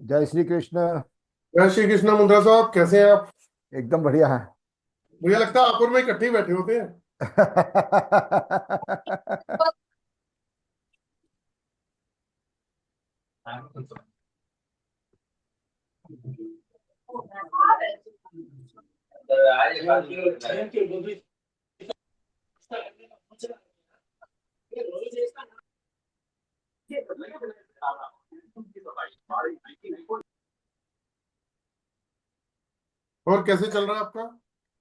जय श्री कृष्ण। जय श्री कृष्ण मुद्रा साहब, कैसे हैं आप? एकदम बढ़िया है। मुझे लगता है आप और मैं इकट्ठे ही बैठे होते हैं। और कैसे चल रहा है आपका,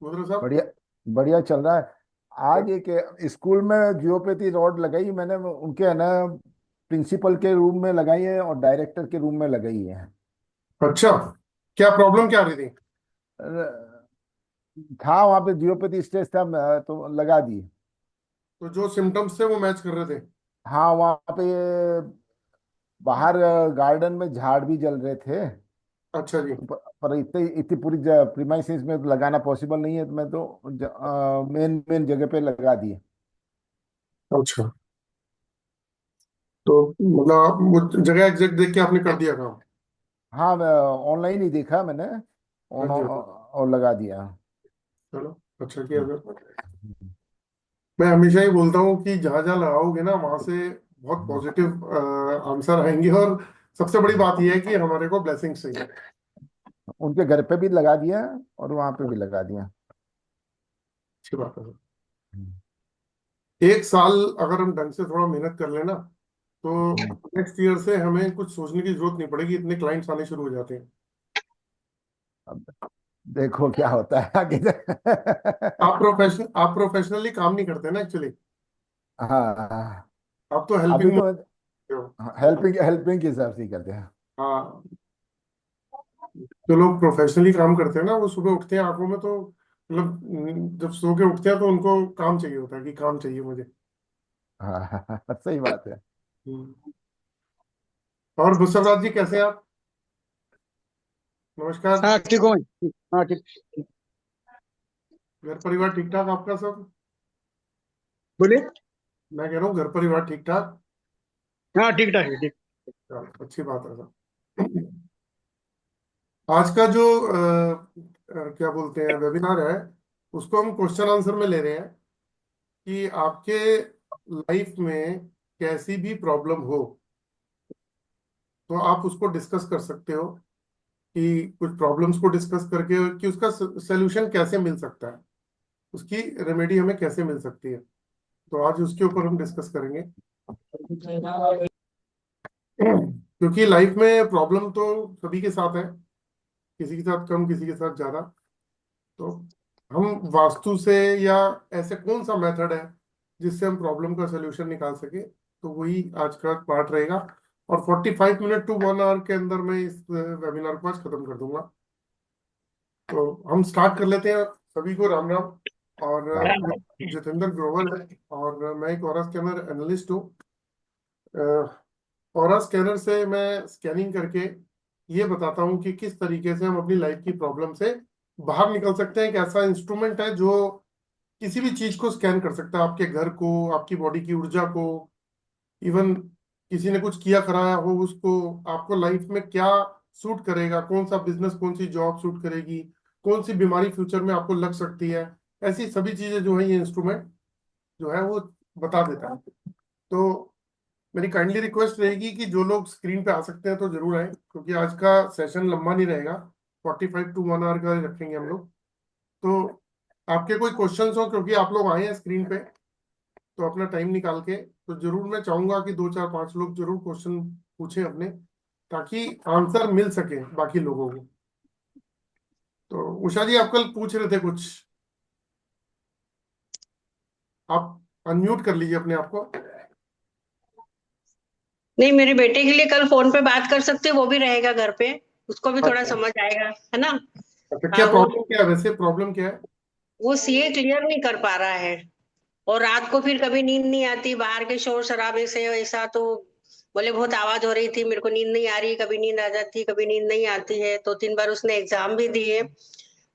मुद्रा साहब? बढ़िया बढ़िया चल रहा है। आज एक स्कूल में जियोपैथी रॉड लगाई मैंने, उनके है ना, प्रिंसिपल के रूम में लगाई है और डायरेक्टर के रूम में लगाई है। अच्छा, क्या प्रॉब्लम क्या आ रही थी? था वहां पे जियोपैथी स्टेज था, तो लगा दी। तो जो सिम्टम्स थे वो मैच कर रहे थे? हाँ, वहां पे बाहर गार्डन में झाड़ भी जल रहे थे। अच्छा जी। पर इतनी इतनी पूरी प्रीमाइसेस में तो लगाना पॉसिबल नहीं है, तो मैं तो मेन मेन जगह पे लगा दिए। अच्छा, तो मतलब आप वो जगह एग्जैक्ट देख के आपने कर दिया काम? हाँ, ऑनलाइन ही देखा मैंने। हाँ जी, हाँ जी। और लगा दिया। चलो, अच्छा किया सर। मैं हमेशा ही बोलता हूँ कि जहाँ जहाँ लगाओगे ना वहां से बहुत पॉजिटिव आंसर आएंगे। और सबसे बड़ी बात यह है कि हमारे को ब्लेसिंग्स चाहिए। उनके घर पे भी लगा दिया और वहां पे भी लगा दिया। अच्छी बात है सर। एक साल अगर हम ढंग से थोड़ा मेहनत कर लेना तो नेक्स्ट ईयर से हमें कुछ सोचने की जरूरत नहीं पड़ेगी, इतने क्लाइंट्स आने शुरू हो जाते हैं। अब देखो क्या होता है आगे आप प्रोफेशनली काम नहीं करते ना एक्चुअली। हाँ, आप तो अभी हेल्पिंग तो मोड हो। हेल्पिंग हेल्पिंग के हिसाब से ही करते हैं। हाँ, जो लोग प्रोफेशनली काम करते हैं ना वो सुबह उठते हैं आंखों में तो मतलब जब सो के उठते हैं तो उनको काम चाहिए होता है कि काम चाहिए मुझे। हाँ सही बात है। हम्म। और बुसरराज जी, कैसे हैं आप? नमस्कार। हाँ ठीक हो। हाँ ठीक। घर परिवार ठीक ठाक आपका सब? बोलिए। मैं कह रहा हूँ घर परिवार ठीक ठाक। हाँ ठीक ठाक है ठीक। अच्छी बात है सर। आज का जो क्या बोलते हैं वेबिनार है, उसको हम क्वेश्चन आंसर में ले रहे हैं कि आपके लाइफ में कैसी भी प्रॉब्लम हो तो आप उसको डिस्कस कर सकते हो, कि कुछ प्रॉब्लम्स को डिस्कस करके कि उसका सोल्यूशन कैसे मिल सकता है, उसकी रेमेडी हमें कैसे मिल सकती है। तो आज उसके ऊपर हम डिस्कस करेंगे। क्योंकि लाइफ में प्रॉब्लम तो सभी के साथ है, किसी के साथ कम, किसी के साथ ज्यादा। तो हम वास्तु से या ऐसे कौन सा मेथड है जिससे हम प्रॉब्लम का सोल्यूशन निकाल सके, तो वही आज का पार्ट रहेगा। और 45 मिनट टू 1 आवर के अंदर मैं इस वेबिनार को आज खत्म कर दूंगा। तो हम स्टार्ट कर लेते हैं। सभी को राम राम। और जितेंद्र ग्रोवर है और मैं एक ऑरा स्कैनर एनालिस्ट हूँ। ऑरा स्कैनर से मैं स्कैनिंग करके ये बताता हूँ कि किस तरीके से हम अपनी लाइफ की प्रॉब्लम से बाहर निकल सकते हैं। एक ऐसा इंस्ट्रूमेंट है जो किसी भी चीज को स्कैन कर सकता है, आपके घर को, आपकी बॉडी की ऊर्जा को, इवन किसी ने कुछ किया कराया हो उसको, आपको लाइफ में क्या सूट करेगा, कौन सा बिजनेस, कौन सी जॉब सूट करेगी, कौन सी बीमारी फ्यूचर में आपको लग सकती है, ऐसी सभी चीजें जो है ये इंस्ट्रूमेंट जो है वो बता देता है। तो मेरी काइंडली रिक्वेस्ट रहेगी कि जो लोग स्क्रीन पे आ सकते हैं तो जरूर आए, क्योंकि आज का सेशन लंबा नहीं रहेगा। 45 टू 1 आवर का रखेंगे हम लोग। तो आपके कोई क्वेश्चंस हो, क्योंकि आप लोग आए हैं स्क्रीन पे, तो अपना टाइम निकाल के तो जरूर मैं चाहूंगा कि 2 4 5 लोग जरूर क्वेश्चन पूछें अपने, ताकि आंसर मिल सके बाकी लोगों को। तो उषा जी, आप कल पूछ रहे थे कुछ, आप अनम्यूट कर लीजिए अपने आप को। नहीं, मेरे बेटे के लिए कल फोन पे बात कर सकते हो, वो भी रहेगा घर पे। उसको भी थोड़ा अच्छा। समझ आएगा, है ना। अच्छा, क्या हाँ, वो प्रॉब्लम क्या है, वैसे प्रॉब्लम क्या है? वो सीए क्लियर नहीं कर पा रहा है। और रात को फिर कभी नींद नहीं आती, बाहर के शोर शराबे से ऐसा तो। बोले बहुत आवाज हो रही थी, मेरे को नींद नहीं आ रही, कभी नींद आ जाती, कभी नींद नहीं आती है। 2 3 बार उसने एग्जाम भी दिए।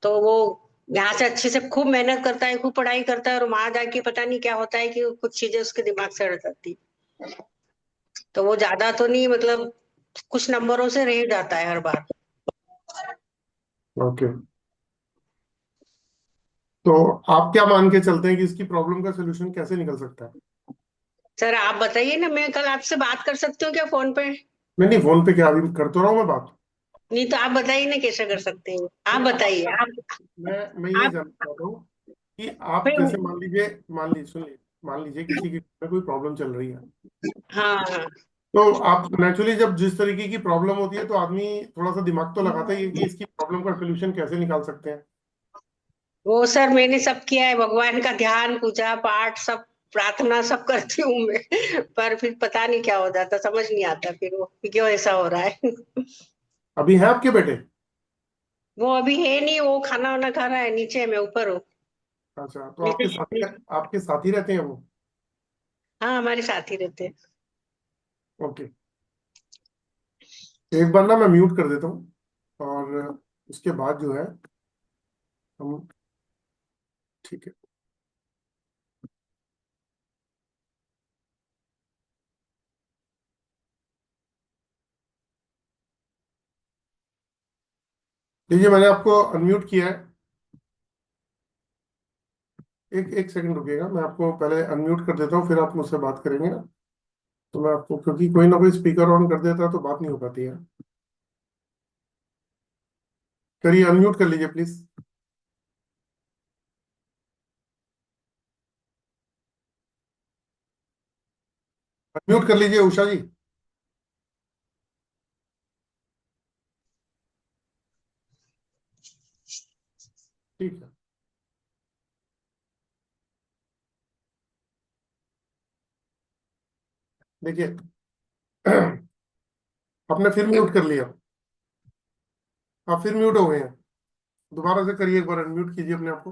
तो वो यहाँ से अच्छे से खूब मेहनत करता है, खूब पढ़ाई करता है, और वहां जाके पता नहीं क्या होता है कि कुछ चीजें उसके दिमाग से हट जाती। तो वो ज्यादा तो नहीं, मतलब कुछ नंबरों से रह जाता है हर बार। ओके, तो आप क्या मान के चलते हैं कि इसकी प्रॉब्लम का सोल्यूशन कैसे निकल सकता है? सर आप बताइए ना, मैं कल आपसे बात कर सकती हूँ क्या फोन पे? नहीं नहीं, फोन पे क्या, अभी कर तो रहा हूँ मैं बात। नहीं तो आप बताइए ना कैसे कर सकते हैं, आप नहीं, बताइए मैं ये आप जानना चाहता हूँ कि आप फिर। जैसे मान लीजिए सुनिए, मान लीजिए किसी की घर में कोई प्रॉब्लम चल रही है, हाँ हाँ। तो आप नेचुरली जब जिस तरीके की प्रॉब्लम होती है तो आदमी थोड़ा सा दिमाग तो लगाता ही है कि इसकी प्रॉब्लम का सोल्यूशन कैसे निकाल सकते हैं। वो सर मैंने सब किया है, भगवान का ध्यान पूजा पाठ सब, प्रार्थना सब करती हूँ मैं, पर फिर पता नहीं क्या हो जाता, समझ नहीं आता फिर वो कि क्यों ऐसा हो रहा है। अभी है आपके बेटे? वो अभी है नहीं, वो खाना वाना खा रहा है, नीचे मैं ऊपर हूँ। अच्छा, तो नीचे। आपके साथी रहते हैं वो? हाँ हमारे साथ ही रहते हैं। ओके, एक बार ना मैं म्यूट कर देता हूँ, और उसके बाद जो है हम, ठीक है। लीजिए, मैंने आपको अनम्यूट किया है। एक एक सेकंड रुकिएगा, मैं आपको पहले अनम्यूट कर देता हूँ, फिर आप मुझसे बात करेंगे ना, तो मैं आपको, क्योंकि कोई ना कोई स्पीकर ऑन कर देता है तो बात नहीं हो पाती है। करिए, अनम्यूट कर लीजिए प्लीज। अनम्यूट कर लीजिए उषा जी। ठीक है, देखिए, आपने फिर म्यूट कर लिया, आप फिर म्यूट हो गए हैं। दोबारा से करिए, एक बार अनम्यूट कीजिए अपने आप को।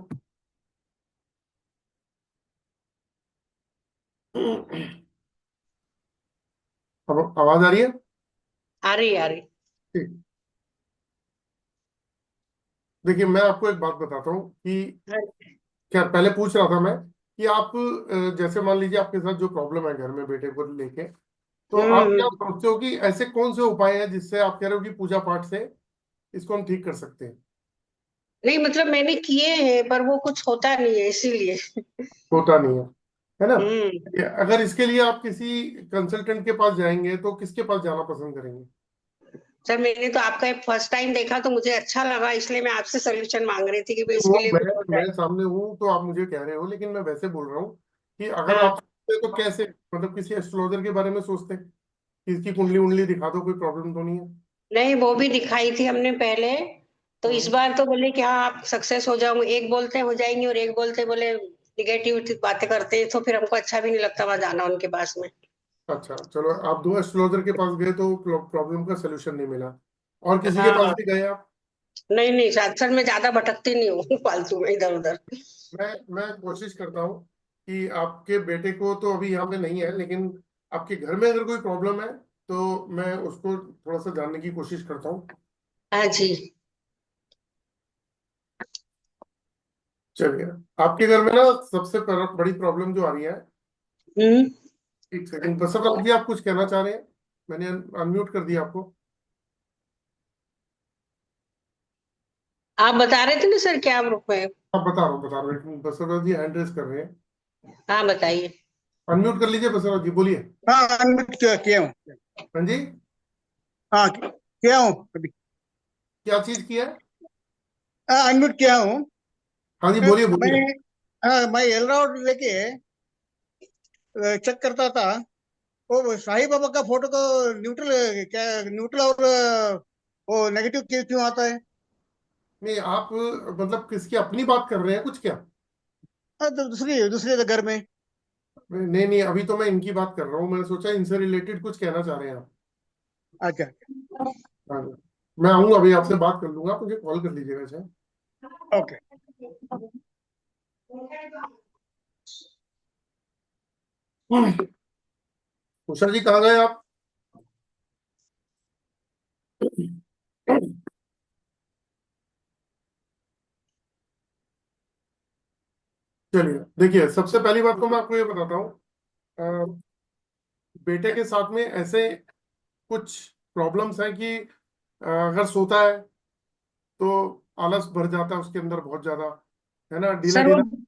अब आवाज आ रही है? आ रही आ रही। ठीक, देखिए, मैं आपको एक बात बताता हूँ कि, हाँ। क्या पहले पूछ रहा था मैं कि आप, जैसे मान लीजिए आपके साथ जो प्रॉब्लम है घर में बेटे को लेके, तो आप क्या हम्म। सोचते हो कि ऐसे कौन से उपाय हैं जिससे आप कह रहे हो कि पूजा पाठ से इसको हम ठीक कर सकते हैं? नहीं मतलब मैंने किए हैं पर वो कुछ होता नहीं है इसीलिए। होता नहीं है ना? हम्म। ये अगर इसके लिए आप किसी कंसल्टेंट के पास जाएंगे तो किसके पास जाना पसंद करेंगे? सर मैंने तो आपका फर्स्ट टाइम देखा तो मुझे अच्छा लगा, इसलिए मैं आपसे सोल्यूशन मांग रही थी कि भाई नहीं, इसके वो लिए कुछ हो मैं जाए। सामने हूँ तो आप मुझे कह रहे हो, लेकिन मैं वैसे बोल रहा हूँ कि अगर हाँ। आप सोचते तो कैसे, मतलब किसी एस्ट्रोलॉजर के बारे में सोचते कि इसकी कुंडली उंडली दिखा दो, कोई प्रॉब्लम तो नहीं है? नहीं वो भी दिखाई थी हमने पहले, तो इस हम्म। बार तो बोले कि हाँ आप सक्सेस हो जाओगे, एक बोलते हो जाएंगे और एक बोलते बोले निगेटिव बातें करते हैं, तो फिर हमको अच्छा भी नहीं लगता वहां जाना उनके पास में। अच्छा, चलो, आप दो एस्ट्रोलॉजर के पास गए तो प्रॉब्लम का सोल्यूशन नहीं मिला, और किसी के पास हाँ। भी गए आप? नहीं नहीं सत्संग में ज्यादा भटकती नहीं हूँ फालतू में इधर उधर। मैं कोशिश करता हूँ कि आपके बेटे को तो अभी यहाँ पे नहीं है, लेकिन आपके घर में अगर कोई प्रॉब्लम है तो मैं उसको थोड़ा सा जानने की कोशिश करता हूँ। हाँ जी। चलिए, आपके घर में ना सबसे बड़ी प्रॉब्लम जो आ रही है, हम्म। एक सेकंड, बसंत जी आप कुछ कहना चाह रहे हैं? मैंने अनम्यूट कर दिया आपको। आप बता रहे थे ना सर क्या ग्रुप है? आप बता रहा हूँ, एक मिनट, बसंत जी हैंड रेस कर रहे हैं। हाँ बताइए। अनम्यूट कर लीजिए बसंत जी, बोलिए। हाँ अनम्यूट किया हूँ। हाँ जी, हाँ किया हूँ अभी। क्या चीज की है? हाँ अनम्यूट किया हूँ। हाँ जी, बोलिए मैं बोलिए। हाँ मैं एलराउड लेके चेक करता था। वो साईं बाबा का फोटो को न्यूट्रल, क्या न्यूट्रल और वो नेगेटिव क्यों क्यों आता है? नहीं, आप मतलब किसकी अपनी बात कर रहे हैं कुछ क्या? हाँ, तो दूसरी दूसरे घर में। नहीं नहीं, अभी तो मैं इनकी बात कर रहा हूँ, मैंने सोचा इनसे रिलेटेड कुछ कहना चाह रहे हैं आप। अच्छा। हाँ जी, मैं आऊंगा, अभी आपसे बात कर लूंगा, आप मुझे कॉल कर लीजिएगा, अच्छा? ओके। उषा जी कहाँ गए आप? चलिए, देखिए, सबसे पहली बात तो मैं आपको ये बताता हूँ, बेटे के साथ में ऐसे कुछ प्रॉब्लम्स है कि अगर सोता है तो आलस भर जाता है उसके अंदर बहुत ज्यादा, है ना, ढीला सर वो, ढीला।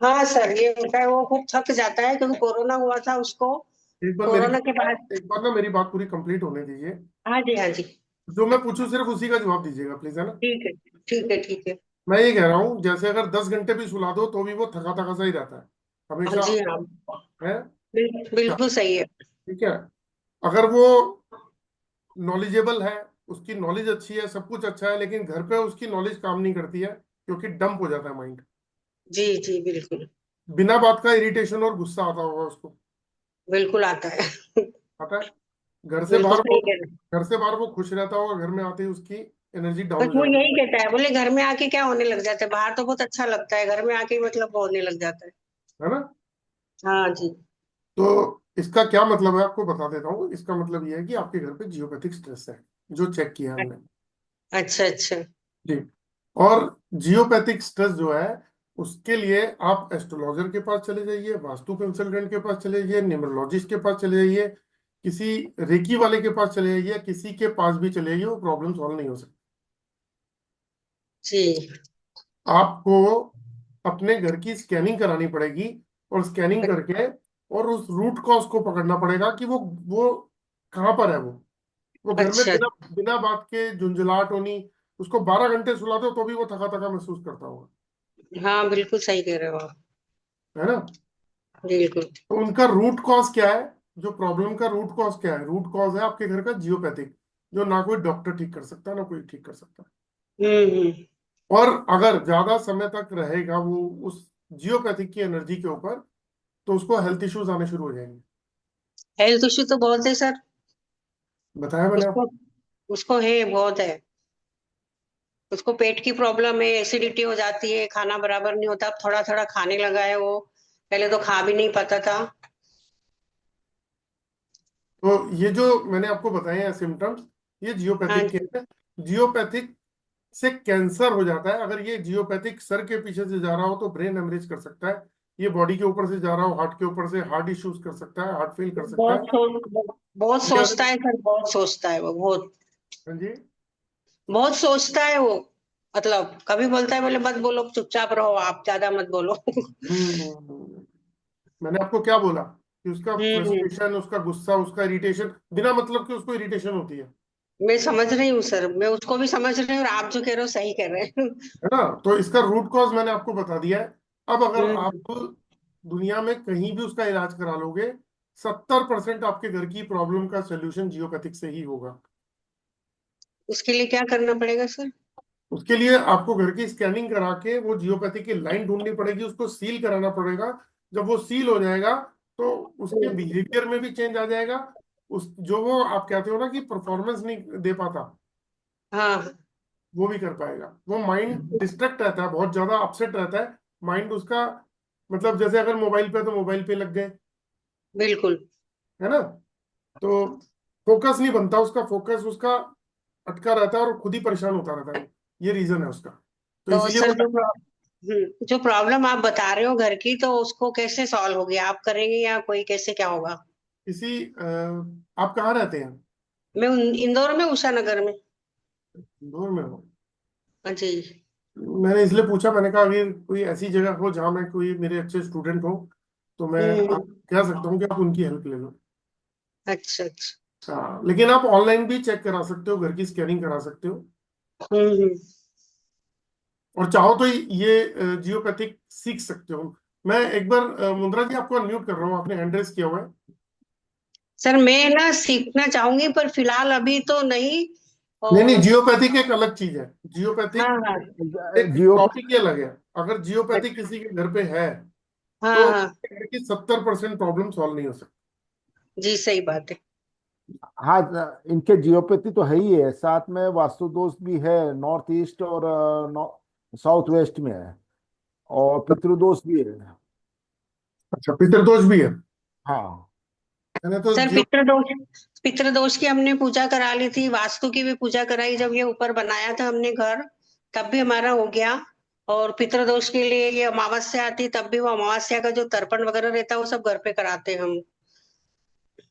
हाँ सर ये होता है, वो खूब थक जाता है क्योंकि कोरोना हुआ था उसको। कोरोना के बाद। एक बार ना मेरी बात पूरी कंप्लीट होने दीजिए। हाँ जी, हाँ जी। जो मैं पूछूं सिर्फ उसी का जवाब दीजिएगा प्लीज, है ना। ठीक है, ठीक है, ठीक है। मैं ये कह रहा हूँ जैसे अगर 10 घंटे भी सुला दो तो भी वो थका थका सा ही रहता है हाँ हमेशा, जी, हाँ। है। बिल्कुल सही है। ठीक है। अगर वो नॉलेजेबल है, उसकी नॉलेज अच्छी है, सब कुछ अच्छा है, लेकिन घर पे उसकी नॉलेज काम नहीं करती है क्योंकि डंप हो जाता है माइंड। जी जी, बिल्कुल। बिना बात का इरिटेशन और गुस्सा आता होगा उसको, बिल्कुल आता है। आता है। घर से बिल्कुल बाहर वो सही कह रहे हैं। घर से बाहर वो खुश रहता होगा, घर में आते ही उसकी एनर्जी डाउन बस हो वो जाती यही कहता है, बोले घर में आके क्या होने लग जाता है, बाहर तो बहुत अच्छा लगता है, घर में आके मतलब होने लग जाता है। है ना। हाँ जी। तो इसका क्या मतलब है आपको बता देता हूँ। इसका मतलब ये है कि आपके घर पे जियोपैथिक स्ट्रेस है, जो चेक किया है हमने। अच्छा अच्छा। जी। और जियोपैथिक स्ट्रेस जो है उसके लिए आप एस्ट्रोलॉजर के पास चले जाइए, वास्तु कंसल्टेंट के पास चले जाइए, न्यूमरोलॉजिस्ट के पास चले जाइए, किसी रेकी वाले के पास चले जाइए, किसी के पास भी चले जाइए, वो प्रॉब्लम सॉल्व नहीं हो सकती। जी। आपको अपने घर की स्कैनिंग करानी पड़ेगी, और स्कैनिंग करके और उस रूट कॉज को पकड़ना पड़ेगा कि वो कहाँ पर है। वो घर में अच्छा। बिना बिना बात के झुंझुलाहट होनी। उसको 12 घंटे सुला दो तो भी वो थका थका महसूस करता होगा, हाँ, बिल्कुल सही कह रहे हो आप। है ना। बिल्कुल। तो उनका रूट कॉज क्या है, जो प्रॉब्लम का रूट कॉज क्या है, रूट कॉज है आपके घर का जियोपैथिक, जो ना कोई डॉक्टर ठीक कर सकता, ना कोई ठीक कर सकता। हम्म। और अगर ज्यादा समय तक रहेगा वो उस जियोपैथिक की एनर्जी के ऊपर, तो उसको हेल्थ इश्यूज आने शुरू हो जाएंगे। हेल्थ इश्यू तो बहुत है सर। बताया मैंने उसको आपको। उसको है, बहुत है। उसको पेट की प्रॉब्लम है, एसिडिटी हो जाती है, खाना बराबर नहीं होता, अब थोड़ा थोड़ा खाने लगा है वो। पहले तो खा भी नहीं पाता था। तो ये जो मैंने आपको बताए हैं सिम्टम्स, ये हाँ जियोपैथिक के जी। हैं। जियोपैथिक से कैंसर हो जाता है। अगर ये जियोपैथिक सर के पीछे से जा रहा हो तो ब्रेन हेमरेज कर सकता है। ये बॉडी के ऊपर से जा रहा हो, हार्ट के ऊपर से, हार्ट इश्यूज कर सकता है, हार्ट फेल कर सकता बहुत है। बहुत ये सोचता अगर, है सर, बहुत सोचता है वो, बहुत हाँ जी। बहुत सोचता है वो। मतलब कभी बोलता है, बोले मत बोलो, चुपचाप रहो, आप ज्यादा मत बोलो। मैंने आपको क्या बोला कि उसका हम्म। फ्रस्ट्रेशन, उसका गुस्सा, उसका इरिटेशन, बिना मतलब कि उसको इरिटेशन होती मैं समझ रही हूँ सर, मैं उसको भी समझ रही हूँ, और आप जो कह रहे हो सही कह रहे हैं। है ना। तो इसका रूट कॉज मैंने आपको बता दिया है। अब अगर आप हम्म। दुनिया में कहीं भी उसका इलाज करा लोगे, 70% आपके घर की प्रॉब्लम का सोल्यूशन जियोपैथिक से ही होगा। उसके लिए क्या करना पड़ेगा सर? उसके लिए आपको घर की स्कैनिंग करा के वो जियोपैथी की लाइन ढूंढनी पड़ेगी, उसको सील कराना पड़ेगा। जब वो सील हो जाएगा तो उसके हम्म। बिहेवियर में भी चेंज आ जाएगा। उस जो वो आप कहते हो ना कि परफॉर्मेंस नहीं दे पाता, हाँ। वो भी कर पाएगा। वो माइंड डिस्ट्रैक्ट रहता है, बहुत ज्यादा अपसेट रहता है माइंड उसका। मतलब जैसे अगर मोबाइल पे, तो मोबाइल पे लग गए, बिल्कुल। है ना। तो फोकस नहीं बनता उसका, फोकस उसका अटका रहता है और खुद ही परेशान होता रहता है। ये रीजन है उसका। तो तो इसीलिए सर वो जो प्रॉब्लम आप बता रहे हो घर की, तो उसको कैसे सॉल्व होगी, आप करेंगे या कोई, कैसे क्या होगा? किसी आप कहाँ रहते हैं। मैं इंदौर में, उषा नगर में। इंदौर में हो। हाँ जी। मैंने इसलिए पूछा, मैंने कहा अगर कोई ऐसी जगह हो जहाँ मैं कोई मेरे अच्छे स्टूडेंट हो, तो मैं आप हम्म। कह सकता हूँ कि आप उनकी हेल्प ले लो। अच्छा अच्छा। हाँ, लेकिन आप ऑनलाइन भी चेक करा सकते हो, घर की स्कैनिंग करा सकते हो। हम्म। और चाहो तो ये जियोपैथिक सीख सकते हो। मैं एक बार मुद्रा जी आपको अनम्यूट कर रहा हूँ, आपने हैंड रेस किया हुआ है। सर मैं ना सीखना चाहूंगी, पर फिलहाल अभी तो नहीं। नहीं नहीं, और जियोपैथिक एक अलग चीज है। हाँ जियोपैथिक हाँ। एक जियो टॉपिक ही अलग है। अगर जियोपैथिक किसी के घर पे है हाँ तो हाँ। घर की 70% प्रॉब्लम सॉल्व नहीं हो सकती। जी सही बात है। हाँ, इनके जियोपैथी तो है ही है, साथ में वास्तु दोष भी है, नॉर्थ ईस्ट और साउथ वेस्ट में है, और पितृदोष भी है। अच्छा, पितृदोष भी है। हाँ। मैंने तो सर जियो पितृदोष की हमने पूजा करा ली थी, वास्तु की भी पूजा कराई, जब ये ऊपर बनाया था हमने घर, तब भी हमारा हो गया। और पितृदोष के लिए ये अमावस्या आती, तब भी वो अमावस्या का जो तर्पण वगैरह रहता है वो सब घर पे कराते हैं हम।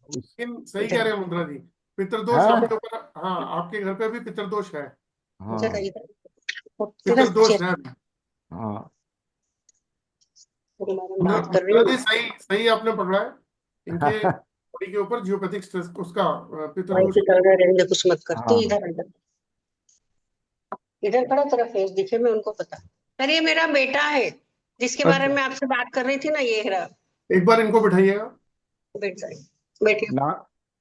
लेकिन सही कह इधर। रहे हैं मुद्रा जी। पितृदोष है। आपके ऊपर, हाँ आपके घर पे भी पितृदोष है, जरा हाँ इधर तेरा पितृदोष चेक है। हाँ के बारे में बात कर रही मुद्रा हूँ। जी सही सही आपने पकड़ा है, इनके बॉडी के ऊपर जियोपैथिक स्ट्रेस उसका भाई पितृदोष। की तरह रहने दे, कुछ मत कर तू। हाँ इधर इधर इधर खड़ा, तेरा फेस दिखे मैं उनको पता। अरे ये मेरा बेटा है जिसके बारे अच्छा, में आपसे बात कर रही थी ना, ये रहा एक बार इनको बिठाइएगा, बेटा। बैठिए। ना,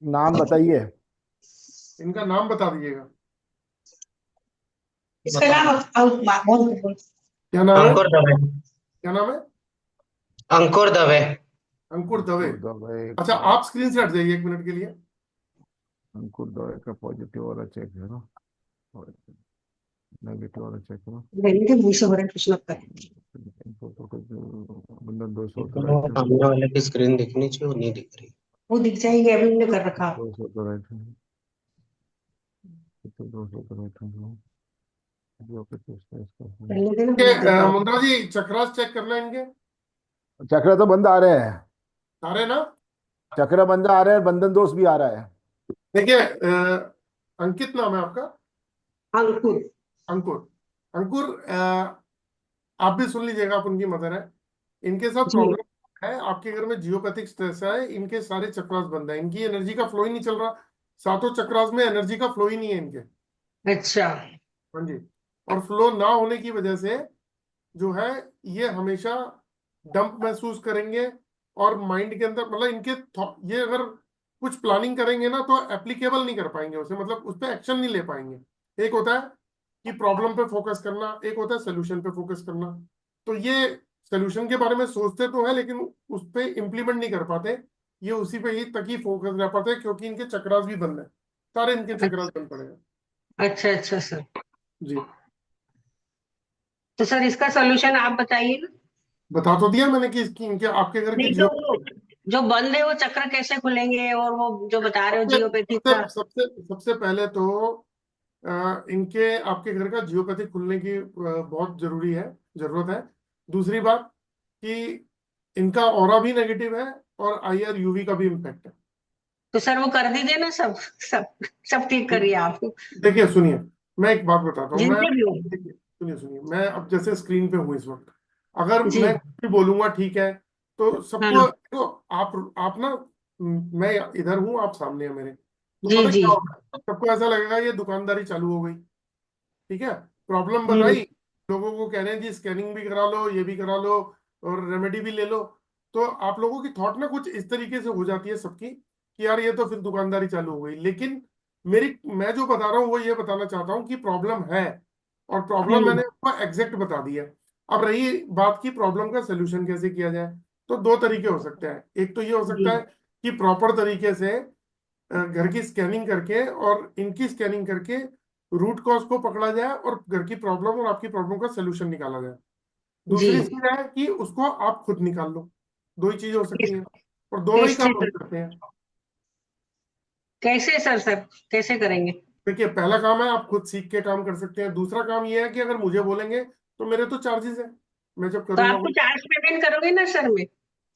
नाम बताइए। इनका नाम बता दीजिएगा। इसका नाम बोल। क्या नाम है? अंकुर दवे। क्या नाम है? अंकुर दवे। अंकुर दवे। अंकुर दवे अच्छा, का, आप स्क्रीन से हट जाइए 1 मिनट के लिए। अंकुर दवे का पॉजिटिव वाला चेक है ना, नेगेटिव वाला चेक है ना। रहने दे, मुंह से हो रहा है, कुछ मत कर। इनको तो कुछ बंधन दोष होता वो रहता है, सामने वाले की स्क्रीन दिखनी चाहिए, वो नहीं दिख रही। वो दिख जाएगी, अभी हमने कर रखा। दोष होता रहता है, तो दोष होता रहता है जो कि इसका है। रहने देना, ये मैं देखा। मुद्रा जी चक्रास चेक करना है इनके चक्र तो बंद आ रहे हैं, सारे ना। चक्र बंद आ रहे हैं, बंधन दोष भी आ रहा है। देखिए अंकित नाम है आपका? अंकुर। अंकुर। अंकुर आप भी सुन लीजिएगा, आप उनकी मदर है, इनके साथ जी। प्रॉब्लम है, आपके घर में जियोपैथिक स्ट्रेस है, इनके सारे चक्रास बंद है, इनकी एनर्जी का फ्लो ही नहीं चल रहा, सातों चक्रास में एनर्जी का फ्लो ही नहीं है इनके। अच्छा। हाँ जी। और फ्लो ना होने की वजह से जो है ये हमेशा डंप महसूस करेंगे, और माइंड के अंदर मतलब इनके ये अगर कुछ प्लानिंग करेंगे ना तो एप्लीकेबल नहीं कर पाएंगे उसे, मतलब उस पर एक्शन नहीं ले पाएंगे। एक होता है कि प्रॉब्लम पे फोकस करना, एक होता है सोल्यूशन पे फोकस करना। तो ये सोल्यूशन के बारे में सोचते तो है लेकिन उस पे इम्प्लीमेंट नहीं कर पाते, ये उसी पे ही तक ही फोकस रह पाते हैं, क्योंकि इनके चक्रास भी बंद है, सारे इनके चक्रास बंद पड़े हैं। अच्छा अच्छा सर। जी, तो सर इसका सोल्यूशन आप बताइए ना। बता तो दिया मैंने कि इसकी इनके आपके घर की नहीं, जियो जो बंद है वो चक्र कैसे खुलेंगे, और वो जो बता रहे हो सबसे जियोपैथिक सबसे का। सबसे सबसे पहले तो इनके आपके घर का जियोपैथी खुलने की बहुत जरूरी है, जरूरत है। दूसरी बात कि इनका ऑरा भी नेगेटिव है और IR UV का भी इम्पैक्ट है। तो सर वो कर दीजिए ना, सब सब सब ठीक करिए आप। देखिए सुनिए, मैं एक बात बताता हूँ। मैं जिनसे भी हो। देखिए सुनिए सुनिए, मैं अब जैसे स्क्रीन पे हूँ इस वक्त, अगर जी। मैं कुछ भी बोलूंगा ठीक है तो सबको हाँ। तो आप ना, मैं इधर हूँ आप सामने है मेरे, तो जी पता जी क्या होगा, सबको ऐसा लगेगा ये दुकानदारी चालू हो गई। ठीक है, प्रॉब्लम जी बताई, लोगों को कह रहे हैं जी स्कैनिंग भी करा लो, ये भी करा लो, और रेमेडी भी ले लो। तो आप लोगों की थॉट ना कुछ इस तरीके से हो जाती है सबकी कि यार ये तो फिर दुकानदारी चालू हो गई। लेकिन मैं जो बता रहा हूँ वो ये बताना चाहता हूँ कि प्रॉब्लम है, और प्रॉब्लम हम्म, मैंने आपको एग्जैक्ट बता दी है। अब रही बात की प्रॉब्लम का सोल्यूशन कैसे किया जाए, तो दो तरीके हो सकते हैं। एक तो ये हो जी सकता है कि प्रॉपर तरीके से घर की स्कैनिंग करके और इनकी स्कैनिंग करके रूट कॉज को पकड़ा जाए और घर की प्रॉब्लम और आपकी प्रॉब्लम का सोल्यूशन निकाला जाए। जी। दूसरी चीज है कि उसको आप खुद निकाल लो। दो ही चीजें हो सकती हैं, और दोनों ही कैसे काम हम सर? करते हैं। कैसे सर सर कैसे करेंगे? देखिए, पहला काम है आप खुद सीख के काम कर सकते हैं, दूसरा काम ये है कि अगर मुझे बोलेंगे तो मेरे तो चार्जेस है, मैं जब तो करूंगा आपको चार्ज पेमेंट करोगे ना सर में?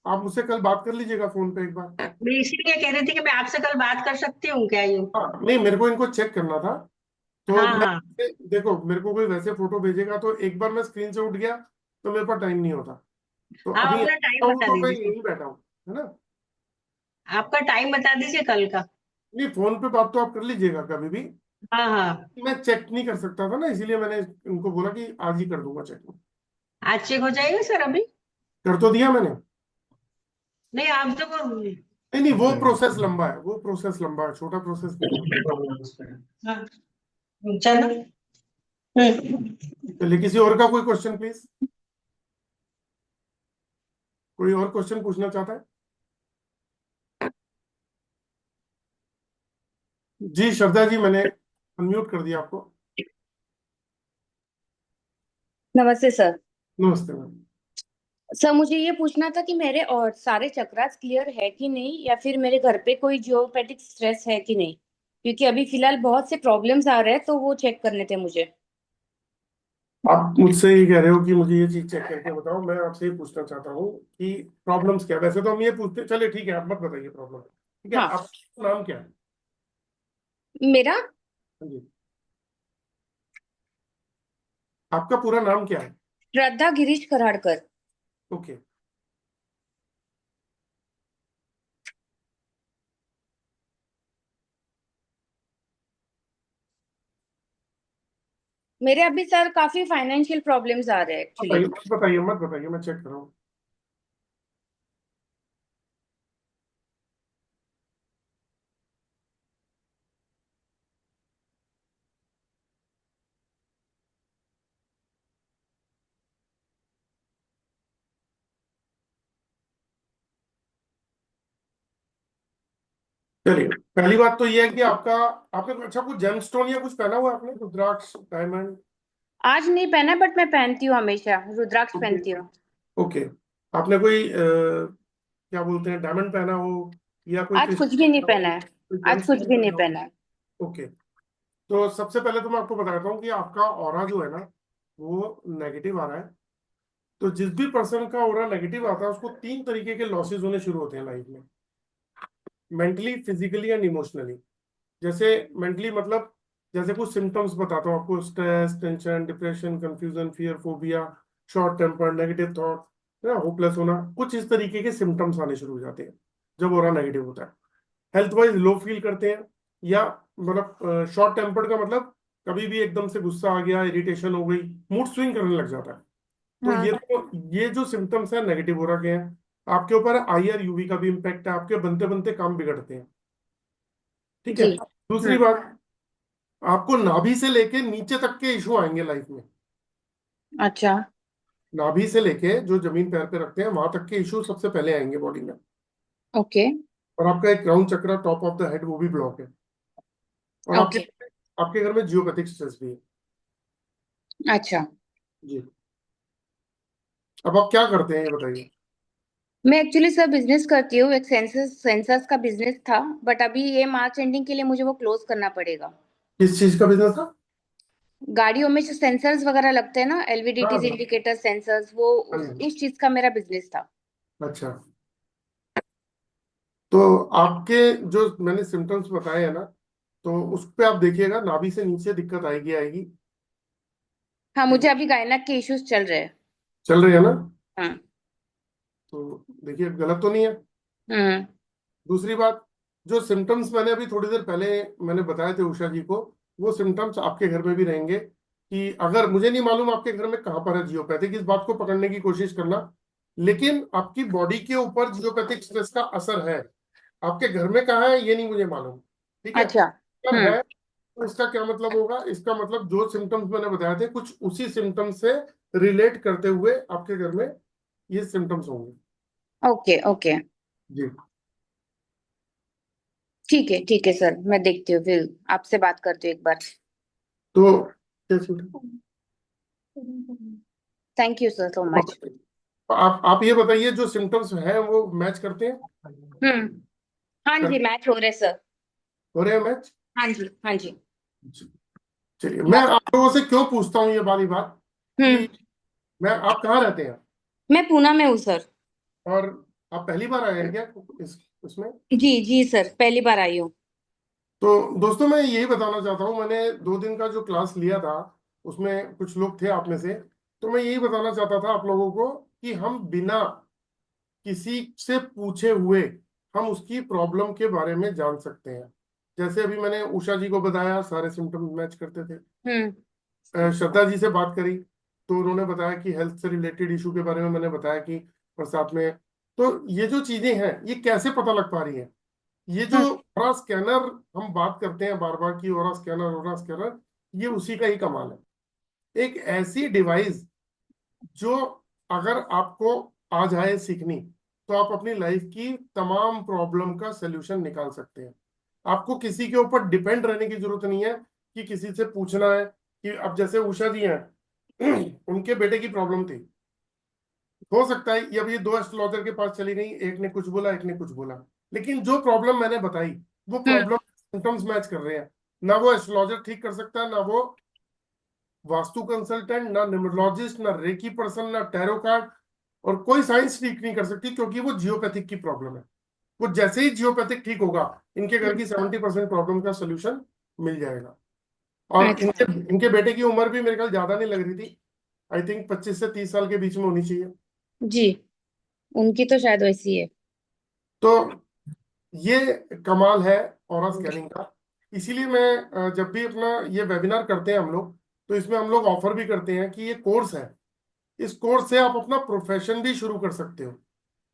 आप मुझसे कल बात कर लीजिएगा फोन पे एक बार। मैं इसीलिए कह रही थी कि मैं आपसे कल बात कर सकती हूँ क्या यूँ? हाँ नहीं, मेरे को इनको चेक करना था, तो हाँ मैं हाँ। देखो मेरे को कोई वैसे फोटो भेजेगा तो एक बार मैं स्क्रीन से उठ गया तो मेरे पास टाइम नहीं होता। तो आप अभी अपना आता टाइम हूँ बता तो मैं दीजिए सर। यहीं बैठा हूँ, है ना। आपका टाइम बता दीजिए कल का। नहीं, फोन पे बात तो आप कर लीजिएगा कभी भी, हाँ हाँ। मैं चेक नहीं कर सकता था ना, इसीलिए मैंने उनको बोला कि आज ही कर दूंगा चेक। आज चेक हो जाएगा सर अभी? कर तो दिया मैंने। नहीं, आप जब नहीं नहीं, वो प्रोसेस लंबा है, वो प्रोसेस लंबा है, छोटा प्रोसेस नहीं है। हाँ, चलो। चलिए, किसी और का कोई क्वेश्चन प्लीज, कोई और क्वेश्चन पूछना चाहता है? जी श्रद्धा जी, मैंने अनम्यूट कर दिया आपको। नमस्ते सर। नमस्ते मैम। सर मुझे ये पूछना था कि मेरे और सारे चक्रास क्लियर है कि नहीं, या फिर मेरे घर पे कोई जियोपैथिक स्ट्रेस है कि नहीं, क्योंकि अभी फिलहाल बहुत से प्रॉब्लम्स आ रहे हैं, तो वो चेक करने थे मुझे। आप मुझसे ये कह रहे हो कि मुझे ये चीज चेक करके बताओ, मैं आपसे ये पूछना चाहता हूँ कि प्रॉब्लम्स क्या है? वैसे तो हम ये पूछते, चलिए ठीक है, आप मत बताइए प्रॉब्लम, ठीक है। हाँ। आपका नाम क्या है? मेरा हाँ जी। आपका पूरा नाम क्या है? श्रद्धा गिरीश कराड़कर। ओके। मेरे अभी सर काफी फाइनेंशियल प्रॉब्लम्स आ रहे हैं एक्चुअली। बताइए बताइए, मत बताइए, मैं चेक कर रहा हूँ। चलिए, पहली बात तो ये है कि आपका, आपने अच्छा कुछ जेमस्टोन या कुछ पहना हुआ है आपने, रुद्राक्ष, डायमंड? आज नहीं पहना बट मैं पहनती हूँ हमेशा, रुद्राक्ष ओके। पहनती हूँ। ओके। आपने कोई क्या बोलते हैं, डायमंड पहना हो या कोई आज कुछ क्रिस्टल भी नहीं पहना हो, पहना है। कोई आज कुछ जेमस्टोन भी नहीं पहना हो? पहना है। ओके। तो सबसे पहले तो मैं आपको बताता हूँ कि आपका ऑरा जो है ना, वो नेगेटिव आ रहा है। तो जिस भी पर्सन का ऑरा नेगेटिव आता है उसको तीन तरीके के लॉसेस होने शुरू होते हैं लाइफ में, मेंटली, फिजिकली एंड इमोशनली। जैसे मेंटली मतलब, जैसे कुछ सिम्टम्स बताता हूँ आपको: stress, tension, depression, confusion, fear, phobia, short temper, negative thought, है ना, होपलेस होना। कुछ इस तरीके के सिम्टम्स आने शुरू हो जाते हैं जब ऑरा नेगेटिव होता है। हेल्थ वाइज लो फील करते हैं, या मतलब शॉर्ट टेम्पर्ड का मतलब कभी भी एकदम से गुस्सा आ गया, इरिटेशन हो गई, मूड स्विंग करने लग जाता है। तो हाँ। ये जो सिम्टम्स है नेगेटिव ऑरा के हैं। आपके ऊपर आई आर यूवी का भी इम्पैक्ट है, आपके बनते बनते काम बिगड़ते हैं। ठीक है। जी। दूसरी हम्म। बात, आपको नाभि से लेके नीचे तक के इशू आएंगे लाइफ में। अच्छा। नाभि से लेके जो जमीन पैर पे रखते हैं वहां तक के इशू सबसे पहले आएंगे बॉडी में। ओके। और आपका एक क्राउन चक्र, टॉप ऑफ द हेड, वो भी ब्लॉक है। और आपके ओके। आपके घर में जियोपैथिक स्ट्रेस भी है। अच्छा। जी। अब आप क्या करते हैं ये बताइए। मैं एक्चुअली सर बिजनेस करती हूँ, एक सेंसस सेंसस का बिजनेस था, बट अभी ये मार्च एंडिंग के लिए मुझे वो क्लोज करना पड़ेगा। किस चीज का बिजनेस था? गाड़ियों में जो सेंसर्स वगैरह लगते हैं ना, हाँ एलवीडीटीज, हाँ इंडिकेटर सेंसर्स, वो हाँ। उस चीज का मेरा बिजनेस था। अच्छा। तो आपके जो मैंने सिम्टम्स बताए हैं ना, तो उस पे आप देखिएगा, नाभि से नीचे दिक्कत आएगी आएगी। हाँ, ठीक मुझे है। अभी गायनक के इश्यूज चल रहे हैं। चल रही है ना? हाँ। तो देखिए, गलत तो नहीं है। हम्म। दूसरी बात, जो सिम्टम्स मैंने अभी थोड़ी देर पहले मैंने बताए थे उषा जी को, वो सिम्टम्स आपके घर में भी रहेंगे। कि अगर, मुझे नहीं मालूम आपके घर में कहाँ पर है जियोपैथिक, इस बात को पकड़ने की कोशिश करना। लेकिन आपकी बॉडी के ऊपर जियोपैथिक स्ट्रेस का असर है। आपके घर में कहाँ है ये नहीं मुझे मालूम। ठीक है, अच्छा। अगर हम्म। है तो इसका क्या मतलब होगा? इसका मतलब जो सिम्टम्स मैंने बताए थे कुछ उसी सिम्टम्स से रिलेट करते हुए आपके घर में ये सिम्टम्स होंगे। Okay okay. जी। ठीक है सर, मैं देखती हूँ फिर, आपसे बात करती हूँ एक बार। तो कैसे? Thank you sir so much. आप ये बताइए, जो सिम्टम्स हैं वो मैच करते हैं? हम्म। हाँ जी, कर, मैच हो रहे सर। हो रहे हैं मैच? हाँ जी, हाँ जी। चलिए, मैं आप लोगों से क्यों पूछता हूँ ये वाली बात, हम्म। कि मैं, आप कहाँ रहते हैं? मैं पूना में हूँ सर। और आप पहली बार आए हैं क्या इस इसमें? जी जी सर, पहली बार आई हूँ। तो दोस्तों, मैं यही बताना चाहता हूँ, मैंने 2 दिन का जो क्लास लिया था उसमें कुछ लोग थे आप में से। तो मैं यही बताना चाहता था आप लोगों को कि हम बिना किसी से पूछे हुए हम उसकी प्रॉब्लम के बारे में जान सकते हैं। जैसे अभी मैंने उषा जी को बताया, सारे सिम्टम्स मैच करते थे। हम्म। श्रद्धा जी से बात करी तो उन्होंने बताया कि हेल्थ से रिलेटेड इशू के बारे में मैंने बताया कि बरसात में। तो ये जो चीजें हैं ये कैसे पता लग पा रही हैं? ये जो हम्म। ओरा स्कैनर हम बात करते हैं बार बार, की ओरा स्कैनर, ये उसी का ही कमाल है। एक ऐसी डिवाइस जो, अगर आपको आ जाए सीखनी, तो आप अपनी लाइफ की तमाम प्रॉब्लम का सलूशन निकाल सकते हैं। आपको किसी के ऊपर डिपेंड रहने की जरूरत नहीं है कि किसी से पूछना है। कि अब जैसे उषा जी हैं उनके बेटे की प्रॉब्लम थी, हो सकता है ये, अब ये 2 एस्ट्रोलॉजर के पास चली गई, एक ने कुछ बोला एक ने कुछ बोला, लेकिन जो प्रॉब्लम मैंने बताई वो हम्म। प्रॉब्लम सिम्टम्स मैच कर रहे हैं। ना वो एस्ट्रोलॉजर ठीक कर सकता है, ना वो वास्तु कंसल्टेंट, ना न्यूमरोलॉजिस्ट, ना रेकी पर्सन, ना टैरो कार्ड, और कोई साइंस ठीक नहीं कर सकती, क्योंकि वो जियोपैथिक की प्रॉब्लम है। वो जैसे ही जियोपैथिक ठीक होगा, इनके घर की 70% प्रॉब्लम का सोल्यूशन मिल जाएगा। और अच्छा इनके इनके बेटे की उम्र भी मेरे ख्याल ज्यादा नहीं लग रही थी, आई थिंक 25 से 30 साल के बीच में होनी चाहिए। जी, उनकी तो शायद वैसी है। तो ये कमाल है ऑरा स्कैनिंग का। इसीलिए मैं जब भी अपना ये वेबिनार करते हैं हम लोग, तो इसमें हम लोग ऑफर भी करते हैं कि ये कोर्स है, इस कोर्स से आप अपना प्रोफेशन भी शुरू कर सकते हो।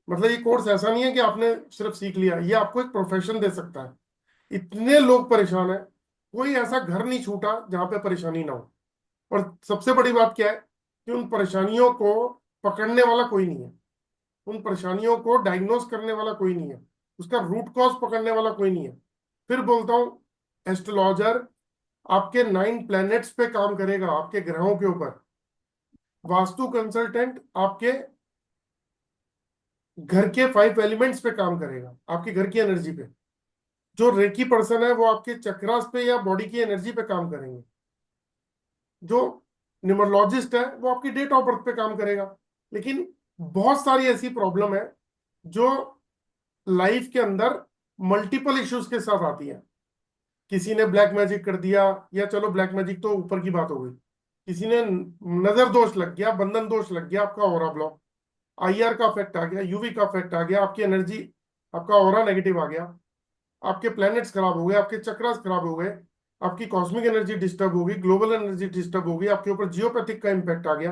मतलब ये कोर्स ऐसा नहीं है कि आपने सिर्फ सीख लिया, ये आपको एक प्रोफेशन दे सकता है। इतने लोग परेशान है, कोई ऐसा घर नहीं छूटा जहां पे परेशानी ना हो। और सबसे बड़ी बात क्या है कि उन परेशानियों को पकड़ने वाला कोई नहीं है, उन परेशानियों को डायग्नोस करने वाला कोई नहीं है, उसका रूट कॉज पकड़ने वाला कोई नहीं है। फिर बोलता हूं, एस्ट्रोलॉजर आपके 9 प्लैनेट्स पे काम करेगा, आपके ग्रहों के ऊपर। वास्तु कंसल्टेंट आपके घर के 5 एलिमेंट्स पे काम करेगा, आपके घर की एनर्जी पे। जो रेकी पर्सन है वो आपके चक्रास पे या बॉडी की एनर्जी पे काम करेंगे। जो न्यूमरोलॉजिस्ट है वो आपकी डेट ऑफ बर्थ पे काम करेगा। लेकिन बहुत सारी ऐसी प्रॉब्लम है जो लाइफ के अंदर मल्टीपल इश्यूज के साथ आती है। किसी ने ब्लैक मैजिक कर दिया, या चलो ब्लैक मैजिक तो ऊपर की बात हो गई, किसी ने नजर दोष लग गया, बंधन दोष लग गया, आपका ऑरा ब्लॉक, आईआर का इफेक्ट आ गया, यूवी का इफेक्ट आ गया, आपकी एनर्जी, आपका ऑरा नेगेटिव आ गया, आपके प्लैनेट्स खराब हो गए, आपके चक्रास खराब हो गए, आपकी कॉस्मिक एनर्जी डिस्टर्ब होगी, ग्लोबल एनर्जी डिस्टर्ब होगी, आपके ऊपर जियोपैथिक का इम्पैक्ट आ गया,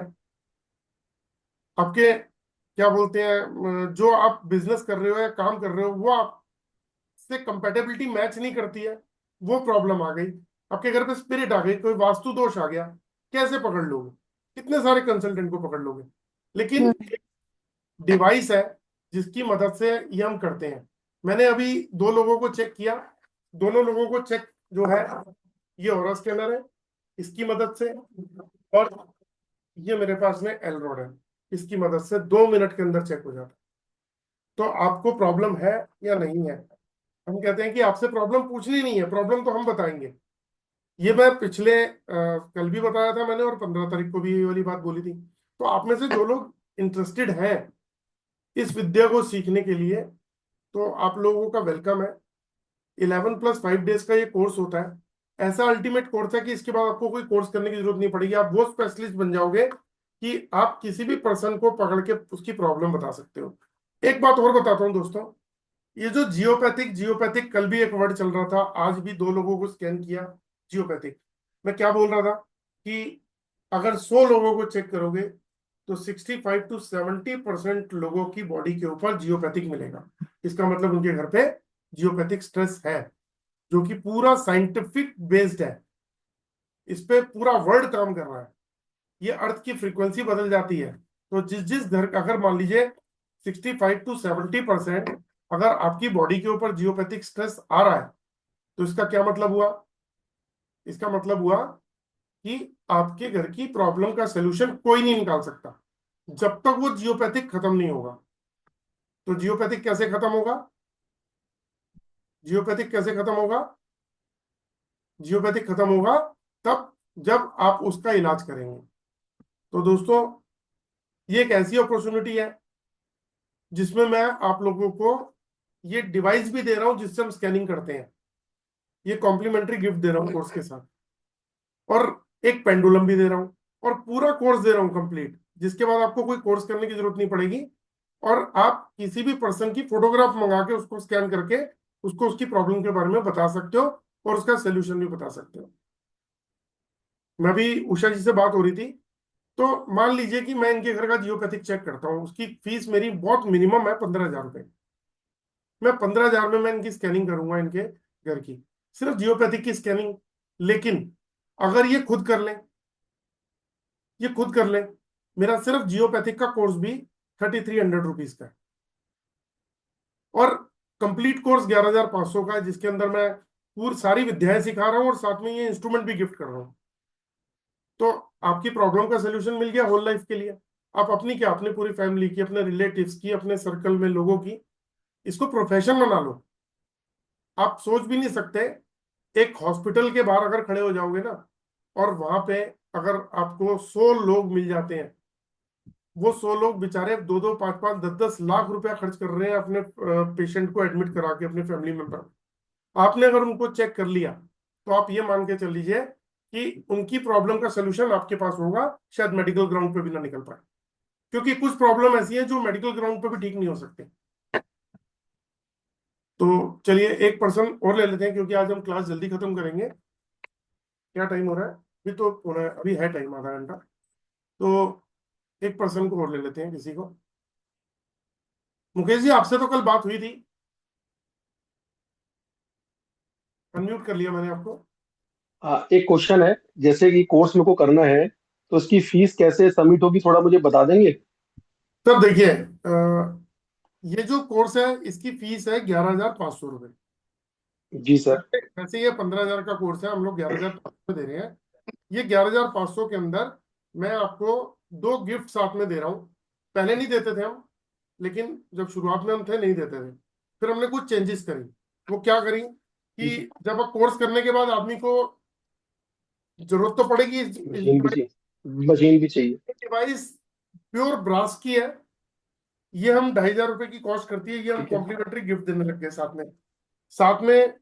आपके क्या बोलते हैं, जो आप बिजनेस कर रहे हो या काम कर रहे हो वो आपसे कंपेटेबिलिटी मैच नहीं करती है, वो प्रॉब्लम आ गई, आपके घर पे स्पिरिट आ गई, कोई वास्तु दोष आ गया, कैसे पकड़ लोगे? कितने सारे कंसल्टेंट को पकड़ लोगे? लेकिन डिवाइस है जिसकी मदद से ये हम करते हैं। मैंने अभी 2 लोगों को चेक किया, दोनों लोगों को चेक जो है, ये ऑरा स्कैनर है इसकी मदद से, और ये मेरे पास में एल रोड है, इसकी मदद से 2 मिनट के अंदर चेक हो जाता है। तो आपको प्रॉब्लम है या नहीं है? हम कहते हैं कि आपसे प्रॉब्लम पूछनी नहीं है, प्रॉब्लम तो हम बताएंगे। ये मैं पिछले कल भी बताया था मैंने, और 15 तारीख को भी ये वाली बात बोली थी। तो आप में से जो लोग इंटरेस्टेड हैं इस विद्या को सीखने के लिए, तो आप लोगों का वेलकम है। 11+5 डेज का ये कोर्स होता है। ऐसा अल्टीमेट कोर्स है कि इसके बाद आपको कोई कोर्स करने की जरूरत नहीं पड़ेगी, आप वो स्पेशलिस्ट बन जाओगे कि आप किसी भी पर्सन को पकड़ के उसकी प्रॉब्लम बता सकते हो। एक बात और बताता हूँ दोस्तों, ये जो जियोपैथिक जियोपैथिक कल भी एक वर्ड चल रहा था, आज भी 2 लोगों को स्कैन किया जियोपैथिक। मैं क्या बोल रहा था कि अगर 100 लोगों को चेक करोगे तो 65 to 70% लोगों की बॉडी के ऊपर जियोपैथिक मिलेगा। इसका मतलब उनके घर पे जियोपैथिक स्ट्रेस है, जो कि पूरा साइंटिफिक बेस्ड है, इस पे पूरा वर्ल्ड काम कर रहा है। ये अर्थ की फ्रीक्वेंसी बदल जाती है। तो जिस जिस घर का, अगर मान लीजिए 65 to 70% अगर आपकी बॉडी के ऊपर जियोपैथिक स्ट्रेस आ रहा है, तो इसका क्या मतलब हुआ? इसका मतलब हुआ कि आपके घर की प्रॉब्लम का सोल्यूशन कोई नहीं निकाल सकता जब तक वो जियोपैथिक खत्म नहीं होगा। तो जियोपैथिक कैसे खत्म होगा? जियोपैथिक कैसे खत्म होगा? जियोपैथिक खत्म होगा तब जब आप उसका इलाज करेंगे। तो दोस्तों, ये एक ऐसी अपॉर्चुनिटी है जिसमें मैं आप लोगों को ये डिवाइस भी दे रहा हूं जिससे हम स्कैनिंग करते हैं, ये कॉम्प्लीमेंट्री गिफ्ट दे रहा हूं कोर्स के साथ, और एक पेंडुलम भी दे रहा हूं, और पूरा कोर्स दे रहा हूं कंप्लीट, जिसके बाद आपको कोई कोर्स करने की जरूरत नहीं पड़ेगी, और आप किसी भी पर्सन की फोटोग्राफ मंगा के उसको स्कैन करके उसको उसकी प्रॉब्लम के बारे में बता सकते हो और उसका सोल्यूशन भी बता सकते हो। मैं भी उषा जी से बात हो रही थी, तो मान लीजिए कि मैं इनके घर का जियोपैथिक चेक करता हूँ, उसकी फीस मेरी बहुत मिनिमम है 15,000 रुपए। मैं 15,000 में मैं इनकी स्कैनिंग करूंगा, इनके घर की सिर्फ जियोपैथिक की स्कैनिंग। लेकिन अगर ये खुद कर ले, मेरा सिर्फ जियोपैथिक का कोर्स भी 3,300 रुपीज का है, और कंप्लीट कोर्स 11,500 का है, जिसके अंदर मैं पूरी सारी विद्याएं सिखा रहा हूँ और साथ में ये इंस्ट्रूमेंट भी गिफ्ट कर रहा हूँ। तो आपकी प्रॉब्लम का सोल्यूशन मिल गया होल लाइफ के लिए। आप अपनी क्या, अपनी पूरी फैमिली की, अपने रिलेटिव्स की, अपने सर्कल में लोगों की, इसको प्रोफेशन बना लो। आप सोच भी नहीं सकते, एक हॉस्पिटल के बाहर अगर खड़े हो जाओगे ना, और वहां पे अगर आपको 100 लोग मिल जाते हैं, वो 100 लोग बेचारे 2-2, 5-5, 10-10 लाख रुपया खर्च कर रहे हैं अपने पेशेंट को एडमिट करा के, अपने फैमिली मेंबर। आपने अगर उनको चेक कर लिया तो आप ये मान के चल लीजिए कि उनकी प्रॉब्लम का सोल्यूशन आपके पास होगा, शायद मेडिकल ग्राउंड पे भी ना निकल पाए, क्योंकि कुछ प्रॉब्लम ऐसी है जो मेडिकल ग्राउंड पे भी ठीक नहीं हो सकते। तो चलिए एक पर्सन और ले लेते हैं, क्योंकि आज हम क्लास जल्दी खत्म करेंगे। क्या टाइम हो रहा है? अभी तो होना है, अभी है टाइम आधा घंटा। तो एक पर्सन को और ले लेते हैं, किसी को। मुकेश जी, आपसे तो कल बात हुई थी, अनम्यूट कर लिया मैंने आपको। हाँ, एक क्वेश्चन है। जैसे कि कोर्स मेरे को करना है, तो उसकी फीस कैसे सबमिट होगी, थोड़ा मुझे बता देंगे? सर देखिए, ये जो कोर्स है इसकी फीस है 11,500 रुपये। जी सर। वैसे ये 15,000 का कोर्स है, हम लोग 11,500 दे रहे हैं। ये 11,500 के अंदर मैं आपको 2 गिफ्ट साथ में दे रहा हूँ। पहले नहीं देते थे हम, लेकिन जब शुरुआत में हम थे नहीं देते थे, फिर हमने कुछ चेंजेस करी। वो क्या करी कि जब आप कोर्स करने के बाद आदमी को जरूरत तो पड़ेगी, मशीन भी चाहिए, मशीन भी चाहिए। डिवाइस प्योर ब्रास की है, ये हम 2,500 रुपए की कॉस्ट करती है, ये हम ठीक है। कॉम्प्लीमेंट्री गिफ्ट देने लग गए साथ में। साथ में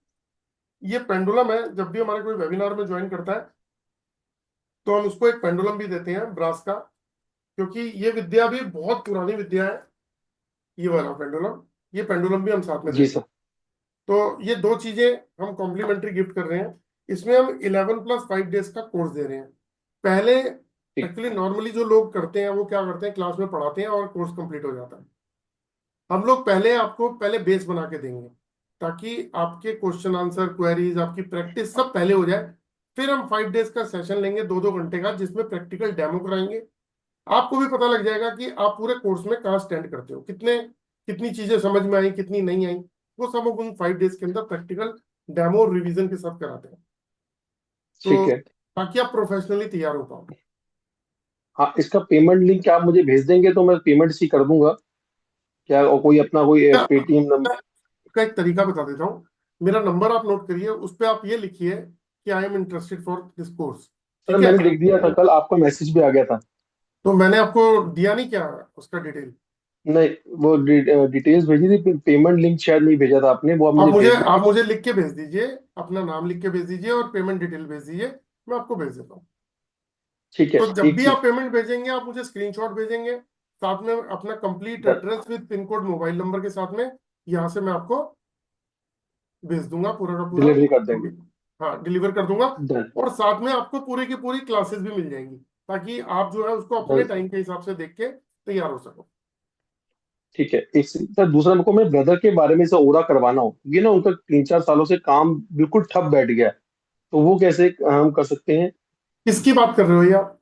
ये पेंडुलम है, जब भी हमारे कोई वेबिनार में ज्वाइन करता है तो हम उसको एक पेंडुलम भी देते हैं ब्रास का, क्योंकि ये विद्या भी बहुत पुरानी विद्या है। ये वाला पेंडुलम, ये पेंडुलम भी हम साथ में जी देते सर। हैं। तो ये 2 चीजें हम कॉम्प्लीमेंट्री गिफ्ट कर रहे हैं। इसमें हम 11+5 डेज का कोर्स दे रहे हैं। पहले ठीक। एक्चुअली नॉर्मली जो लोग करते हैं वो क्या करते हैं, क्लास में पढ़ाते हैं और कोर्स कंप्लीट हो जाता है। हम लोग पहले आपको पहले बेस बना के देंगे, ताकि आपके क्वेश्चन आंसर क्वेरीज आपकी प्रैक्टिस सब पहले हो जाए। फिर हम 5 डेज का सेशन लेंगे 2-2 घंटे का, जिसमें प्रैक्टिकल डेमो कराएंगे। आपको भी पता लग जाएगा कि आप पूरे कोर्स में कहाँ स्टैंड करते हो, कितनी चीजें समझ में आई, कितनी नहीं आई। वो सब हम उन 5 डेज के अंदर प्रैक्टिकल डेमो और रिवीजन के साथ कराते हैं, ठीक तो है। ताकि आप प्रोफेशनली तैयार हो पाओ। हाँ, इसका पेमेंट लिंक क्या आप मुझे भेज देंगे तो मैं पेमेंट सी कर दूंगा क्या? और कोई अपना कोई पेटीएम नंबर? का एक तरीका बता देता हूँ। मेरा नंबर आप नोट करिए, उस पर आप ये लिखिए कि I am interested for this course. Sir ठीक है, मैंने लिख दिया था, कल आपका मैसेज भी आ गया था। तो मैंने आपको दिया नहीं क्या उसका डिटेल? नहीं, वो डिटेल्स भेजी थी, पेमेंट लिंक शायद नहीं भेजा था आपने, वो आप आप मुझे मुझे भेज आप दीजिए। मुझे लिख के भेज दीजिए, अपना नाम लिख के भेज दीजिए और पेमेंट डिटेल भेज दीजिए, मैं आपको भेज देता हूँ। ठीक है, तो जब एक भी आप चीज। पेमेंट भेजेंगे आप मुझे स्क्रीनशॉट भेजेंगे, साथ में अपना complete done. Address with pin code mobile number के साथ में। यहाँ से मैं आपको भेज दूंगा पूरा का पूरा। डिलीवरी कर देंगे। हाँ, डिलीवर कर दूंगा। डन। और साथ में आपको पूरी की पूरी क्लासेस भी मिल जाएंगी, ताकि आप जो है उसको अपने डन। टाइम के हिसाब से देख के तैयार हो सको। ठीक है। एक सर, दूसरा मेरे को मेरे ब्रदर के बारे में से ओरा करवाना हो, ये ना उनका 3-4 सालों से काम बिल्कुल ठप बैठ गया है, तो वो कैसे हम कर सकते हैं? किसकी बात कर रहे हो ये आप?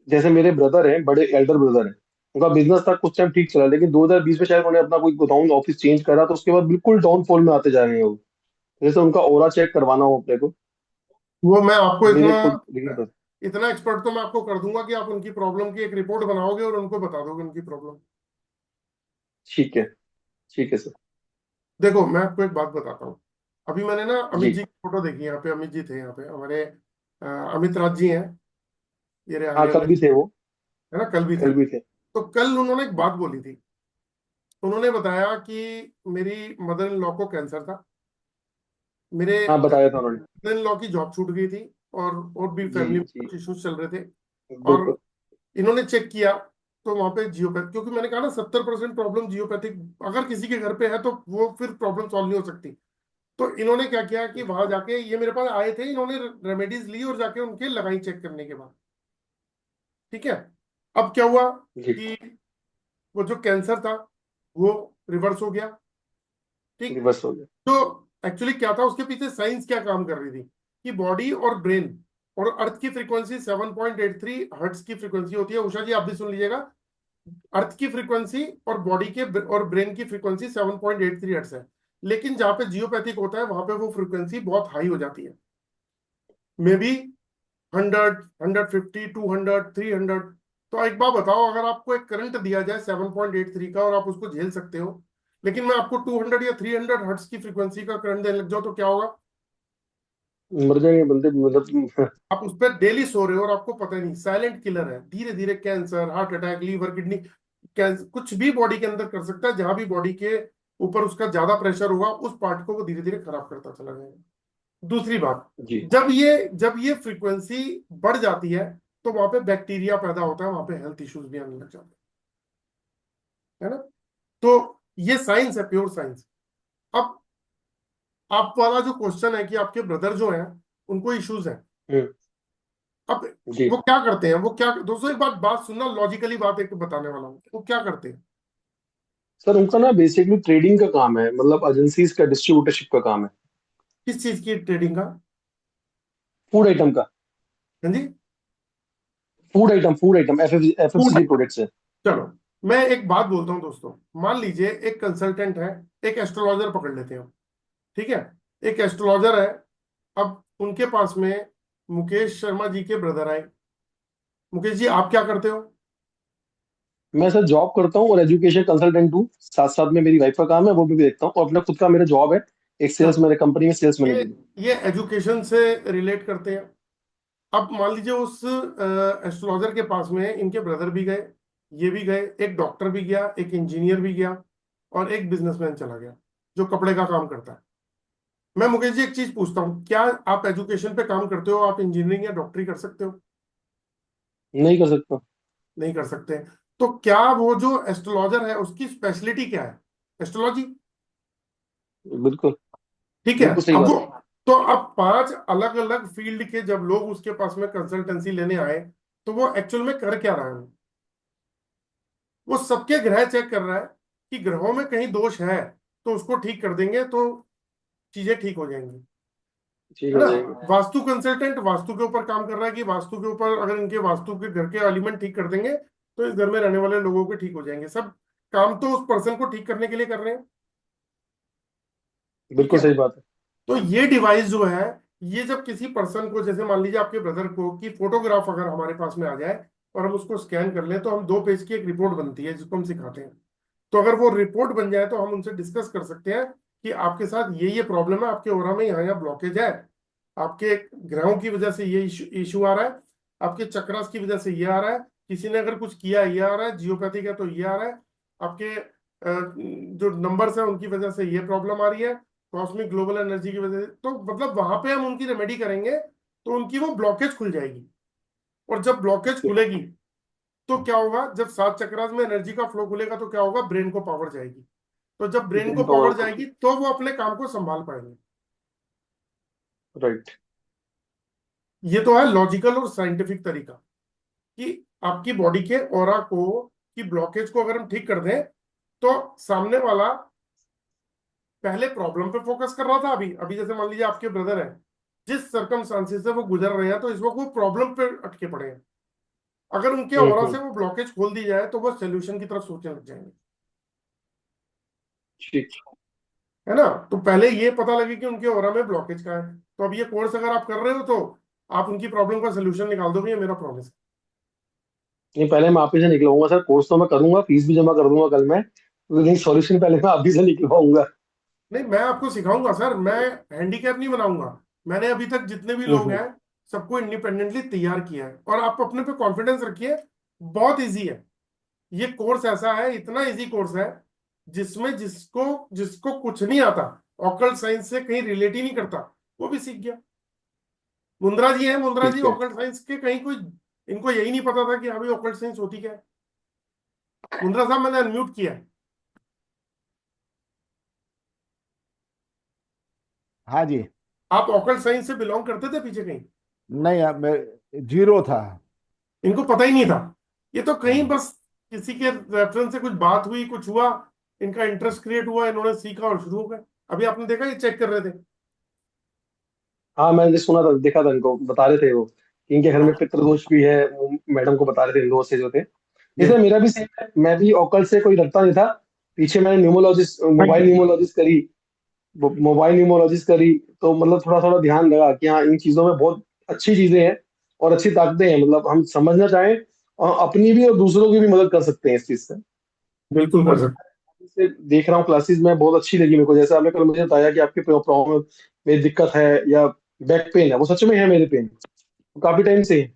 जैसे मेरे ब्रदर हैं, बड़े एल्डर ब्रदर हैं, उनका बिजनेस था कुछ टाइम ठीक चला, लेकिन 2020 में शायद उन्होंने अपना कोई गोडाउन ऑफिस चेंज करा, तो उसके बाद बिल्कुल डाउनफॉल में आते जा रहे हैं वो। जैसे उनका ओरा चेक करवाना हो अपने को, वो मैं आपको मेरे इतना खुद देखिए। इतना एक्सपर्ट तो मैं आपको कर दूंगा कि आप उनकी प्रॉब्लम की एक रिपोर्ट बनाओगे और उनको बता दोगे उनकी प्रॉब्लम। ठीक है। ठीक है सर। देखो मैं आपको एक बात बताता हूँ। अभी मैंने ना अमित जी। जी की फोटो देखी, यहाँ पे अमित जी थे, यहाँ पे हमारे अमित राज जी हैं, ये रहे हाँ, आगे कल वाले, भी थे वो। है ना, कल भी थे। कल भी थे। तो कल उन्होंने एक बात बोली थी। उन्होंने बताया कि मेरी मदर इन लॉ को कैंसर था, मेरे हाँ, बताया था उन्होंने। मदर इन लॉ की जॉब छूट गई थी, और भी जी फैमिली जी। इश्यूज चल रहे थे। और बिल्कुल। इन्होंने चेक किया, तो वहां पे जियोपैथ, क्योंकि मैंने कहा ना 70% प्रॉब्लम जियोपैथिक अगर किसी के घर पे है तो वो फिर प्रॉब्लम सॉल्व नहीं हो सकती। तो इन्होंने क्या किया कि वहां जाके, ये मेरे पास आए थे, इन्होंने रेमेडीज ली और जाके उनके लगाई चेक करने के बाद। ठीक है, अब क्या हुआ जी। कि वो जो कैंसर था वो रिवर्स हो गया। ठीक। रिवर्स हो गया। तो एक्चुअली क्या था उसके पीछे, साइंस क्या काम कर रही थी कि बॉडी और ब्रेन और अर्थ की फ्रीक्वेंसी 7.83 हर्ट्ज की फ्रीक्वेंसी होती है। उषा जी आप भी सुन लीजिएगा, अर्थ की फ्रीक्वेंसी और बॉडी के और ब्रेन की फ्रीक्वेंसी 7.83 हर्ट्ज है। लेकिन जहां पे जियोपैथिक होता है वहां पे वो फ्रीक्वेंसी बहुत हाई हो जाती है, मे बी 100, 150, 200, 300। तो एक बात बताओ, अगर आपको एक करंट दिया जाए 7.83 का और आप उसको झेल सकते हो, लेकिन मैं आपको 200 या 300 हर्ट्ज की फ्रीक्वेंसी का करंट देने लग जाओ तो क्या होगा? मर जाएंगे बंदे, मतलब। आप उस पर डेली सो रहे हो और आपको पता ही नहीं, साइलेंट किलर है, धीरे धीरे cancer, heart attack, liver, kidney cancer, कुछ भी बॉडी के अंदर कर सकता है। जहां भी बॉडी के ऊपर उसका ज्यादा प्रेशर होगा उस पार्ट को वो धीरे धीरे खराब करता चला जाएगा। दूसरी बात, जी। जब ये फ्रीक्वेंसी बढ़ जाती है तो वहां पे बैक्टीरिया पैदा होता है, वहां पे हेल्थ इश्यूज भी आने लग जाते हैं, है ना। तो ये साइंस है, प्योर साइंस। अब आप वाला जो क्वेश्चन है कि आपके ब्रदर जो हैं उनको इश्यूज है, हम्म। अब जी वो क्या करते हैं, वो क्या, दोस्तों एक बात बात सुनना, लॉजिकली बात एक बताने वाला हूँ, वो क्या करते हैं। सर, उनका ना बेसिकली ट्रेडिंग का काम है, मतलब एजेंसीज का डिस्ट्रीब्यूटरशिप का काम है, किस चीज की ट्रेडिंग का? फूड आइटम का। हाँ जी। Food item food. FMCG products है। चलो, मैं एक बात बोलता हूँ दोस्तों, मान लीजिए एक कंसल्टेंट है, एक एस्ट्रोलॉजर पकड़ लेते हैं हम, ठीक है। एक एस्ट्रोलॉजर है, अब उनके पास में मुकेश शर्मा जी के ब्रदर आए। मुकेश जी, आप क्या करते हो? मैं सर जॉब करता हूँ और एजुकेशन कंसल्टेंट हूँ, साथ साथ में मेरी वाइफ का काम है, वो भी देखता हूँ, और अपना खुद का मेरा जॉब है, एक सेल्स, चलो, मेरे कंपनी में सेल्स ये मैनेजर हूँ। ये एजुकेशन से रिलेट करते हैं। अब मान लीजिए उस एस्ट्रोलॉजर के पास में इनके ब्रदर भी गए, ये भी गए, एक डॉक्टर भी गया, एक इंजीनियर भी गया, और एक बिजनेसमैन चला गया जो कपड़े का काम करता है। मैं मुकेश जी एक चीज पूछता हूँ, क्या आप एजुकेशन पे काम करते हो, आप इंजीनियरिंग या डॉक्टरी कर सकते हो? नहीं कर सकता। नहीं कर सकते। तो क्या वो जो एस्ट्रोलॉजर है उसकी स्पेशलिटी क्या है? एस्ट्रोलॉजी। बिल्कुल। ठीक है। बिल्कुल सही अब वो, बात है। तो अब 5 अलग अलग फील्ड के जब लोग उसके पास में कंसल्टेंसी लेने आए, तो वो एक्चुअल में कर क्या रहा है? वो सबके ग्रह चेक कर रहा है कि ग्रहों में कहीं दोष है तो उसको ठीक कर देंगे तो चीजें ठीक हो जाएंगी, ठीक है हो ना। जाएगा। वास्तु कंसल्टेंट वास्तु के ऊपर काम कर रहा है कि वास्तु के ऊपर अगर इनके वास्तु के घर के एलिमेंट ठीक कर देंगे तो इस घर में रहने वाले लोगों के ठीक हो जाएंगे। सब काम तो उस पर्सन को ठीक करने के लिए कर रहे हैं, ठीक बिल्कुल है। सही बात है। तो ये डिवाइस जो है, ये जब किसी पर्सन को, जैसे मान लीजिए आपके ब्रदर को, की फोटोग्राफ अगर हमारे पास में आ जाए और हम उसको स्कैन कर लें, तो हम 2 पेज की एक रिपोर्ट बनती है जिसको हम सिखाते हैं। तो अगर वो रिपोर्ट बन जाए तो हम उनसे डिस्कस कर सकते हैं कि आपके साथ ये प्रॉब्लम है, आपके ओरा में यहाँ ब्लॉकेज है, आपके ग्रहों की वजह से ये इशू आ रहा है, आपके चक्रास की वजह से ये आ रहा है, किसी ने अगर कुछ किया ये आ रहा है, जियोपैथिक है तो ये आ रहा है, आपके जो नंबर्स है उनकी वजह से ये प्रॉब्लम आ रही है, कॉस्मिक ग्लोबल एनर्जी की वजह से, तो मतलब वहां पे हम उनकी रेमेडी करेंगे तो उनकी वो ब्लॉकेज खुल जाएगी। और जब ब्लॉकेज खुलेगी तो क्या होगा, जब 7 चक्रास में एनर्जी का फ्लो खुलेगा तो क्या होगा, ब्रेन को पावर जाएगी। तो जब ब्रेन को ब्रेन पावर पावर को। जाएगी तो वो अपने काम को संभाल पाएंगे। राइट। ये तो है लॉजिकल और साइंटिफिक तरीका कि आपकी बॉडी के ऑरा को, की ब्लॉकेज को अगर हम ठीक कर दें तो सामने वाला पहले प्रॉब्लम पे फोकस कर रहा था, अभी अभी जैसे मान लीजिए आपके ब्रदर है, जिस सर्कमस्टांसिस से वो गुजर रहे हैं तो इस वक्त वो प्रॉब्लम पे अटके पड़े हैं। अगर उनके ऑरा से हम्म। वो ब्लॉकेज खोल दी जाए तो वो सोल्यूशन की तरफ सोचने लग जाएंगे, ठीक। है ना। तो पहले ये पता लगे कि उनके ऑरा में ब्लॉकेज का है, तो अब ये कोर्स अगर आप कर रहे हो तो आप उनकी प्रॉब्लम का सोल्यूशन निकाल दोगे, ये मेरा प्रॉमिस है। नहीं, पहले मैं आप ही से निकलवाऊंगा सर, कोर्स तो मैं करूंगा, फीस भी जमा कर दूंगा कल मैं, लेकिन सॉल्यूशन पहले मैं आप ही से निकलवाऊंगा। नहीं, मैं आपको सिखाऊंगा सर, मैं हैंडीकैप नहीं बनाऊंगा। मैंने अभी तक जितने भी लोग हम्म। हैं सबको इंडिपेंडेंटली तैयार किया है, और आप अपने पे कॉन्फिडेंस रखिए, बहुत इजी है। ये कोर्स ऐसा है, इतना इजी कोर्स है जिसमें जिसको जिसको कुछ नहीं आता, ऑकल्ट साइंस से कहीं रिलेट ही नहीं करता, वो भी सीख गया। मुंद्रा जी है, मुंद्रा जी ठीक है। ऑकल्ट साइंस के कहीं कोई, इनको यही नहीं पता था कि हाँ भाई ऑकल्ट साइंस होती क्या है। मुंद्रा साहब, मैंने अनम्यूट किया है। हाँ जी। आप ऑकल्ट साइंस से बिलोंग करते थे पीछे कहीं? नहीं, मैं जीरो था। इनको पता ही नहीं था, ये तो कहीं हाँ। बस किसी के रेफरेंस से कुछ बात हुई, कुछ हुआ, इनका इंटरेस्ट क्रिएट हुआ, इन्होंने सीखा और शुरू हो गए। अभी आपने देखा ये चेक कर रहे थे। हाँ, मैंने सुना था, देखा था, इनको बता रहे थे वो कि इनके घर में हाँ पितृदोष भी है, वो मैडम को बता रहे थे, इन दोस्त से जो थे। जी। जैसे मेरा भी सेम है, मैं भी ओकल से कोई रखता नहीं था, पीछे मैंने न्यूमोलॉजिस्ट, मोबाइल न्यूमोलॉजिस्ट करी, मोबाइल न्यूमोलॉजिस्ट करी, तो मतलब थोड़ा थोड़ा ध्यान लगा कि हाँ, इन चीजों में बहुत अच्छी चीजें हैं और अच्छी ताकतें हैं, मतलब हम समझना चाहें और अपनी भी और दूसरों की भी मदद कर सकते हैं इस चीज से। बिल्कुल कर और सकते। से देख रहा हूँ क्लासेस में, बहुत अच्छी लगी मेरे को, जैसे आपने कल मुझे बताया कि आपके प्रॉब्लम, मेरी दिक्कत है या बैक पेन है, वो सच में है मेरे पेन, काफी टाइम से है।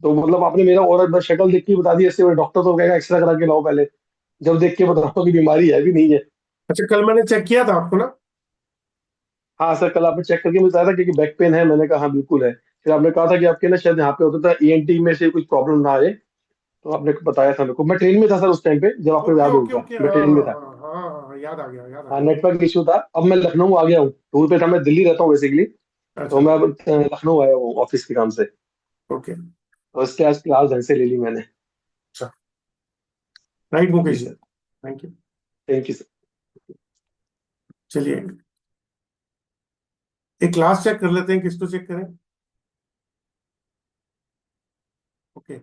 तो मतलब आपने मेरा और शक्ल देख के ही बता दिया, इससे डॉक्टर तो कहेगा एक्सरे करा के लाओ पहले, जब देख के बताओ कि बीमारी है भी नहीं है। अच्छा, कल मैंने चेक किया था आपको ना। हाँ सर, कल आपने चेक करके मुझे बताया था कि बैक पेन है, मैंने कहा हाँ बिल्कुल है। फिर आपने कहा था कि आपके ना शायद यहाँ पे होता था ईएनटी में से कुछ प्रॉब्लम ना आए, तो आपने बताया था मेरे को। मैं ट्रेन में था सर उस टाइम पे, जब आपको ओके याद ओके होगा ओके, मैं हाँ ट्रेन में हाँ था। हाँ हाँ हाँ हाँ, याद आ गया, याद आ हाँ, गया। नेटवर्क इशू था। अब मैं लखनऊ आ गया हूँ, टूर पे था, मैं दिल्ली रहता हूँ बेसिकली। तो अच्छा। मैं अब लखनऊ आया हूँ ऑफिस के काम से। ओके। और इसके आज क्लास ढंग से ले ली मैंने। अच्छा। राइट जी Mukesh ji. Sir. Thank you. Thank you sir. चलिए एक क्लास चेक कर लेते हैं, किसको चेक करें। ओके।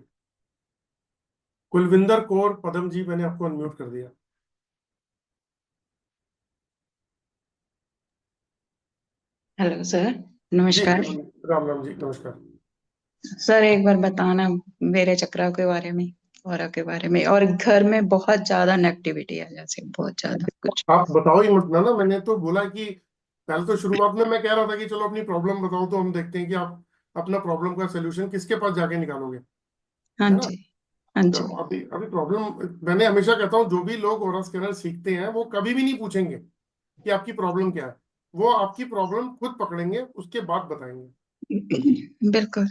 कुलविंदर कौर पदम जी, मैंने आपको अनम्यूट कर दिया। हेलो सर, जी नमस्कार। राम राम जी, नमस्कार। सर एक बार बताना मेरे चक्रा के बारे में, औरा के बारे में, और घर में बहुत ज्यादा नेगेटिविटी है, जैसे बहुत ज्यादा कुछ। आप बताओ ही मत ना मैंने तो बोला कि पहले तो शुरुआत में मैं कह रहा था कि चलो अपनी प्रॉब्लम बताओ, तो हम देखते हैं कि आप अपना प्रॉब्लम का सोल्यूशन किसके पास जाके निकालोगे, हाँ है ना। जी। हाँ तो जी। अभी अभी प्रॉब्लम, मैंने हमेशा कहता हूँ जो भी लोग ओरल स्कैनर सीखते हैं वो कभी भी नहीं पूछेंगे कि आपकी प्रॉब्लम क्या है। वो आपकी प्रॉब्लम खुद पकड़ेंगे, उसके बाद बताएंगे। बिल्कुल।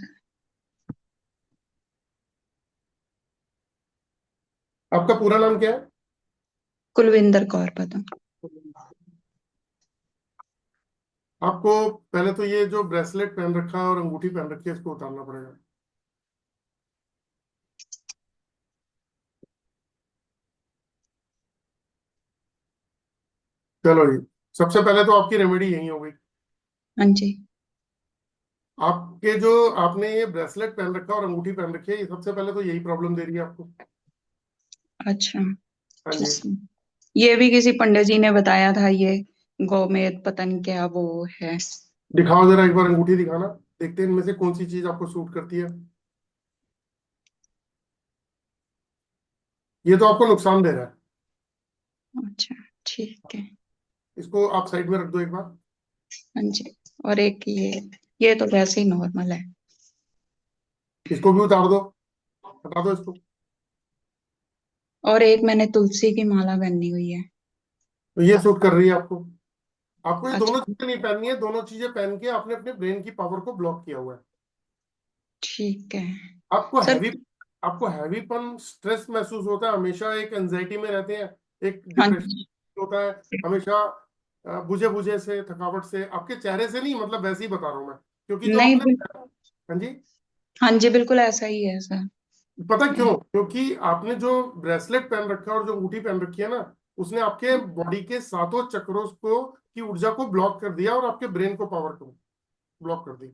आपका पूरा नाम क्या है? कुलविंदर कौर पदम। आपको पहले तो ये जो ब्रेसलेट पहन रखा है और अंगूठी पहन रखी है, इसको उतारना पड़ेगा। चलो जी, सबसे पहले तो आपकी रेमेडी यही हो गई। हाँ जी। आपके जो आपने ये ब्रेसलेट पहन रखा है और अंगूठी पहन रखी है, ये सबसे पहले तो यही प्रॉब्लम दे रही है आपको। अच्छा। हाँ जी। ठीक है। ये भी किसी पंडित जी ने बताया था, ये गोमेद पता नहीं क्या वो है। दिखाओ जरा एक बार अंगूठी दिखाना, देखते हैं इनमें से कौन सी चीज आपको सूट करती है। ये तो आपको नुकसान दे रहा है। अच्छा। ठीक है। इसको आप साइड में रख दो एक बार। हाँ जी। और एक ये तो वैसे ही नॉर्मल है। इसको भी उतार दो, हटा दो इसको। और एक मैंने तुलसी की माला पहनी हुई है। तो ये सूट कर रही है आपको। आपको ये दोनों अच्छा। चीजें नहीं पहननी है, दोनों चीजें पहन के आपने अपने ब्रेन की पावर को ब्लॉक किया हुआ है। ठीक है आपको सर। हैवी आपको हैवीपन, स्ट्रेस महसूस होता है, हमेशा एक एंजाइटी में रहते हैं, एक हाँ डिप्रेशन जी। होता है हमेशा। बुझे बुझे से, थकावट से, आपके चेहरे से नहीं, मतलब वैसे ही बता रहा हूं मैं, क्योंकि जो नहीं आपने। हाँ जी। हाँ जी, बिल्कुल ऐसा ही है सर। पता क्यों? क्योंकि आपने जो ब्रेसलेट पहन रखा है और जो अंगूठी पहन रखी है ना, उसने आपके बॉडी के सातों चक्रों को की ऊर्जा को ब्लॉक कर दिया और आपके ब्रेन को पावर को ब्लॉक कर दी।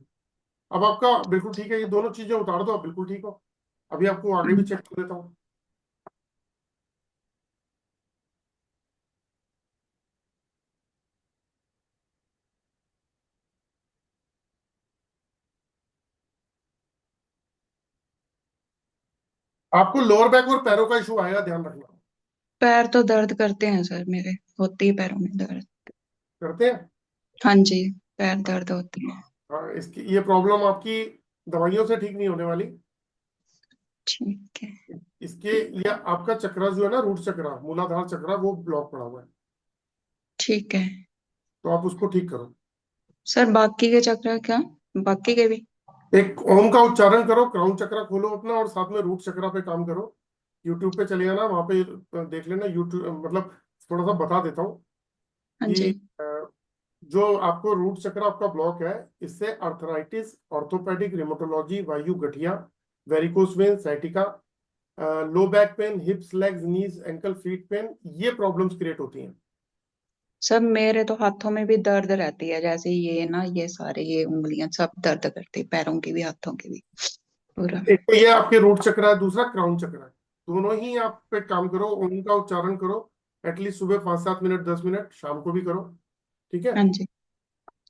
अब आपका बिल्कुल ठीक है, ये दोनों चीजें उतार दो, आप बिल्कुल ठीक हो। अभी आपको आगे भी चेक कर देता हूँ। आपको लोअर बैक और पैरों का इशू आएगा, ध्यान रखना। पैर तो दर्द करते हैं सर मेरे, होती है पैरों में दर्द। करते हैं। हाँ जी। पैर दर्द होती है। हाँ, इसकी ये प्रॉब्लम आपकी दवाइयों से ठीक नहीं होने वाली। ठीक है। इसके ये आपका चक्रा जो है ना, रूट चक्रा, मूलाधार चक्रा, वो ब्लॉक पड़ा हुआ है। ठीक है तो आप उसको ठीक करो। सर। बाकी के चक्र क्या? बाकी के भी? एक ओम का उच्चारण करो, क्राउन चक्रा खोलो अपना, और साथ में रूट चक्रा पे काम करो। यूट्यूब पे चले जाना, वहां पे देख लेना, यूट्यूब मतलब थोड़ा सा बता देता हूँ हाँ कि जी। जो आपको रूट चक्र आपका ब्लॉक है, इससे अर्थराइटिस, ऑर्थोपेडिक, रिमोटोलॉजी, वायु गठिया, varicose vein, sciatica, low back pain, hips, legs, knees, ankle, feet pain, ये प्रॉब्लम्स क्रिएट होती हैं। सर मेरे तो हाथों में भी दर्द रहती है, जैसे ये ना, ये सारे ये उंगलियां सब दर्द करती है, पैरों की भी हाथों की भी पूरा। एक तो ये आपके रूट चक्र है, दूसरा क्राउन चक्र है। दोनों ही आप पे काम करो, उनका उच्चारण करो। एटलीस्ट सुबह 5-7 मिनट, 10 मिनट, शाम को भी करो। ठीक है। हाँ जी।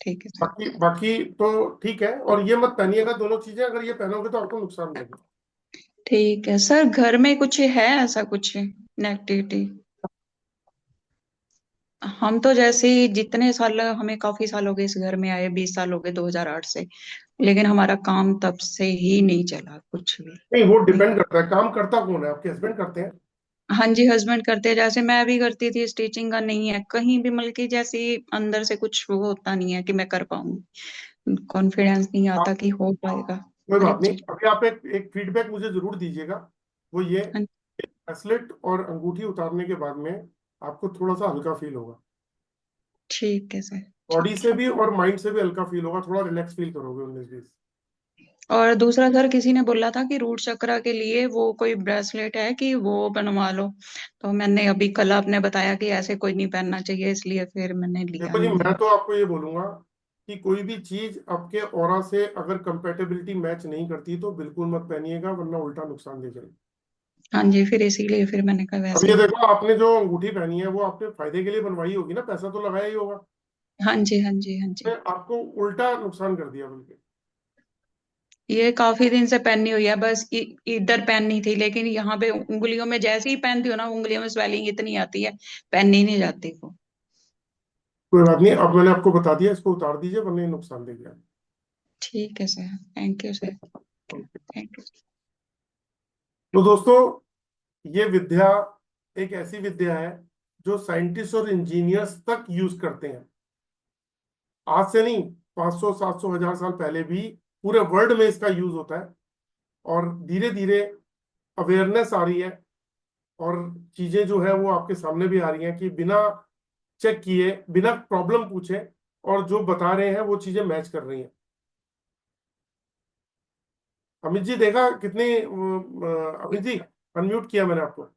ठीक है सर। बाकी बाकी तो ठीक है। और ये मत पहनिएगा दोनों चीजें, अगर ये पहनोगे तो आपको नुकसान देगा। ठीक है सर। घर में कुछ है ऐसा कुछ नेगेटिविटी? हम तो जैसे ही जितने साल, हमें काफी साल हो गए इस घर में आए, 20 साल हो गए 2008 से, लेकिन हमारा काम तब से ही नहीं चला कुछ भी। नहीं, वो नहीं। डिपेंड करता है, काम करता कौन है, आपके हस्बैंड करते हैं? हाँ जी, हस्बैंड करते हैं, जैसे मैं भी करती थी स्टिचिंग का, नहीं है कहीं भी, मतलब कि जैसे अंदर से कुछ वो होता नहीं है कि मैं कर पाऊंगी, कॉन्फिडेंस नहीं आप आता कि हो पाएगा कोई हर बात एक नहीं, चीज। अभी आप एक फीडबैक मुझे जरूर दीजिएगा। वो ये, हाँ, ब्रेसलेट और अंगूठी उतारने के बाद में आपको थोड़ा सा हल्का फील होगा, ठीक है सर। बॉडी ठीक से है। भी और माइंड से भी हल्का फील होगा, थोड़ा रिलैक्स फील करोगे 19-20। और दूसरा सर, किसी ने बोला था कि रूट चक्रा के लिए वो कोई ब्रेसलेट है कि वो बनवा लो, तो मैंने अभी कल आपने बताया कि ऐसे कोई नहीं पहनना चाहिए, इसलिए फिर मैंने लिया देखो जी, नहीं मैं है। तो आपको ये बोलूंगा कि कोई भी चीज आपके ऑरा से अगर कंपेटेबिलिटी मैच नहीं करती तो बिल्कुल मत पहनिएगा, वरना उल्टा नुकसान दे जाएगी। हाँ जी, फिर इसीलिए फिर मैंने कहा अब वैसे ये ही। देखो, आपने जो अंगूठी पहनी है वो आपने फायदे के लिए बनवाई होगी ना, पैसा तो लगाया ही होगा। हाँ जी, हाँ जी, हाँ जी। ने आपको उल्टा नुकसान कर दिया बल्कि। ये काफी दिन से पहनी हुई है, बस इधर पहननी थी, लेकिन यहाँ पे उंगलियों में जैसे ही पहनती हूँ ना, उंगलियों में स्वेलिंग इतनी आती है, पहननी नहीं जाती वो। कोई बात नहीं, अब मैंने आपको बता दिया, इसको उतार दीजिए वरना ये नुकसान देगा। ठीक है sir, thank you sir, thank you. तो दोस्तों, ये विद्या एक ऐसी विद्या है जो साइंटिस्ट और इंजीनियर्स तक यूज करते हैं। आज से नहीं, 500 700 1000 साल पहले भी पूरे वर्ल्ड में इसका यूज होता है। और धीरे धीरे अवेयरनेस आ रही है, और चीजें जो है वो आपके सामने भी आ रही हैं कि बिना चेक किए, बिना प्रॉब्लम पूछे, और जो बता रहे हैं वो चीजें मैच कर रही हैं। अमित जी देखा कितनी अमित जी, अनम्यूट किया मैंने आपको।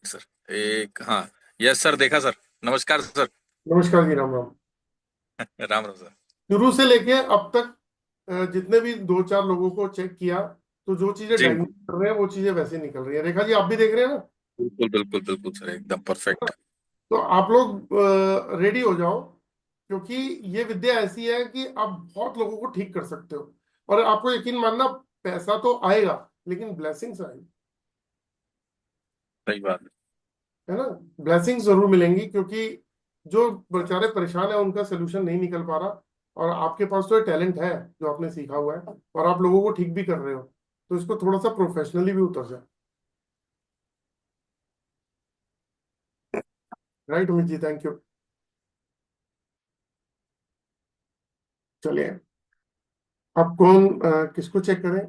सर एक, हाँ, यस सर, देखा सर। नमस्कार सर। नमस्कार जी, राम राम। राम राम सर। शुरू से लेके अब तक जितने भी 2-4 लोगों को चेक किया, तो जो चीजें जी, डायग्नोस कर रहे हैं वो चीजें वैसे निकल रही है। रेखा जी, आप भी देख रहे हैं ना? बिल्कुल बिल्कुल बिल्कुल सर, एकदम परफेक्ट। तो आप लोग रेडी हो जाओ, क्योंकि ये विद्या ऐसी है कि आप बहुत लोगों को ठीक कर सकते हो। और आपको यकीन मानना, पैसा तो आएगा लेकिन ब्लेसिंग्स आएंगी, सही बात है। है ना? ब्लेसिंग्स जरूर मिलेंगी, क्योंकि जो बेचारे परेशान है उनका सोल्यूशन नहीं निकल पा रहा, और आपके पास तो टैलेंट है जो आपने सीखा हुआ है, और आप लोगों को ठीक भी कर रहे हो, तो इसको थोड़ा सा प्रोफेशनली भी उतर जाए। Right Amit ji, thank you. चलिए, अब कौन किसको चेक करें?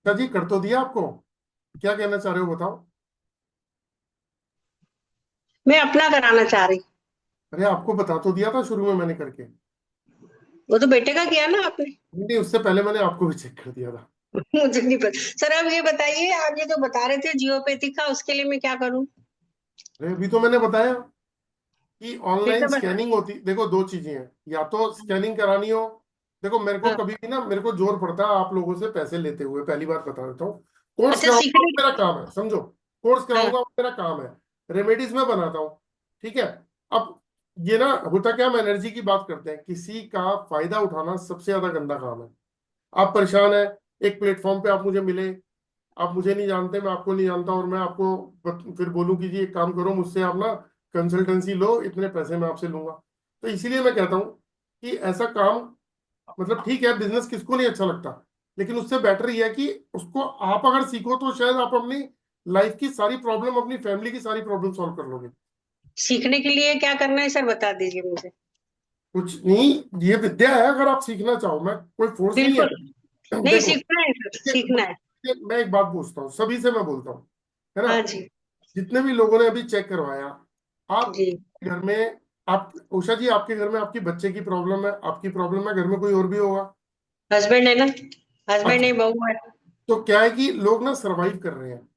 अच्छा जी, कर तो दिया आपको, क्या कहना चाह रहे हो बताओ। मैं अपना कराना चाह रही। अरे आपको बता तो दिया था शुरू में मैंने करके। वो तो बेटे का किया ना आपने। नहीं, उससे पहले मैंने आपको भी चेक कर दिया था। मुझे नहीं पता सर। अब ये बताइए, आप ये जो बता रहे थे जियोपैथी का, उसके लिए मैं क्या करूं? अरे अभी तो मैंने बताया कि फिर ऑनलाइन से बता। स्कैनिंग होती, देखो दो चीजें हैं, या तो स्कैनिंग करानी हो। देखो मेरे को हाँ। कभी भी ना, मेरे को जोर पड़ता है आप लोगों से पैसे लेते हुए, पहली बात बता देता हूँ। कोर्स अच्छा, कराऊंगा वो सीखने। मेरा काम है, समझो। कोर्स हाँ। कराऊंगा वो मेरा काम है, रेमेडीज में बनाता हूँ, ठीक है। अब ये ना होता क्या, हम एनर्जी की बात करते हैं, किसी का फायदा उठाना सबसे ज्यादा गंदा काम है। आप परेशान है, एक प्लेटफॉर्म पे आप मुझे मिले, आप मुझे नहीं जानते, मैं आपको नहीं जानता, और मैं आपको फिर बोलूं कि जी एक काम करो मुझसे, आप ना कंसल्टेंसी लो, इतने पैसे मैं आपसे लूंगा। तो इसीलिए मैं कहता हूँ कि ऐसा काम, मतलब ठीक है, बिजनेस किसको नहीं अच्छा लगता, लेकिन उससे बेटर ये है कि उसको आप अगर सीखो तो शायद आप अपनी लाइफ की सारी प्रॉब्लम, अपनी फैमिली की सारी प्रॉब्लम सॉल्व कर लोगे। सीखने के लिए क्या करना है सर, बता दीजिए मुझे। कुछ नहीं, ये विद्या है, अगर आप सीखना चाहो, मैं कोई फोर्स नहीं बिल्कुल। है। नहीं, देखो, सीखना है सर, सीखना है। मैं एक बात पूछता हूँ, सभी से मैं बोलता हूँ, है ना? हाँ जी। जितने भी लोगों ने अभी चेक करवाया, आप जी। घर में, आप उषा जी, आपके घर में आपकी बच्चे की प्रॉब्लम है, आपकी प्रॉब्लम है, घर में कोई और भी होगा। हस्बैंड है ना। हस्बैंड अच्छा, नहीं, बहू है। तो क्या है कि लोग ना सरवाइव कर रहे हैं,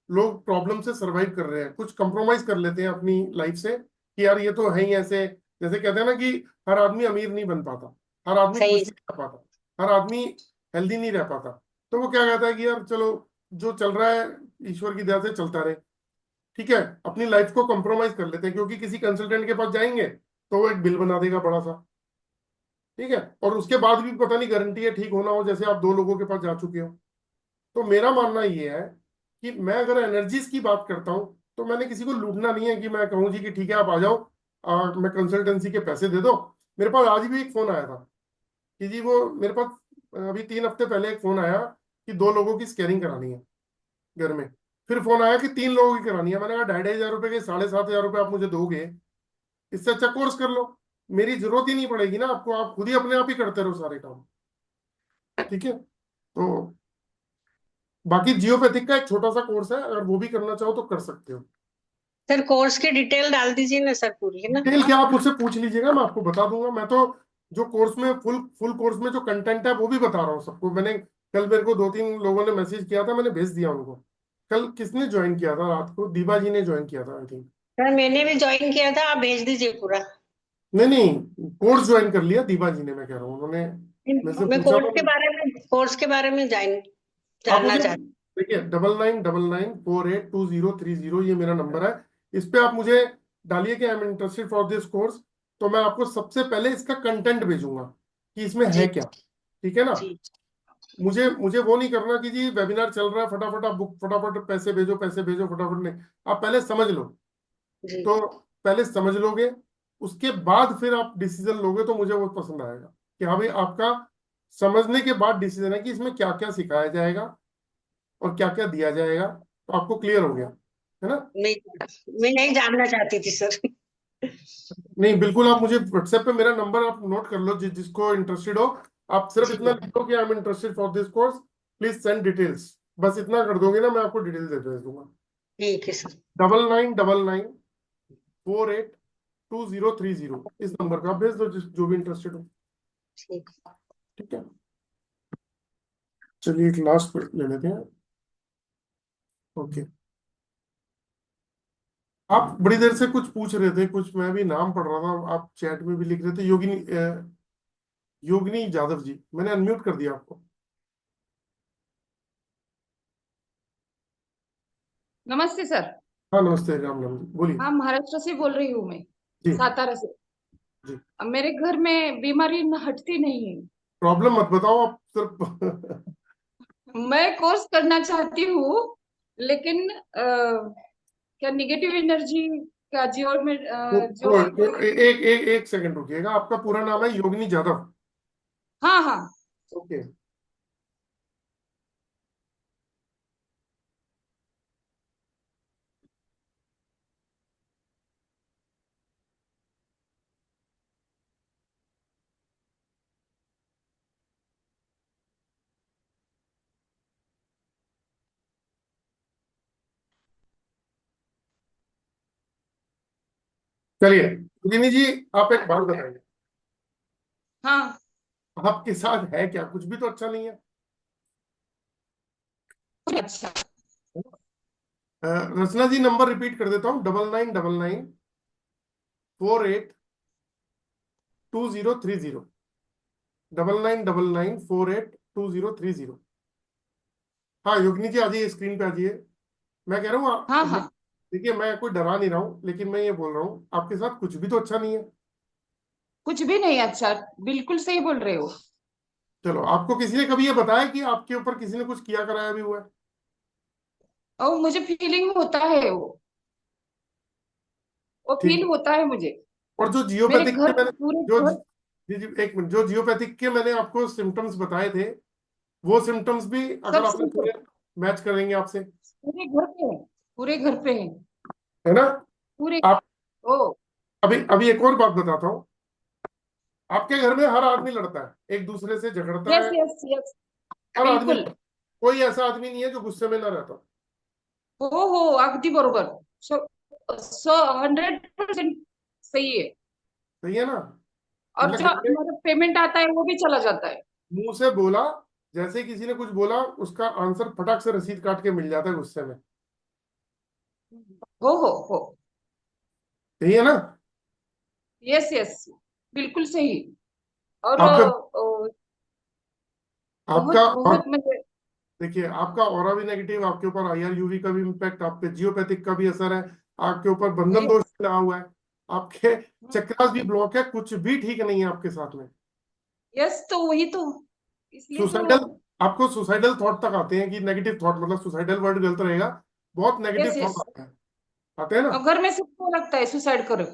लोग प्रॉब्लम से सरवाइव कर रहे हैं, कुछ कंप्रोमाइज कर लेते हैं अपनी लाइफ से कि यार ये तो है ही ऐसे। जैसे कहते हैं ना कि हर आदमी अमीर नहीं बन पाता, हर आदमी खुश सही। नहीं रह पाता, हर आदमी हेल्दी नहीं रह पाता। तो वो क्या कहता है कि यार चलो, जो चल रहा है ईश्वर की दया से चलता रहे, ठीक है। अपनी लाइफ को कंप्रोमाइज कर लेते हैं, क्योंकि किसी कंसल्टेंट के पास जाएंगे तो वो एक बिल बना देगा बड़ा सा, ठीक है, और उसके बाद भी पता नहीं गारंटी है ठीक होना हो, जैसे आप 2 लोगों के पास जा चुके हो। तो मेरा मानना ये है कि मैं अगर एनर्जीज की बात करता हूं, तो मैंने किसी को लूटना नहीं है कि मैं कहूँ जी कि ठीक है आप आ जाओ, मैं कंसल्टेंसी के पैसे दे दो। मेरे पास आज भी एक फोन आया था कि जी वो मेरे पास अभी 3 हफ्ते पहले एक फोन आया कि 2 लोगों की स्कैनिंग करानी है घर में। फिर फोन आया कि 3 लोगों की करानी है। मैंने कहा 2,500 रुपए के 7,500 रुपए आप मुझे दोगे, इससे अच्छा कोर्स कर लो, मेरी जरूरत ही नहीं पड़ेगी ना आपको, आप खुद ही अपने आप ही करते रहो सारे काम। ठीक है, तो बाकी जियोपैथिक का एक छोटा सा कोर्स है, अगर वो भी करना चाहो तो कर सकते हो। सर कोर्स की डिटेल डाल दीजिए ना सर, पूरी, है ना। डिटेल क्या आप मुझसे पूछ लीजिएगा, मैं आपको बता दूंगा। मैं तो जो कोर्स में फुल कोर्स में जो कंटेंट है वो भी बता रहा हूँ सबको। मैंने कल, मेरे को 2-3 लोगों ने मैसेज किया था, मैंने भेज दिया उनको। कल किसने ज्वाइन किया था रात को? दीपा जी ने ज्वाइन किया था आई थिंक। सर मैंने भी ज्वाइन किया था, आप भेज दीजिए पूरा। नहीं नहीं, कोर्स ज्वाइन कर लिया दीपा जी ने, मैं कह रहा हूँ, उन्होंने मेरे से मैं पूछा था। कोर्स के बारे में आप जानना मुझे चाहती देखिए, 9999482030 ये मेरा नंबर है। इस पे आप मुझे डालिए कि I am interested for this course, तो मैं आपको सबसे पहले इसका कंटेंट भेजूंगा कि इसमें है जी क्या। ठीक है ना? जी मुझे मुझे वो नहीं करना कि जी वेबिनार चल रहा है, फटाफट आप बुक, फटाफट पैसे भेजो, पैसे भेजो, फटाफट नहीं। आप पहले समझ लो। जी तो पहले समझ लोगे, उसके बाद फिर आप डिसीजन लोगे, तो मुझे वो पसंद आएगा कि हाँ भाई, आपका समझने के बाद डिसीजन है कि इसमें क्या क्या सिखाया जाएगा और क्या क्या दिया जाएगा, तो आपको क्लियर हो गया है ना? मैं मैं नहीं जानना चाहती थी सर। नहीं बिल्कुल, आप मुझे व्हाट्सएप पे मेरा नंबर आप नोट कर लो, जिसको इंटरेस्टेड हो। आप सिर्फ जी इतना लिख दो कि I am interested for this course, please send details. बस इतना कर दोगे ना, मैं आपको डिटेल्स दे भेज दूंगा। ठीक है सर। 9999482030 इस नंबर का आप भेज दो, जो भी इंटरेस्टेड हो। ठीक। ठीक है, चलिए एक लास्ट ले लेते हैं। ओके, आप बड़ी देर से कुछ पूछ रहे थे, कुछ मैं भी नाम पढ़ रहा था, आप चैट में भी लिख रहे थे। योगिनी यादव जी, मैंने अनम्यूट कर दिया आपको। नमस्ते सर। हाँ नमस्ते, राम राम जी, बोलिए। हाँ, महाराष्ट्र से बोल रही हूँ मैं, जी सातारा से। जी, अब मेरे घर में बीमारी हटती नहीं है। प्रॉब्लम मत बताओ आप सिर्फ। मैं कोर्स करना चाहती हूँ, लेकिन क्या निगेटिव एनर्जी का जीवन में एक सेकंड रुकिएगा, आपका पूरा नाम है योगिनी यादव? हाँ हाँ। ओके, चलिए योगिनी जी, आप एक बात बताइए, हाँ। आपके साथ है क्या? कुछ भी तो अच्छा नहीं है। अच्छा। रचना जी, नंबर रिपीट कर देता हूँ, 9999482030। 9999482030। हाँ योगिनी जी, आ जाइए, स्क्रीन पे आ जाइए। मैं कह रहा हूँ हाँ हाँ, देखिए, मैं कोई डरा नहीं रहा हूँ, लेकिन मैं ये बोल रहा हूँ आपके साथ कुछ भी तो अच्छा नहीं है। कुछ भी नहीं अच्छा, बिल्कुल सही बोल रहे हो। चलो, आपको किसी ने कभी ये बताया कि आपके ऊपर किसी ने कुछ किया कराया भी हुआ है? और मुझे फीलिंग होता है, वो ठीक फील है। होता है मुझे। और जो मेरे जियोपैथिक के घर मैंने पूरे जो घर जी जी एक मिनट, जो जियोपैथिक के मैंने आपको सिम्टम्स बताए थे, वो सिम्टम्स भी अगर सब आपने सुन, पूरे मैच करेंगे आपसे, पूरे घर पे है, पूरे घर पे है, है ना? पूरे। आप ओ। अभी अभी एक और बात बताता हूँ। आपके घर में हर आदमी लड़ता है, एक दूसरे से झगड़ता यस है, यस यस, हर आदमी बिलकुल। लड़ता है। कोई ऐसा आदमी नहीं है जो गुस्से में ना रहता। हो अगदी बरोबर। सो सो 100% सही है। सही है ना? और मतलब जो घर में हमारा पेमेंट आता है वो भी चला जाता है। मुंह से बोला, जैसे किसी ने कुछ बोला, उसका आंसर फटाक से रसीद काट के मिल जाता है गुस्से में। हो। सही है ना? यस यस, बिल्कुल सही। और आपका आपका बहुत और बहुत मुझे। देखिए, आपका ऑरा भी नेगेटिव, आपके ऊपर IR UV का भी इम्पैक्ट, आप पे जियोपैथिक का भी असर है, आपके ऊपर बंधन दोष भी लगा हुआ है, आपके चक्रास भी ब्लॉक है, कुछ भी ठीक नहीं है आपके साथ में। यस, तो वही तो, इसलिए तो। सुसाइडल, आपको सुसाइडल थॉट तक आते हैं कि नेगेटिव थॉट, मतलब सुसाइडल वर्ड गलत रहेगा, बहुत नेगेटिव यस थॉट यस, आते हैं ना? और घर में सबको लगता है सुसाइड करो।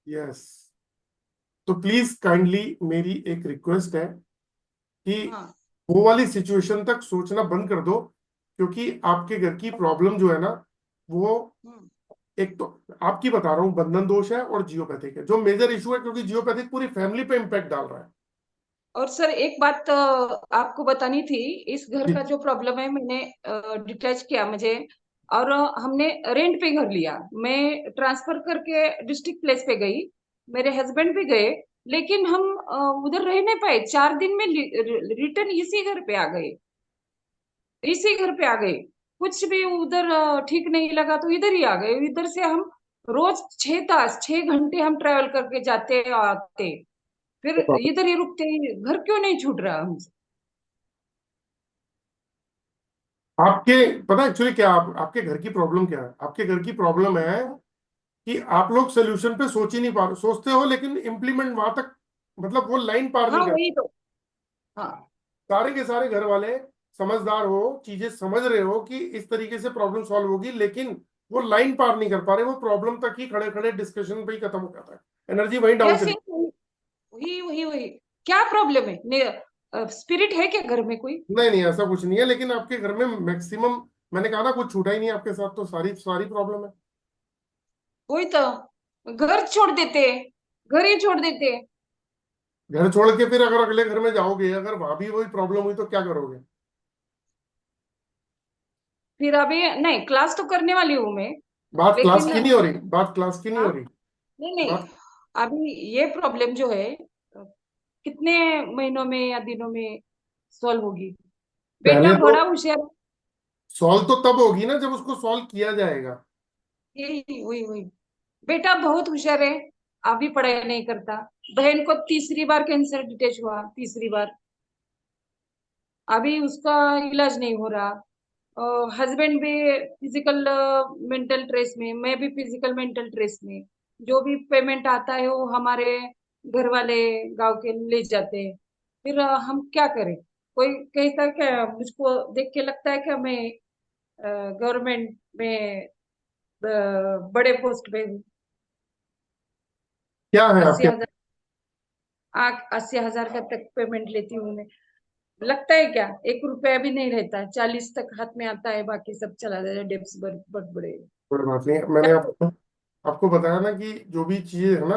यस। तो प्लीज काइंडली मेरी एक रिक्वेस्ट है कि हाँ वो वाली सिचुएशन तक सोचना बंद कर दो, क्योंकि आपके घर की प्रॉब्लम जो है ना, वो एक तो आपकी बता रहा हूँ बंधन दोष है और जियोपैथिक है, जो मेजर इशू है, क्योंकि जियोपैथिक पूरी फैमिली पे इम्पैक्ट डाल रहा है। और सर एक बात आपको बतानी थी, इस घर जी। का जो प्रॉब्लम है, मैंने डिटैच किया मुझे, और हमने रेंट पे घर लिया। मैं ट्रांसफर करके डिस्ट्रिक्ट प्लेस पे गई, मेरे हस्बैंड भी गए, लेकिन हम उधर रह नहीं पाए। 4 दिन में रिटर्न इसी घर पे आ गए, इसी घर पे आ गए। कुछ भी उधर ठीक नहीं लगा तो इधर ही आ गए। इधर से हम रोज 6 घंटे हम ट्रेवल करके जाते आते, फिर इधर ही रुकते। घर क्यों नहीं छूट रहा हमसे? आपके पता एक्चुअली क्या आपके घर की प्रॉब्लम क्या है? आपके घर की प्रॉब्लम है कि आप लोग सोल्यूशन पे सोच ही नहीं पा रहे, सोचते हो लेकिन इम्प्लीमेंट वहां तक, मतलब वो लाइन पार हाँ नहीं कर। वही तो। हाँ सारे के सारे घर वाले समझदार हो, चीजें समझ रहे हो कि इस तरीके से प्रॉब्लम सॉल्व होगी, लेकिन वो लाइन पार नहीं कर पा रहे, वो प्रॉब्लम तक ही खड़े खड़े डिस्कशन पे ही खत्म हो जाता है, एनर्जी वहीं डाउन कैसे? चली। वही वही वही। क्या प्रॉब्लम है? स्पिरिट है क्या घर में कोई? नहीं नहीं, ऐसा कुछ नहीं है, लेकिन आपके घर में मैक्सिमम, मैंने कहा ना कुछ छूटा ही नहीं आपके साथ, तो सारी सारी प्रॉब्लम है। वही तो, घर छोड़ देते, घर ही छोड़ देते। घर छोड़ के फिर अगर अगले घर में जाओगे, अगर वहां भी वही प्रॉब्लम हुई तो क्या करोगे? फिर अभी नहीं, क्लास तो करने वाली हूँ मैं, बात क्लास लेकिन की नहीं हो रही, बात क्लास की नहीं हाँ, हो रही। नहीं नहीं, बात अभी ये प्रॉब्लम जो है कितने महीनों में या दिनों में सॉल्व होगी? बेटा पहले तो बड़ा होशियार है। सॉल्व तो तब होगी ना जब उसको सॉल्व किया जाएगा। यही वही वही। बेटा बहुत होशियार है, अभी पढ़ाई नहीं करता। बहन को तीसरी बार कैंसर डिटेक्ट हुआ, तीसरी बार, अभी उसका इलाज नहीं हो रहा। हस्बैंड भी फिजिकल मेंटल ट्रेस में, मैं भी फिजिकल मेंटल ट्रेस में। जो भी पेमेंट आता है वो हमारे घर वाले गांव के ले जाते हैं। फिर हम क्या करें? कोई कहता है क्या, मुझको देख के लगता है क्या मैं गवर्नमेंट में बड़े पोस्ट पे हूँ? क्या है अस्सी आपके? हजार 80,000 का तक पेमेंट लेती हूँ मैं। लगता है क्या? 1 रुपया भी नहीं रहता, 40 तक हाथ में आता है, बाकी सब चला जाता है, डेब्स बढ़ बड़े। कोई बात नहीं, मैंने आपको आपको बताया ना कि जो भी चीजें है ना,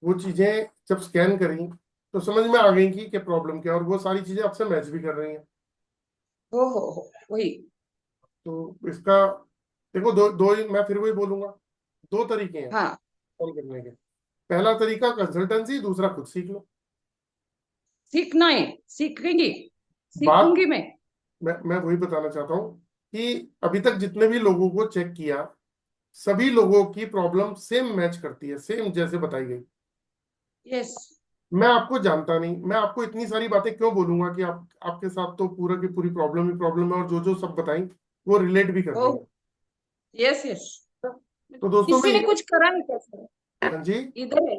वो चीजें जब स्कैन करी तो समझ में आ गई कि क्या प्रॉब्लम क्या है, और वो सारी चीजें आपसे मैच भी कर रही हैं। हो वही। तो इसका देखो, दो दो मैं फिर वही बोलूंगा, दो तरीके हैं हाँ, सॉल्व करने के। पहला तरीका कंसल्टेंसी, दूसरा खुद सीख लो। सीखना है, सीखेंगी, बात सीखूंगी मैं। मैं वही बताना चाहता हूँ कि अभी तक जितने भी लोगों को चेक किया, सभी लोगों की प्रॉब्लम सेम मैच करती है, सेम जैसे बताई गई। यस। मैं आपको जानता नहीं, मैं आपको इतनी सारी बातें क्यों बोलूंगा कि आपके साथ तो पूरा की पूरी प्रॉब्लम ही प्रॉब्लम है, और जो जो सब बताई वो रिलेट भी कर ओ रही है। Yes yes. तो दोस्तों मैं किसी ने कुछ करा नहीं कैसे? हाँ जी। इधर है,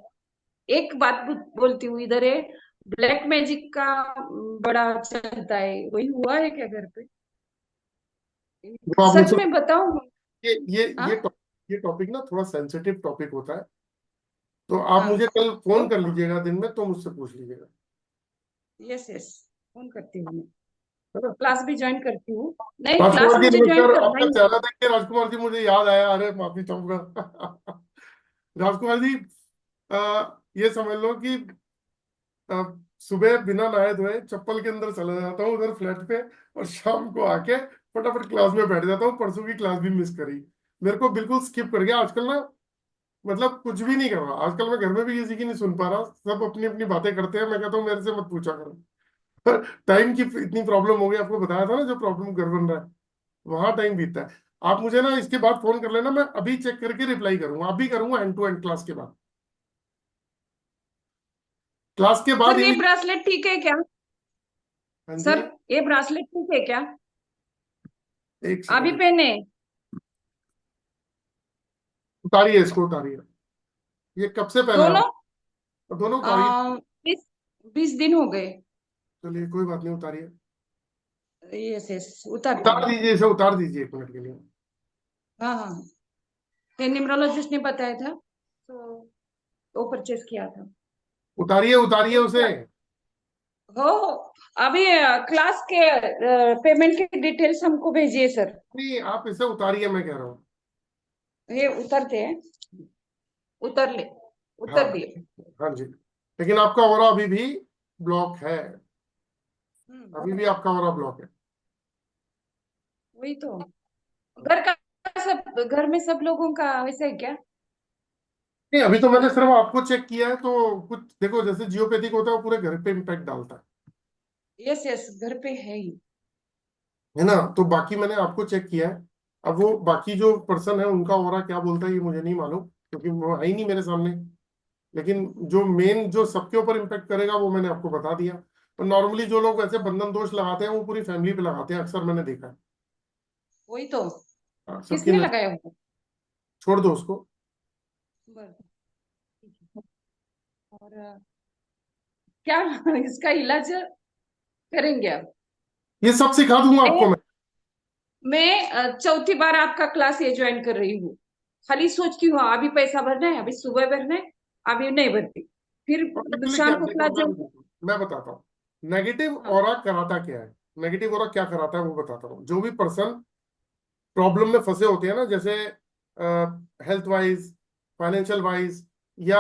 एक बात बोलती हूँ, इधर है ब्लैक मैजिक का बड़ा चलता है, वही हुआ है क्या घर पे? वो आप सच मुझसे, में बताऊं? ये ये हाँ ये टॉप, ये टॉपिक ना थोड़ा सेंसिटिव टॉपिक होता है, तो आप हाँ। मुझे कल फोन कर लीजिएगा दिन में, तो मुझसे पूछ लीजिएगा, यस यस, फोन करती हूँ मैं। है ना? क्लास भी ज्वाइन करती हूँ। नहीं, क्लास राजकुमार जी मुझे ज्वाइन नमस्कार, करना आपका ही है। चेहरा देख के राजकुमार जी मुझे याद आया, अरे माफी चाहूंगा। राजकुमार जी, ये समझ लो कि सुबह बिना नहाए धोए चप्पल के अंदर चला जाता हूँ उधर फ्लैट पे, और शाम को आके फटाफट क्लास में बैठ जाता हूँ। परसों की क्लास भी मिस करी, मेरे को बिल्कुल स्किप कर गया आजकल ना, मतलब कुछ भी नहीं कर रहा आजकल। मैं घर में भी किसी की नहीं सुन पा रहा, सब अपनी अपनी बातें करते हैं, मैं कहता हूँ मेरे से मत पूछा करो। पर टाइम की इतनी प्रॉब्लम हो गई, आपको बताया था ना जो प्रॉब्लम घर बन रहा है, वहां टाइम बीतता है। आप मुझे ना इसके बाद फोन कर लेना, मैं अभी चेक करके रिप्लाई करूंगा, अभी करूंगा एंड टू एंड क्लास के बाद, क्लास के बाद सर ये इमीडिएट। ब्रासलेट ठीक है क्या? हाँ जी, सर ये ब्रासलेट ठीक है क्या? एक अभी सेकंड, पहने? उतारिए इसको, उतारिए। ये कब से पहना है दोनों? आप? दोनों उतारिए। 20 दिन हो गए। चलिए कोई बात नहीं, उतारिए। यस यस, उतारती उतार हूँ। दीजिए इसे, उतार दीजिए 1 मिनट के लिए। हाँ हाँ हाँ। ये न्यूमरोलॉजिस्ट ने बताया था, तो वो परचेस किया था। उतारिए, उतारिए ये उसे। हो अभी क्लास के पेमेंट की डिटेल्स हमको भेजिए सर। नहीं, आप इसे उतारिए, मैं कह रहा हूँ। ये उतरते हैं, उतर ले, हाँ, उतर दिए। हाँ जी। लेकिन आपका ऑरा अभी भी ब्लॉक है, अभी भी आपका ऑरा ब्लॉक है। वही तो, घर का सब, घर में सब लोगों का वैसा है क्या? नहीं, अभी तो मैंने सिर्फ आपको चेक किया है, तो कुछ देखो, जैसे जियोपैथिक होता है वो पूरे घर पे इम्पैक्ट डालता यस यस, घर पे है ही। है ना। तो बाकी मैंने आपको चेक किया है। अब वो बाकी जो पर्सन है उनका ऑरा क्या बोलता है ये मुझे नहीं मालूम, क्योंकि वो है ही नहीं मेरे सामने। लेकिन जो मेन जो सबके ऊपर इम्पैक्ट करेगा वो मैंने आपको बता दिया। और नॉर्मली जो लोग वैसे बंधन दोष लगाते हैं वो पूरी फैमिली पे लगाते हैं, अक्सर मैंने देखा है। वही तो, सबकी किसने नजर, लगाया होगा? छोड़ दो उसको। बस, ठीक है। और क्या इसका इलाज करेंगे आप? ये सब सिखा दूंगा आपको मैं। मैं चौथी बार आपका क्लास ये ज्वाइन कर रही हूँ। खाली सोचती हूँ अभी पैसा भरना है, अभी सुबह भरना है, अभी नहीं भरती, फिर एक्चुअली क्या शाम है, को देखो क्लास ज्वाइन। मैं बताता हूँ। नेगेटिव हाँ ऑरा कराता क्या है, नेगेटिव ऑरा क्या कराता है वो बताता हूँ। जो भी पर्सन प्रॉब्लम में फंसे होते हैं ना, जैसे हेल्थ वाइज, फाइनेंशियल वाइज, या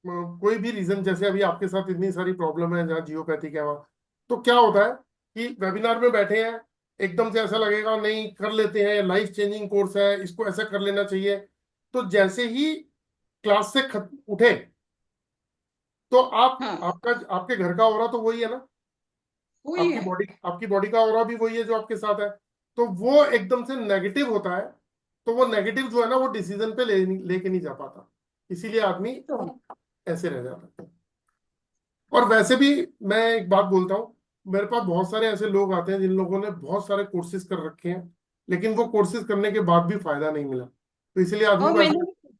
कोई भी रीजन, जैसे अभी आपके साथ इतनी सारी प्रॉब्लम है जहाँ जियोपैथिक है वहाँ, तो क्या होता है कि वेबिनार में बैठे हैं, एकदम से ऐसा लगेगा नहीं कर लेते हैं, लाइफ चेंजिंग कोर्स है, इसको ऐसा कर लेना चाहिए। तो जैसे ही क्लास से उठे, तो हाँ, आपका आपके घर का ऑरा तो वही है ना, वही है। आपकी बॉडी का ऑरा भी वही है जो आपके साथ है। तो वो एकदम से नेगेटिव होता है, तो वो नेगेटिव जो है ना वो डिसीजन पे लेके नहीं जा पाता, इसीलिए आदमी तो ऐसे रह जाता है। और वैसे भी मैं एक बात बोलता हूँ, मेरे पास बहुत सारे ऐसे लोग आते हैं जिन लोगों ने बहुत सारे कोर्सेज कर रखे हैं, लेकिन वो कोर्सेज करने के बाद भी फायदा नहीं मिला। तो इसलिए आदमी और को मैंने, ऐसा,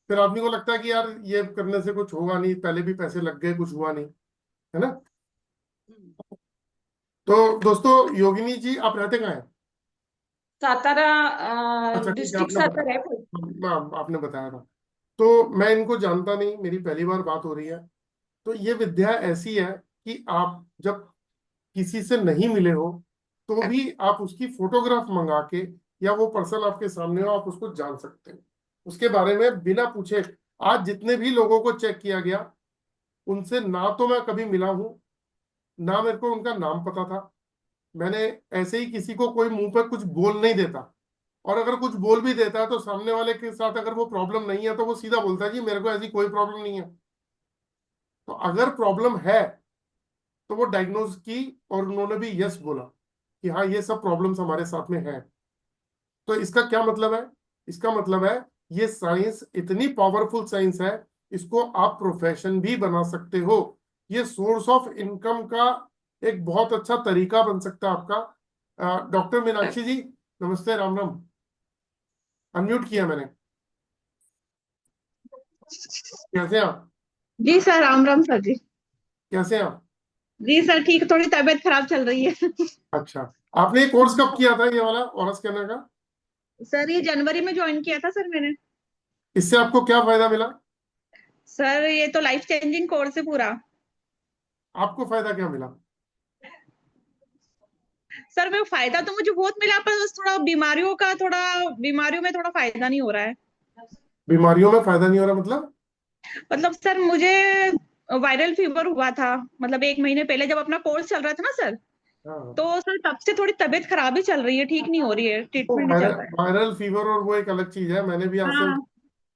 फिर आदमी को लगता है कि यार ये करने से कुछ होगा नहीं, पहले भी पैसे लग गए, कुछ हुआ नहीं, है ना। तो दोस्तों, योगिनी जी आप रहते कहाँ हैं? सातारा अच्छा ठीक है, डिस्ट्रिक्ट आपने सातारा है। बताया, आपने बताया था। तो मैं इनको जानता नहीं, मेरी पहली बार बात हो रही है। तो ये विद्या ऐसी है कि आप जब किसी से नहीं मिले हो तो भी आप उसकी फोटोग्राफ मंगा के, या वो पर्सन आपके सामने हो, आप उसको जान सकते हैं, उसके बारे में बिना पूछे। आज जितने भी लोगों को चेक किया गया, उनसे ना तो मैं कभी मिला हूं, ना मेरे को उनका नाम पता था। मैंने ऐसे ही किसी को कोई मुंह पे कुछ बोल नहीं देता, और अगर कुछ बोल भी देता है तो सामने वाले के साथ अगर वो प्रॉब्लम नहीं है तो वो सीधा बोलता है जी मेरे को ऐसी कोई प्रॉब्लम नहीं है। तो अगर प्रॉब्लम है तो वो डायग्नोज की, और उन्होंने भी यस बोला कि हाँ ये सब प्रॉब्लम्स हमारे साथ में है। तो इसका क्या मतलब है? इसका मतलब है ये साइंस इतनी पावरफुल साइंस है, इसको आप प्रोफेशन भी बना सकते हो। ये सोर्स ऑफ इनकम का एक बहुत अच्छा तरीका बन सकता है आपका। डॉक्टर मीनाक्षी जी, नमस्ते, राम राम। अनम्यूट किया मैंने। कैसे हैं आप? जी सर, राम राम सर जी। कैसे हैं आप? जी सर ठीक, थोड़ी तबीयत खराब चल रही है। अच्छा, आपने ये कोर्स कब किया था, ये वाला ऑरस कहने का? सर ये जनवरी में ज्वाइन किया था सर मैंने। इससे आपको क्या फायदा मिला? सर ये तो लाइफ चेंजिंग कोर्स है पूरा। आपको फायदा क्या मिला? सर मैं फायदा तो मुझे बहुत मिला, पर बस थोड़ा बीमारियों में थोड़ा फायदा नहीं हो रहा है। बीमारियों में फायदा नहीं हो रहा मतलब? मतलब सर मुझे वायरल फीवर हुआ था, मतलब 1 महीने पहले जब अपना कोर्स चल रहा था ना सर। हाँ, तो सर तब से थोड़ी तबीयत खराब ही चल रही है, ठीक नहीं हो रही है, तो ट्रीटमेंट ही चल रहा है। वायरल फीवर और वो एक अलग चीज है। मैंने भी आज से हाँ।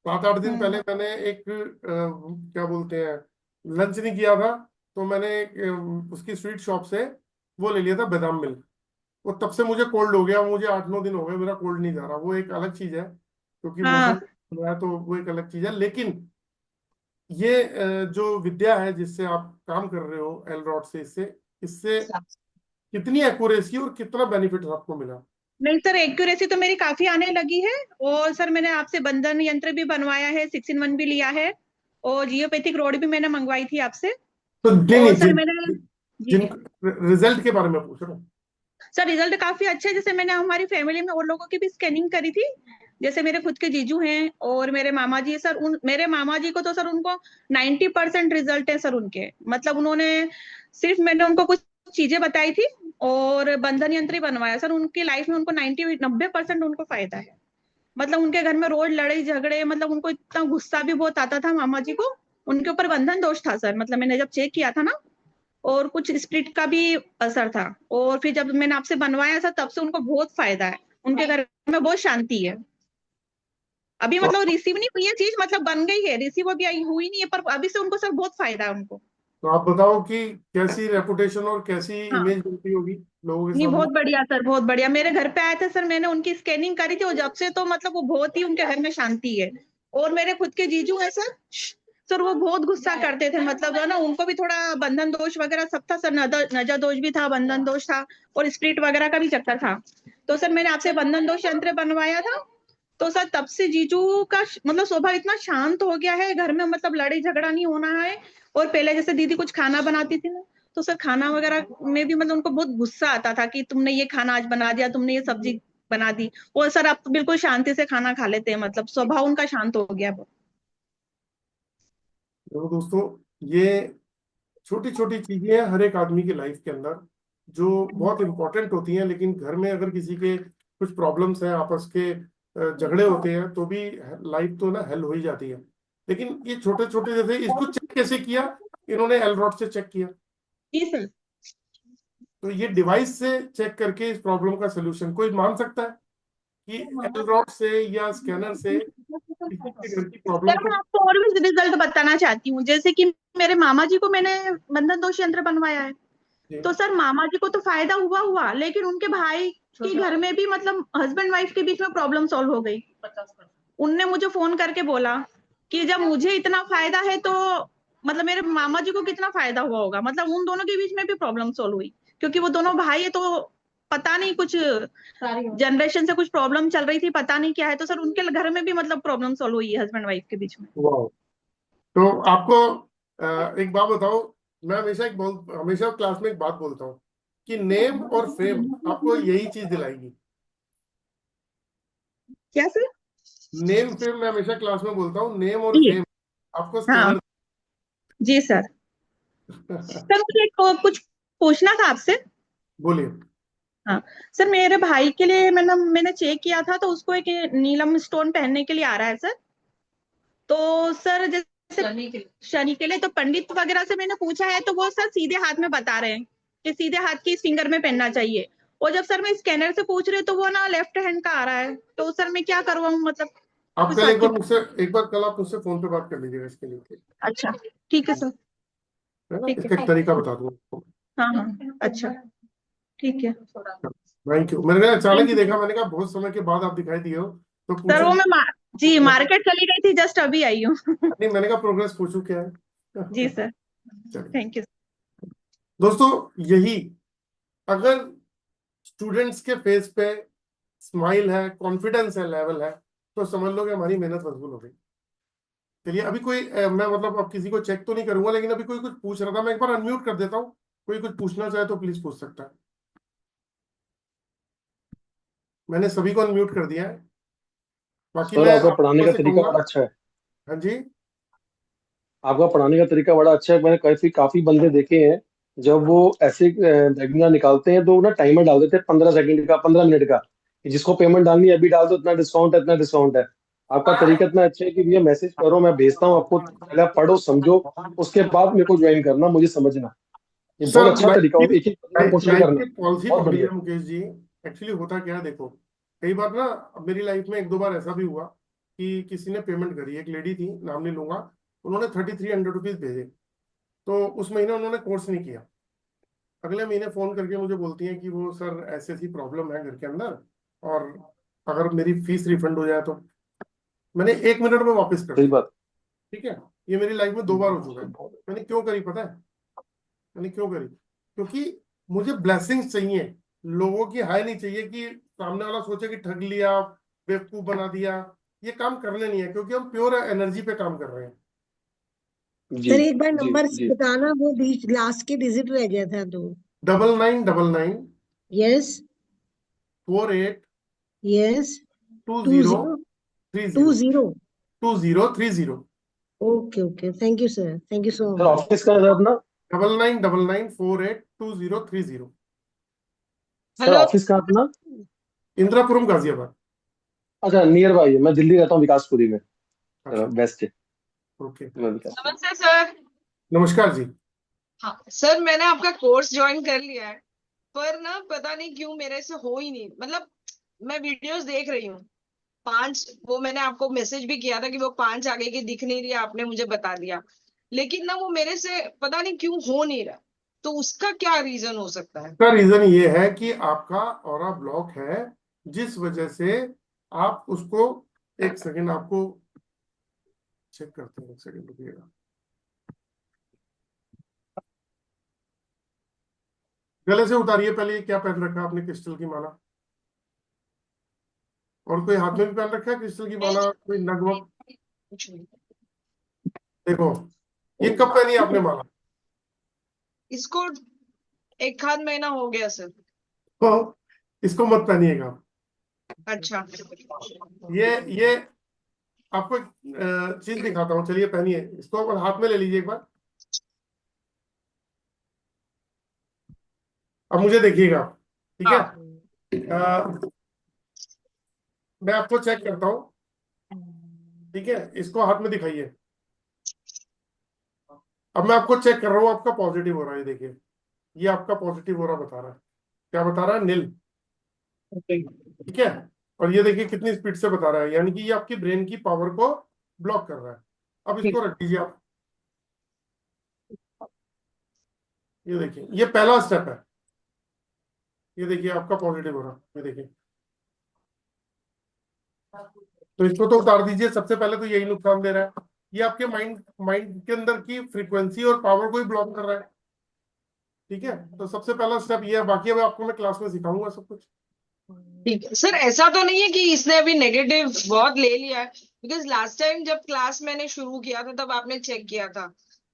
7-8 दिन हम्म। पहले मैंने एक क्या बोलते हैं, लंच नहीं किया था, तो मैंने एक उसकी स्वीट शॉप से वो ले लिया था, बादाम मिल्क। वो तब से मुझे कोल्ड हो गया, मुझे 8-9 दिन हो गए मेरा कोल्ड नहीं जा रहा। वो एक अलग चीज है, क्योंकि मौसम हाँ चल रहा है, तो वो एक अलग चीज है। लेकिन ये जो विद्या है जिससे आप काम कर रहे हो एल रॉड से, इससे इससे कितनी एक्यूरेसी और कितना बेनिफिट आपको मिला? नहीं सर, एक्यूरेसी तो मेरी काफी आने लगी है। और सर मैंने आपसे बंधन यंत्र भी बनवाया है, 6-in-1 भी लिया है। और जियोपैथिक रोड भी मैंने मंगवाई थी आपसे। तो नहीं और नहीं, सर मैंने, जी जिन रिजल्ट के बारे में पूछ रहा हूँ। सर, रिजल्ट काफी अच्छे है। जैसे मैंने हमारी फैमिली में और लोगों की भी स्कैनिंग करी थी, जैसे मेरे खुद के जीजू हैं और मेरे मामा जी सर, मेरे मामा जी को तो सर उनको 90% रिजल्ट है सर उनके। मतलब उन्होंने सिर्फ, मैंने उनको कुछ चीजें बताई थी और बंधन यंत्र ही बनवाया सर, उनकी लाइफ में उनको 90% उनको फायदा है। मतलब उनके घर में रोज लड़ाई झगड़े, मतलब उनको इतना गुस्सा भी बहुत आता था मामा जी को। उनके ऊपर बंधन दोष था सर, मतलब मैंने जब चेक किया था ना, और कुछ स्प्रिट का भी असर था। और फिर जब मैंने आपसे बनवाया था तब से उनको बहुत फायदा है, उनके घर में बहुत शांति है। अभी तो, मतलब रिसीव नहीं हुई है चीज, मतलब बन गई है, रिसीव अभी हुई नहीं है, पर अभी से उनको सर बहुत फायदा है उनको। तो आप बताओ कि कैसी रेपुटेशन और कैसी हाँ, इमेज बनती होगी लोगों के नहीं सामने। बहुत बढ़िया सर, बहुत बढ़िया। मेरे घर पे आए थे सर, मैंने उनकी स्कैनिंग करी थी, और जब से तो मतलब वो बहुत ही, उनके घर में शांति है। और मेरे खुद के जीजू है सर, सर वो बहुत गुस्सा करते थे, मतलब है ना, उनको भी थोड़ा बंधन दोष वगैरह सब था सर, नजर दोष भी था, बंधन दोष था, और स्प्रिट वगैरह का भी चक्कर था। तो सर मैंने आपसे बंधन दोष यंत्र बनवाया था, तो सर तब से जीजू का मतलब स्वभाव इतना शांत हो गया है घर में, मतलब लड़ाई झगड़ा नहीं होना है। और पहले जैसे दीदी कुछ खाना बनाती थी ना, तो सर खाना वगैरह में भी मतलब उनको बहुत गुस्सा आता था कि तुमने ये खाना आज बना दिया, तुमने ये सब्जी बना दी। और सर अब तो बिल्कुल शांति से खाना खा लेते हैं, मतलब स्वभाव उनका शांत हो गया बहुत। तो दोस्तों, ये छोटी छोटी चीजें हैं हर एक आदमी की लाइफ के अंदर जो बहुत इंपॉर्टेंट होती हैं, लेकिन घर में अगर किसी के कुछ प्रॉब्लम्स हैं, आपस के झगड़े होते हैं, तो भी लाइफ तो ना हेल हो ही जाती है। लेकिन ये छोटे छोटे, जैसे इसको चेक कैसे किया, इन्होंने एलरॉड से चेक किया। जी सर। तो ये डिवाइस से चेक करके इस प्रॉब्लम का सोल्यूशन कोई मान सकता है कि एलरॉड से या स्कैनर से किसी के घर की प्रॉब्लम सर को। मैं आपको और भी रिजल्ट बताना चाहती हूँ, जैसे कि मेरे मामा जी को मैंने बंधन दोष यंत्र बनवाया है, तो सर मामा जी को तो फायदा हुआ हुआ, लेकिन उनके भाई के घर में भी, मतलब हस्बैंड वाइफ के बीच में प्रॉब्लम सॉल्व हो गई। उनने मुझे फोन करके बोला कि जब मुझे इतना फायदा है तो मतलब मेरे मामा जी को कितना फायदा हुआ होगा। मतलब उन दोनों के बीच में भी प्रॉब्लम सॉल्व हुई, क्योंकि वो दोनों भाई है, तो पता नहीं कुछ जनरेशन से कुछ प्रॉब्लम चल रही थी, पता नहीं क्या है, तो सर उनके घर में भी मतलब प्रॉब्लम सॉल्व हुई है हस्बैंड वाइफ के बीच में। वाह। तो आपको एक बात बताओ, मैं हमेशा क्लास में एक बात बोलता हूँ कि नेम और फेम आपको यही चीज दिलाएगी। क्या सर? नेम फेम, मैं हमेशा क्लास में बोलता हूँ, नेम और जी फेम आपको हाँ। स्कैनर। जी सर। सर मुझे कुछ पूछना था आपसे। बोलिए। हाँ सर, मेरे भाई के लिए मैंने चेक किया था, तो उसको एक नीलम स्टोन पहनने के लिए आ रहा है सर। तो सर जैसे शनि के लिए तो पंडित वगैरह से मैंने पूछा है, तो वो सर सीधे हाथ में बता रहे हैं कि सीधे हाथ की फिंगर में पहनना चाहिए। और जब सर मैं स्कैनर से पूछ रही हूँ तो वो ना लेफ्ट हैंड का आ रहा है, तो सर मैं क्या करवाऊँ, मतलब आप कुछ कल सर्टिफिकेट। एक बार कल आप मुझसे फोन पे बात कर लीजिएगा इसके लिए, अच्छा ठीक है सर। है ना। ठीक इसका है। एक तरीका बता दूंगा आपको। हाँ हाँ अच्छा ठीक है। Thank you. मैंने अचानक थैंक ही यू देखा, मैंने कहा बहुत समय के बाद आप दिखाई दिए हो, तो सर। पूछूं। वो मैं जी मार्केट चली गई थी, जस्ट अभी आई हूँ। नहीं, मैंने कहा प्रोग्रेस पूछूं क्या है। जी सर। चलिए थैंक यू। दोस्तों, यही अगर स्टूडेंट्स के फेस पे स्माइल है, कॉन्फिडेंस है, लेवल है, तो समझ लो कि हमारी मेहनत वसूल हो गई। चलिए, अभी कोई मैं मतलब अब किसी को चेक तो नहीं करूंगा, लेकिन अभी कोई कुछ पूछ रहा था, मैं एक बार अनम्यूट कर देता हूँ। कोई कुछ पूछना चाहे तो प्लीज पूछ सकता है। मैंने सभी को अनम्यूट कर दिया है। बाकी सर मैं आपका आप पढ़ाने लोगों का से तरीका कहूंगा। बड़ा अच्छा है। हाँ जी। आपका पढ़ाने का तरीका बड़ा अच्छा है। मैंने काफी काफी बंदे देखे हैं, जब वो ऐसे वेबिनार निकालते हैं तो ना टाइमर डाल देते हैं 15 सेकंड का, 15 मिनट का, कि जिसको पेमेंट डालनी है अभी डाल दो, इतना डिस्काउंट है, इतना डिस्काउंट है। आपका तरीका इतना अच्छा है कि भैया मैसेज करो, मैं भेजता हूँ आपको, पहले आप पढ़ो समझो, उसके बाद मेरे को ज्वाइन करना, मुझे समझना। ये बहुत सर, अच्छा तरीका हो, एक एक क्वेश्चन लाइफ करना, की पॉलिसी बहुत पकड़ी बढ़िया। है मुकेश जी। एक्चुअली होता क्या है, देखो, कई बार ना मेरी लाइफ में एक दो बार ऐसा भी हुआ कि किसी ने पेमेंट करी, एक लेडी थी, नाम नहीं लूंगा, उन्होंने 3300 रुपीज भेजे। तो उस महीने उन्होंने कोर्स नहीं किया। अगले महीने फोन करके मुझे बोलती हैं कि वो सर ऐसी ऐसी प्रॉब्लम है घर के अंदर, और अगर मेरी फीस रिफंड हो जाए तो। मैंने 1 मिनट में वापस कर सही दी। बात। ठीक है। ये मेरी लाइफ में 2 बार हो चुका है। मैंने क्यों करी पता है? मैंने क्यों करी? क्योंकि मुझे ब्लेसिंग्स चाहिए, लोगों की हाय नहीं चाहिए कि सामने वाला सोचे कि ठग लिया, बेवकूफ बना दिया। ये काम करने नहीं है, क्योंकि हम प्योर एनर्जी पे काम कर रहे हैं। जी सर एक बार जी नंबर जी। बताना, वो बीच लास्ट के डिजिट रह गया था तो। 9999 yes 48 yes 20 30 20। 2030 okay okay, thank you sir, thank you so sir much. Office का है अपना? 9999482030। Sir hello. ऑफिस का अपना? इंदिरापुरम गाजियाबाद। अच्छा, नियर बाई है। मैं दिल्ली रहता हूँ, विकासपुरी में, अच्छा, वेस्ट है। ओके। मैं विकासपुरी। नमस्ते सर। नमस्कार जी। हाँ सर, मैंने आपका कोर्स ज्वाइन कर लिया है, पर ना पता नहीं क्यों मेरे से हो ही नहीं। मतलब मैं वीडियोस देख रही हूँ, 5 वो मैंने आपको मैसेज भी किया था कि वो 5 आगे की दिख नहीं रही, आपने मुझे बता दिया, लेकिन ना वो मेरे से पता नहीं क्यों हो नहीं रहा। तो उसका क्या रीजन हो सकता है? का रीजन ये है कि आपका ऑरा ब्लॉक है, जिस वजह से आप उसको, एक सेकंड आपको चेक करते हैं, एक सेकंड रुकिएगा। गले से उतारिए पहले, ये क्या पहन रखा है आपने? क्रिस्टल की माला? और कोई हाथ में भी पहन रखा है क्रिस्टल की माला, कोई नग वग? कुछ नहीं। देखो, ये कब पहनी है आपने माला? इसको 1 आध महीना हो गया सर। तो इसको मत पहनिएगा। अच्छा। ये आपको एक चीज दिखाता हूँ, चलिए पहनिए इसको, और हाथ में ले लीजिए एक बार। अब मुझे देखिएगा, ठीक है? मैं आपको चेक करता हूँ, ठीक है? इसको हाथ में दिखाइए। अब मैं आपको चेक कर रहा हूँ, आपका पॉजिटिव हो रहा है, ये देखिए, ये आपका पॉजिटिव हो रहा बता रहा है। क्या बता रहा है? नील। ठीक है? और ये देखिए कितनी स्पीड से बता रहा है, यानी कि ये आपकी ब्रेन की पावर को ब्लॉक कर रहा है। अब इसको रख दीजिए आप। ये देखिए, ये पहला स्टेप है। ये देखिए आपका पॉजिटिव हो रहा है, ये देखिए। तो इसको तो उतार दीजिए। सबसे पहले तो यही नुकसान दे रहा है, ये आपके माइंड माइंड के अंदर की फ्रीक्वेंसी और पावर को ही ब्लॉक कर रहा है। ठीक है? तो सबसे पहला स्टेप ये है, बाकी अब आपको मैं क्लास में सिखाऊंगा सब कुछ। ठीक है सर, ऐसा तो नहीं है कि इसने अभी नेगेटिव बहुत ले लिया है? बिकॉज लास्ट टाइम जब क्लास मैंने शुरू किया था तब आपने चेक किया था,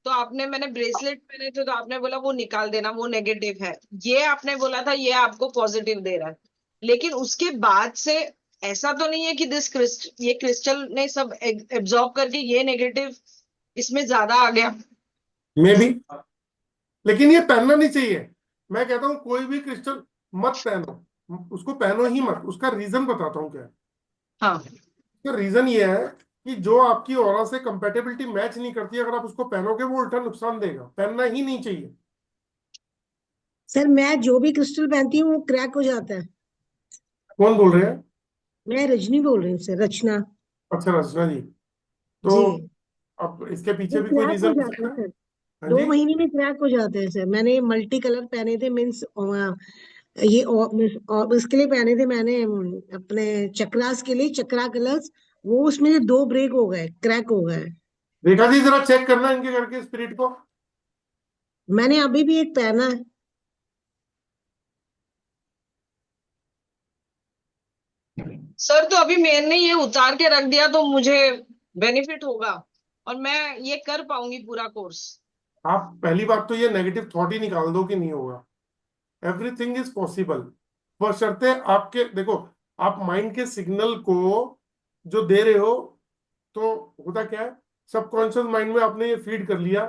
तो आपने, मैंने ब्रेसलेट पहने थे तो आपने बोला वो निकाल देना, वो नेगेटिव है। ये आपने बोला था ये आपको पॉजिटिव दे रहा है, लेकिन उसके बाद से ऐसा तो नहीं है कि ये क्रिस्टल ने सब एब्जॉर्ब करके ये नेगेटिव इसमें ज्यादा आ गया? मे भी, लेकिन ये पहनना नहीं चाहिए। मैं कहता हूँ कोई भी क्रिस्टल मत पहनो, उसको पहनो ही मत। उसका रीजन बताता हूँ क्या है। हाँ। उसका रीजन ये है कि जो आपकी ऑरा से कंपेटेबिलिटी मैच नहीं करती, अगर आप उसको पहनोगे वो उल्टा नुकसान देगा। पहनना ही नहीं चाहिए। सर मैं जो भी क्रिस्टल पहनती हूँ वो क्रैक हो जाता है। कौन बोल रहे हैं? मैं रजनी बोल रही हूँ सर, रचना। अच्छा, रचना जी। तो जी, अब इसके वो पीछे भी कोई क्रैक हो रीजन हो जाते सकता हैं है? सर, हाँ 2 महीने जी। में क्रैक हो जाते हैं सर। मैंने मल्टी कलर पहने थे, मीन्स ये और इसके लिए पहने थे मैंने, अपने चक्रास के लिए, चक्रा कलर्स। वो उसमें से 2 ब्रेक हो गए, क्रैक हो गए। रेखा जी, जरा चेक करना इनके करके स्पिरिट को। मैंने अभी भी एक पहना है। सर तो अभी मैंने ये उतार के रख दिया तो मुझे बेनिफिट होगा और मैं ये कर पाऊंगी पूरा कोर्स? आप पहली बात तो ये नेगेटिव थॉट ही निकाल दो कि नहीं होगा। एवरीथिंग इज पॉसिबल, बशर्ते आपके, देखो, आप माइंड के सिग्नल को जो दे रहे हो, तो होता क्या है, सबकॉन्शियस माइंड में आपने ये फीड कर लिया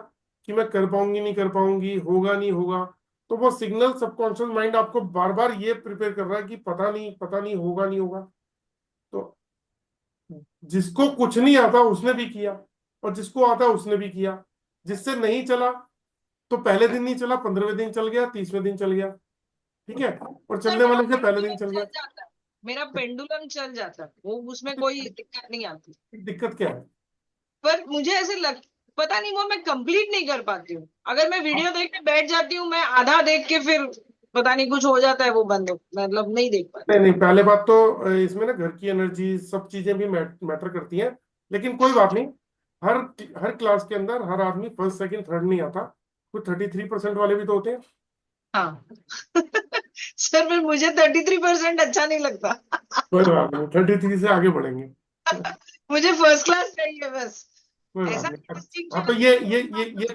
कि मैं कर पाऊंगी नहीं कर पाऊंगी, होगा नहीं होगा। तो वो सिग्नल सबकॉन्शियस माइंड आपको बार बार ये प्रिपेयर कर रहा है कि पता नहीं होगा नहीं होगा। तो जिसको कुछ नहीं आता उसने भी किया, और जिसको आता उसने भी किया। जिससे नहीं चला तो पहले दिन नहीं चला, 15वें दिन चल गया, 30वें दिन चल गया, ठीक है? और सर चलने मेरा वाले से पहले दिन पेंडुलम चल चल गया। जाता है, मेरा पेंडुलम चल जाता है, वो उसमें कोई दिक्कत नहीं आती। दिक्कत क्या है? पर मुझे ऐसे पता नहीं, वो मैं कंप्लीट नहीं कर पाती हूँ। अगर मैं वीडियो देखने बैठ जाती हूँ, मैं आधा देख के फिर पता नहीं कुछ हो जाता है, वो बंद मतलब नहीं देख पाती। नहीं नहीं, पहले बात तो इसमें ना घर की एनर्जी सब चीजें भी मैटर करती हैं। लेकिन कोई बात नहीं, हर हर क्लास के अंदर हर आदमी फर्स्ट सेकंड थर्ड नहीं आता। कुछ 33% वाले भी तो होते हैं। हाँ। सर फिर मुझे 33% अच्छा नहीं लगता। कोई बात नहीं, 33 से आगे बढ़ेंगे। मुझे फर्स्ट क्लास चाहिए बस। कोई बात ऐसा नहीं। हाँ, तो डिस्टिंक्शन ये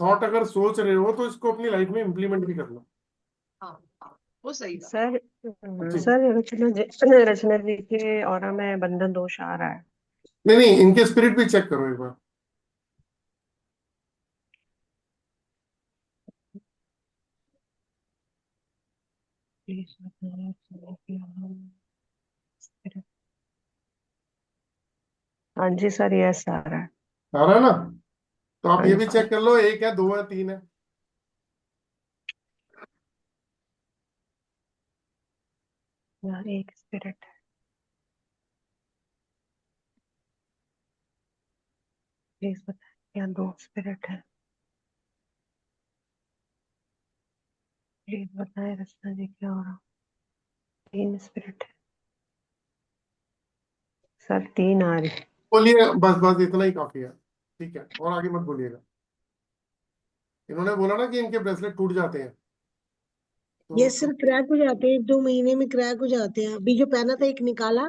थॉट अगर सोच रहे हो तो इसको अपनी लाइफ में इम्प्लीमेंट भी करना। हाँ। वो सही था। सर जी सर रचना जी के ऑरा में बंधन दोष आ रहा है। नहीं नहीं, इनके स्पिरिट भी चेक करो एक बार। प्लीज बताएं सर कि हम- हाँ जी सर, यस आ रहा है। आ रहा है ना? तो आप हाँ ये भी जी चेक कर लो, 1 है, 2 है, 3 है। यार, एक स्पिरिट है। प्लीज बताएं क्या 2 स्पिरिट है? प्लीज बताएं रचना जी क्या हो रहा? 3 स्पिरिट है सर, 3 आ रही। बोलिए, बस बस इतना ही काफी है। ठीक है, और आगे मत बोलिएगा। इन्होंने बोला ना कि इनके ब्रेसलेट टूट जाते हैं, ये तो सिर्फ क्रैक हो जाते हैं, 1-2 महीने में क्रैक हो जाते हैं। अभी जो पहना था एक निकाला,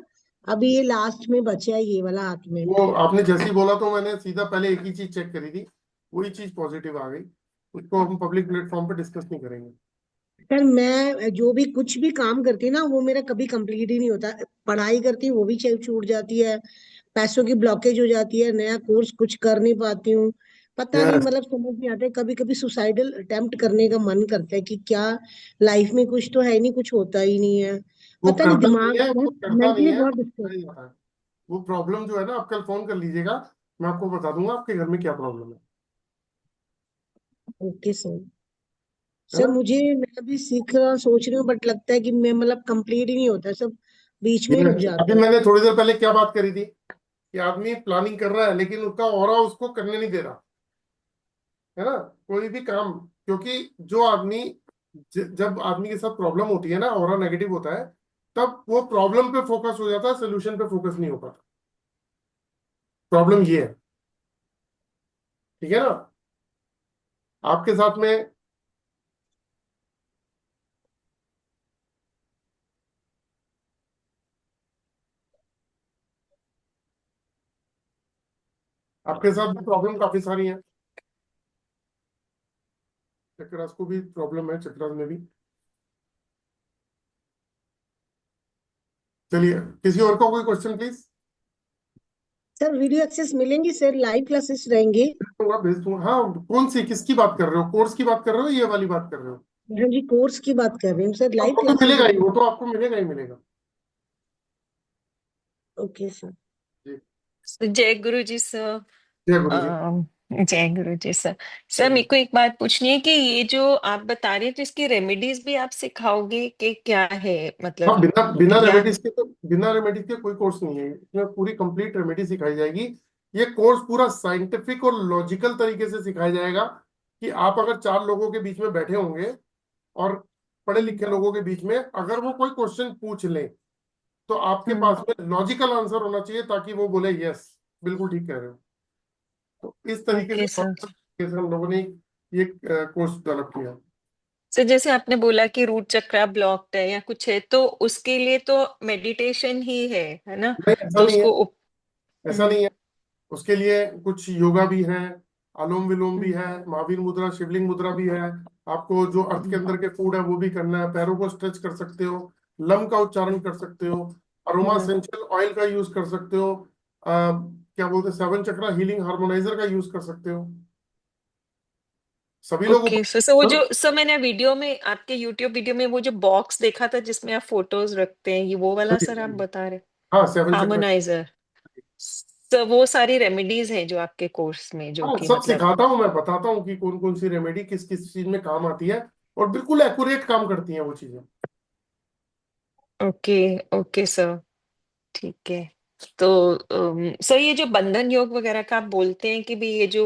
अभी ये लास्ट में बचा है ये वाला हाथ में। वो आपने जैसे ही बोला तो मैंने सीधा पहले एक ही चीज चेक करी थी, वही चीज पॉजिटिव आ गई। उसको हम पब्लिक प्लेटफॉर्म पे डिस्कस नहीं करेंगे। सर मैं जो भी कुछ भी काम करती हूँ ना, वो मेरा कभी कंप्लीट ही नहीं होता। पढ़ाई करती हूँ वो भी छूट जाती है, पैसों की ब्लॉकेज हो जाती है, नया कोर्स कुछ कर नहीं पाती हूँ। पता नहीं, यस, मतलब समझ नहीं आता है। कभी कभी सुसाइडल अटेम्प्ट करने का मन करता है कि क्या लाइफ में कुछ तो है नहीं, कुछ होता ही नहीं है। वो पता नहीं, करता नहीं दिमाग है, वो बहुत करता नहीं मेंटली है, बहुत वो डिस्टर्ब। करता ही जाता है। वो प्रॉब्लम जो है ना, आप कल फोन कर लीजिएगा, मैं आपको बता दूंगा आपके घर में क्या प्रॉब्लम ओके सर। है सर ना? मुझे, मैं अभी सीख रहा सोच रही हूँ, बट लगता है कि मैं मतलब कंप्लीट ही नहीं होता है, सब बीच में ही रुक ये जाता अभी है। मैंने थोड़ी देर पहले क्या बात करी थी कि आदमी प्लानिंग कर रहा है लेकिन उसका ऑरा उसको करने नहीं दे रहा, है ना? कोई भी काम, क्योंकि जो आदमी, जब आदमी के साथ प्रॉब्लम होती है ना, ऑरा नेगेटिव होता है, तब वो प्रॉब्लम पे फोकस हो जाता है, सोल्यूशन पे फोकस नहीं हो पाता। प्रॉब्लम ये है, ठीक है ना? आपके साथ में आपके साथ भी प्रॉब्लम काफी सारी है। चक्रराज को भी प्रॉब्लम है, चक्रराज में भी। चलिए, किसी और का कोई question please. Sir video access मिलेंगी सर? लाइव क्लासेस रहेंगे? दूंगा, भेज दूंगा। हाँ, कौन सी, किसकी बात कर रहे हो? कोर्स की बात कर रहे हो, ये वाली बात कर रहे हो? हाँ जी, कोर्स की बात कर रही हूँ सर, तो लाइव वो तो क्लासेस मिलेगा ही, रहेंगी? वो तो आपको मिलेगा ही मिलेगा। Okay sir. जी, जय गुरु जी सर। जय गुरु जी। जय गुरु जी सर। जय सर मेरे गुरु। को एक बात पूछनी है कि ये जो आप बता रहे हैं तो इसकी रेमेडीज भी आप सिखाओगे कि क्या है, हाँ, मतलब बिना बिना या? रेमेडीज के तो, बिना रेमेडीज के कोई कोर्स नहीं है, इसमें पूरी कंप्लीट रेमेडी सिखाई जाएगी। ये कोर्स पूरा साइंटिफिक और लॉजिकल तरीके से सिखाया जाएगा कि आप अगर 4 लोगों के बीच में बैठे होंगे और पढ़े लिखे लोगों के बीच में अगर वो कोई क्वेश्चन पूछ ले, तो आपके पास में लॉजिकल आंसर होना चाहिए ताकि वो बोले यस, बिल्कुल ठीक कह रहे हो। तो इस तरीके से ओके सर। हम लोगों ने ये कोर्स डेवलप किया। सर जैसे आपने बोला कि रूट चक्रा ब्लॉक्ड है या कुछ है, तो उसके लिए तो मेडिटेशन ही है ना? नहीं, ऐसा तो नहीं है, उसको ऐसा नहीं है। उसके लिए कुछ योगा भी है, अनुलोम विलोम भी हम्म, है, महावीर मुद्रा, शिवलिंग मुद्रा भी है। आपको जो अर्थ के अंदर के फूड है वो भी करना है, पैरों को स्ट्रेच कर सकते हो, लम का उच्चारण कर सकते हो, अरोमा एसेंशियल ऑयल का यूज कर सकते हो, क्या बोलते हैं, 7 चक्रा हीलिंग हार्मोनाइजर का यूज कर सकते हो। सभी लोग ओके सर। वो जो सब। सर मैंने वीडियो में, आपके यूट्यूब वीडियो में वो जो बॉक्स देखा था जिसमें आप फोटोज रखते हैं, ये वो वाला सर आप बता रहे? हाँ, 7 चक्रा। हार्मोनाइजर। सर वो सारी रेमेडीज हैं जो आपके कोर्स में, जो हाँ, कि सब मतलब। सिखाता हूँ, मैं बताता हूँ कि कौन कौन सी रेमेडी किस किस चीज में काम आती है, और बिल्कुल एक्यूरेट काम करती हैं वो चीजें। ओके ओके सर, ठीक है। तो सर ये जो बंधन योग वगैरह का आप बोलते हैं कि भी ये जो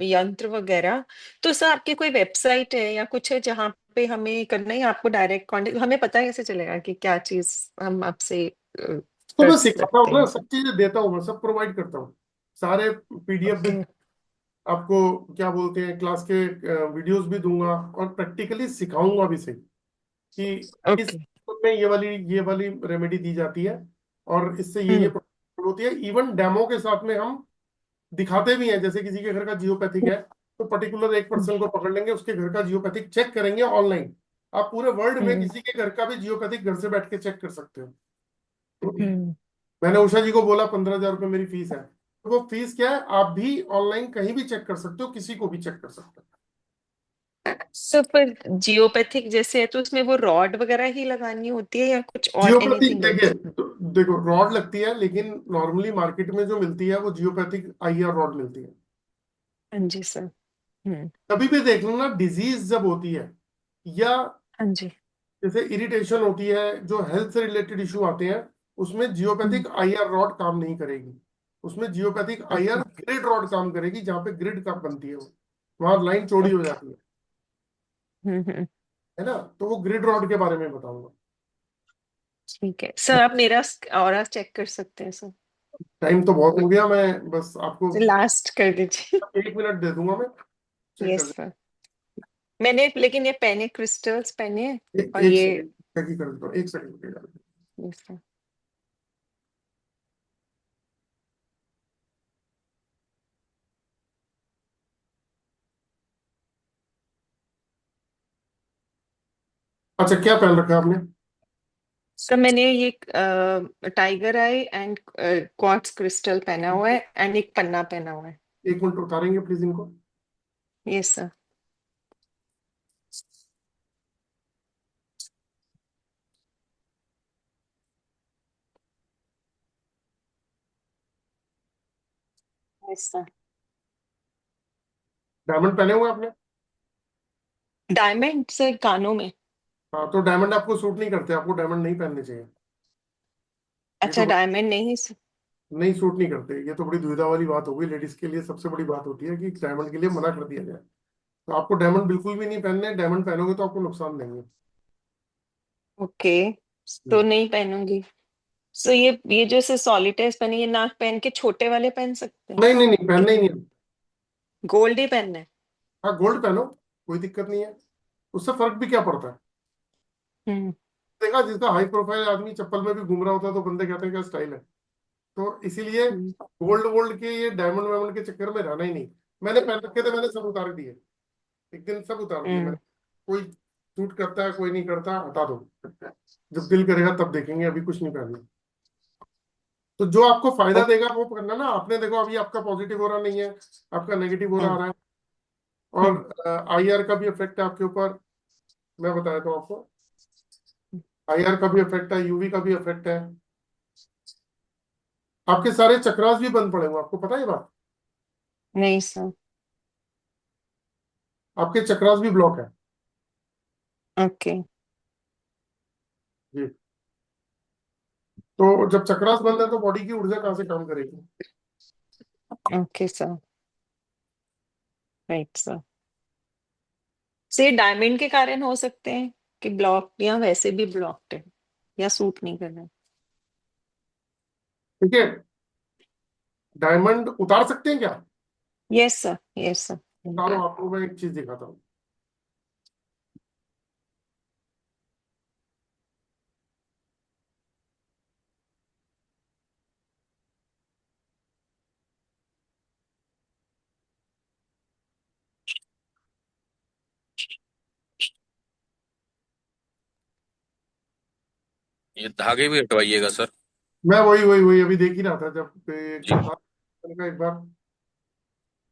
यंत्र वगैरह, तो सर आपकी कोई वेबसाइट है या कुछ है जहाँ पे हमें करना है, या आपको डायरेक्ट कांटेक्ट, हमें पता कैसे चलेगा कि क्या चीज हम आपसे तो कर मैं सिखाता सकते हूँ ना, हैं? सब चीजें देता हूँ, मैं सब प्रोवाइड करता हूँ, सारे पीडीएफ भी ओके। आपको, क्या बोलते हैं, क्लास के वीडियोस भी दूंगा, और प्रैक्टिकली सिखाऊंगा भी सही कि इस ओके। में ये वाली रेमेडी दी जाती है, और इससे ये हम्म। प्रॉब्लम होती है। इवन डेमो के साथ में हम दिखाते भी हैं, जैसे किसी के घर का जियोपैथिक है तो पर्टिकुलर एक पर्सन को पकड़ लेंगे, उसके घर का जियोपैथिक चेक करेंगे ऑनलाइन, आप पूरे वर्ल्ड में हम्म किसी के घर का भी जियोपैथिक घर से बैठ के चेक कर सकते हो। हम्म मैंने उषा जी को बोला 15,000 रुपये मेरी फीस है, तो वो फीस क्या है, आप भी ऑनलाइन कहीं भी चेक कर सकते हो, किसी को भी चेक कर सकते हो। सो पर जियोपैथिक जैसे है तो उसमें वो रॉड वगैरह ही लगानी होती है या कुछ और जियोपैथिक एनीथिंग देखिए, एल्स? तो देखो रॉड लगती है, लेकिन नॉर्मली मार्केट में जो मिलती है वो जियोपैथिक आईआर रॉड मिलती है। हाँ जी सर। हम्म। कभी भी देख लो ना, डिजीज जब होती है या हाँ जी। जैसे इरिटेशन होती है, जो हेल्थ से रिलेटेड इशू आते हैं, उसमें जियोपैथिक आईआर रॉड काम नहीं करेगी। उसमें geopathic IR okay grid rod काम करेगी, जहाँ पे ग्रिड का बनती है वो, वहां लाइन चौड़ी हो ओके। जाती है ना। तो वो ग्रिड रॉड के बारे में बताऊंगा। ठीक है सर, आप मेरा ऑरा चेक कर सकते हैं सर। टाइम तो बहुत हो गया, मैं बस आपको लास्ट कर दीजिए। 1 मिनट दे दूंगा, मैं चेक कर यस सर। मैंने लेकिन ये पहने क्रिस्टल्स पहने हैं और एक ये। सेकंड चेक ही कर देता हूँ, 1 सेकंड। Yes sir. अच्छा, क्या पहन रखा है आपने? सर मैंने ये tiger I and quartz crystal पहना हुआ है एंड एक पन्ना पहना हुआ है। 1 मिनट उतारेंगे प्लीज इनको। Yes sir. Yes sir. Diamond पहने हुए हैं आपने? डायमंड सर कानों में। हाँ, तो डायमंड आपको सूट नहीं करते, आपको डायमंड नहीं पहनने चाहिए। ये अच्छा तो डायमंड नहीं सर। नहीं, सूट नहीं करते, ये तो बड़ी दुविधा वाली बात हो गई। लेडीज के लिए सबसे बड़ी बात होती है कि डायमंड के लिए मना कर दिया जाए। तो आपको डायमंड बिल्कुल भी नहीं पहनने, डायमंड पहनोगे तो आपको नुकसान देंगे। ओके तो नहीं पहनूंगी। सो ये जो से सॉलिटेयर्स पहने ये नाक पहन के छोटे वाले पहन सकते हैं नहीं नहीं नहीं, कि पहनने ही नहीं? नहीं है। गोल्ड ही पहनना है? हाँ, गोल्ड पहनो, कोई दिक्कत नहीं है। उससे फर्क भी क्या पड़ता है? हम्म देखा, जिसका हाई प्रोफाइल आदमी चप्पल में भी घूम रहा होता है तो बंदे कहते हैं क्या स्टाइल है। तो इसीलिए हम्म गोल्ड वोल्ड के ये डायमंड वायमंड के चक्कर में रहना ही नहीं। मैंने पहन रखे थे, मैंने सब उतार दिए, एक दिन सब उतार दिए मैंने। हम्म कोई सूट करता है, कोई नहीं करता, हटा दो। जब दिल करेगा तब देखेंगे, अभी कुछ नहीं पहनना। तो जो आपको फायदा ओ- देगा वो करना ना। आपने देखो, अभी आपका पॉजिटिव हो रहा नहीं है, आपका नेगेटिव हो रहा आ हम्म रहा है। हम्म और आईआर का भी इफेक्ट है आपके ऊपर, मैं बताया तो आपको। आईआर का भी इफेक्ट है, यूवी का भी इफेक्ट है। आपके सारे चक्रास भी बंद पड़े हुए, आपको पता है ये बात? नहीं सर। आपके चक्रास भी ब्लॉक है ओके जी। तो जब चक्रास बंद है तो बॉडी की ऊर्जा कहाँ से काम करेगी? Okay sir. Right sir. से डायमंड के कारण हो सकते हैं कि ब्लॉक या वैसे भी ब्लॉक्ड है या सूट नहीं कर रहा? ठीक है, डायमंड उतार सकते हैं क्या? Yes sir yes sir. उतारो, आपको मैं एक चीज दिखाता हूँ। ये धागे भी हटवाइएगा सर। मैं वही वही वही अभी देख ही रहा था, जब जी। मैंने कहा एक बार।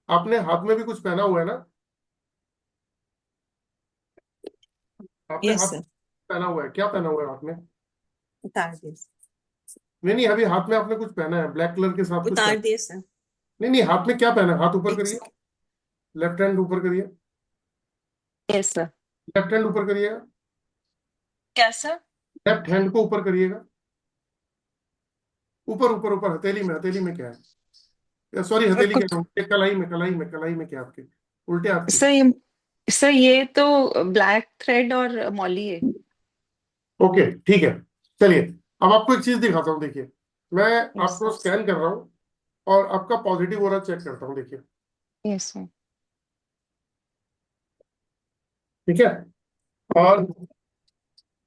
आपने हाथ में भी कुछ पहना हुआ है ना? आपने यस हाथ सर। में पहना हुआ है, क्या पहना हुआ है हाथ में? उतार दिए। नहीं नहीं, अभी हाथ में आपने कुछ पहना है, ब्लैक कलर के साथ कुछ उतार पहना। दिए सर। नहीं नहीं, हाथ में क्या पहना है? हाथ ऊपर एक करिए, सेकंड। लेफ्ट हैंड ऊपर करिए, यस सर। लेफ्ट हैंड ऊपर करिएगा, क्या सर? लेफ्ट हैंड को ऊपर करिएगा। ऊपर ऊपर ऊपर, हथेली में, हथेली में क्या है? सॉरी, और हथेली कह कुछ रहा हूँ, कलाई में, कलाई में, कलाई में क्या है आपके? उल्टे हाथ की। सर ये तो ब्लैक थ्रेड और मॉली है। ओके, ठीक है। चलिए, अब आपको एक चीज दिखाता हूँ, देखिए। मैं यस आपको सर। स्कैन कर रहा हूँ और आपका पॉजिटिव हो रहा चेक करता हूँ, देखिए। Yes sir. ठीक है, और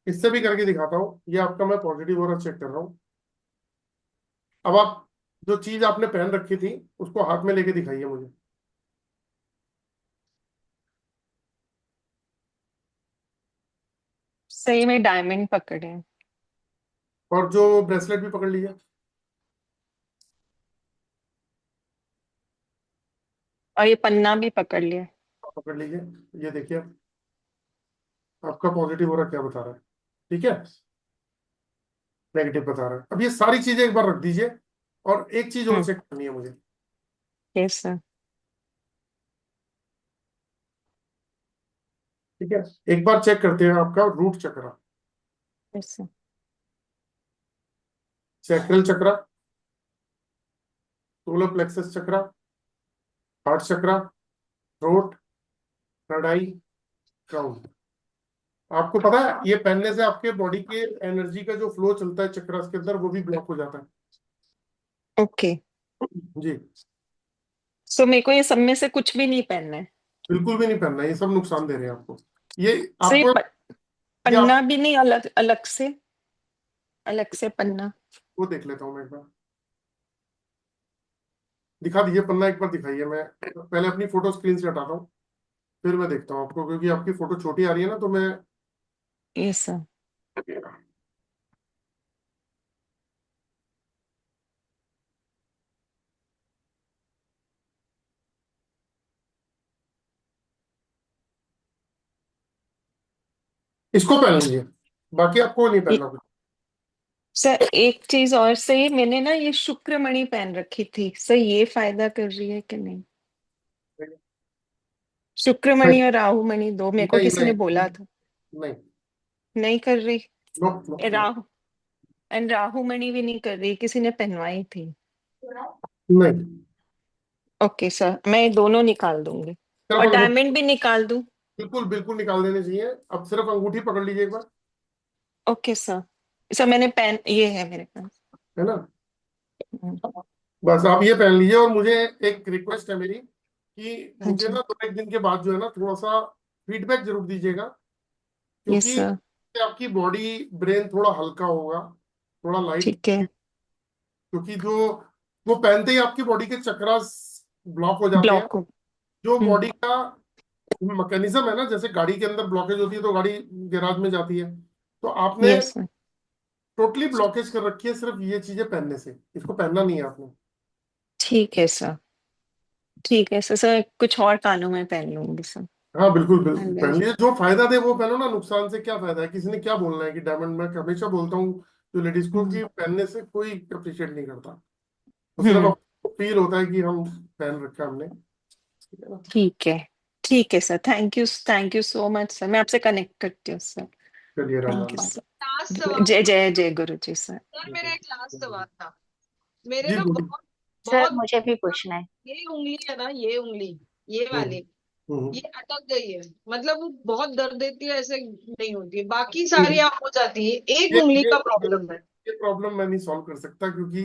इससे भी करके दिखाता हूँ। ये आपका मैं पॉजिटिव हो रहा चेक कर रहा हूँ। अब आप जो चीज आपने पहन रखी थी उसको हाथ में लेके दिखाइए मुझे। सही में डायमंड पकड़े हैं। और जो ब्रेसलेट भी पकड़ लीजिए। और ये पन्ना भी पकड़ लिया। पकड़ लीजिए, ये देखिए आपका पॉजिटिव हो रहा क्या बता रहा है, ठीक है, नेगेटिव बता रहा है। अब ये सारी चीजें एक बार रख दीजिए, और एक चीज और चेक करनी है मुझे। Yes sir. ठीक है, एक बार चेक करते हैं आपका रूट चक्र, यस सर। सैक्रल चक्र, सोलर प्लेक्सस चक्र, हार्ट चक्र, थ्रोट, थर्ड आई, क्राउन। आपको पता है ये पहनने से आपके बॉडी के एनर्जी का जो फ्लो चलता है चक्रास के अंदर वो भी ब्लॉक हो जाता है। ओके। जी, सो मेरे को ये सब में से कुछ भी नहीं पहनना है। बिल्कुल भी नहीं पहनना, ये सब नुकसान दे रहे हैं आपको। ये सो ये आपको ये पन्ना भी नहीं, अलग अलग से पन्ना। वो देख लेता हूँ मैं एक बार, दिखा दीजिए पन्ना एक बार दिखाइए। मैं पहले अपनी फोटो स्क्रीन से हटाता हूँ, फिर मैं देखता हूँ आपको, क्योंकि आपकी फोटो छोटी आ रही है ना, तो मैं यस सर। इसको पहन लीजिए, बाकी आपको नहीं पहनना कुछ। सर एक चीज और, सही मैंने ना ये शुक्रमणि पहन रखी थी, सर ये फायदा कर रही है कि नहीं? शुक्रमणि और राहुमणि दो मेरे को नहीं किसी नहीं ने बोला था। नहीं, नहीं कर रही। No no no, Rahu and Rahumani भी नहीं कर रही, किसी ने पहनवाई थी। नहीं। ओके सर, मैं ये दोनों निकाल दूंगी सिर्फ और अंगूठी, डायमंड भी निकाल दूं। बिल्कुल बिल्कुल निकाल देने चाहिए। अब सिर्फ अंगूठी पकड़ लीजिए एक बार, ओके सर। सर मैंने पेन ये है मेरे पास। है ना। हम्म, बस आप ये पहन लीजिए, और मुझे एक रिक्वेस्ट है मेरी कि हाँ मुझे जी। ना 2 एक दिन के बाद जो है ना थोड़ा सा फीडबैक जरूर दीजिएगा, यस क्योंकि सर। आपकी बॉडी ब्रेन थोड़ा हल्का होगा, थोड़ा लाइट, ठीक है। क्योंकि जो वो पहनते ही आपकी बॉडी के चक्रास ब्लॉक हो जाते हैं। ब्लॉक हो। जो बॉडी का मैकेनिज्म है ना, जैसे गाड़ी के अंदर ब्लॉकेज होती है तो गाड़ी गैराज में जाती है, तो आपने यस सर। टोटली ब्लॉकेज कर रखी है सिर्फ ये चीजें पहनने से। इसको पहनना नहीं है आपने। ठीक है सर। ठीक है सर। सर कुछ और कानों में पहन लूंगी सर। हाँ बिल्कुल बिल्कुल And पहन then- लीजिए, जो फायदा दे वो पहनो ना, नुकसान से क्या फायदा है। किसी ने क्या बोलना है कि डायमंड, मैं हमेशा बोलता हूँ जो लेडीज को कि पहनने से कोई अप्रिशिएट नहीं करता, तो सिर्फ हम्म। आपको फील होता है कि हम पहन रखा हमने, ठीक है ना। ठीक है। ठीक है sir, thank you so much sir, मैं आपसे कनेक्ट करती हूँ सर। चलिए Ram thank you Ram. Sir. Last सवाल जय जय जय गुरु जी सर। सर, मेरा एक लास्ट सवाल था। मेरे जी ना बोलिए। बहुत सर बहुत मुझे भी पूछना है। ये उंगली है ना, ये उंगली, ये वाली, हम्म। ये अटक गई है। मतलब वो बहुत दर्द देती है, ऐसे नहीं होती है, बाकी सारी आप हो जाती है, एक ये उंगली ये का प्रॉब्लम है। ये प्रॉब्लम मैं नहीं सॉल्व कर सकता, क्योंकि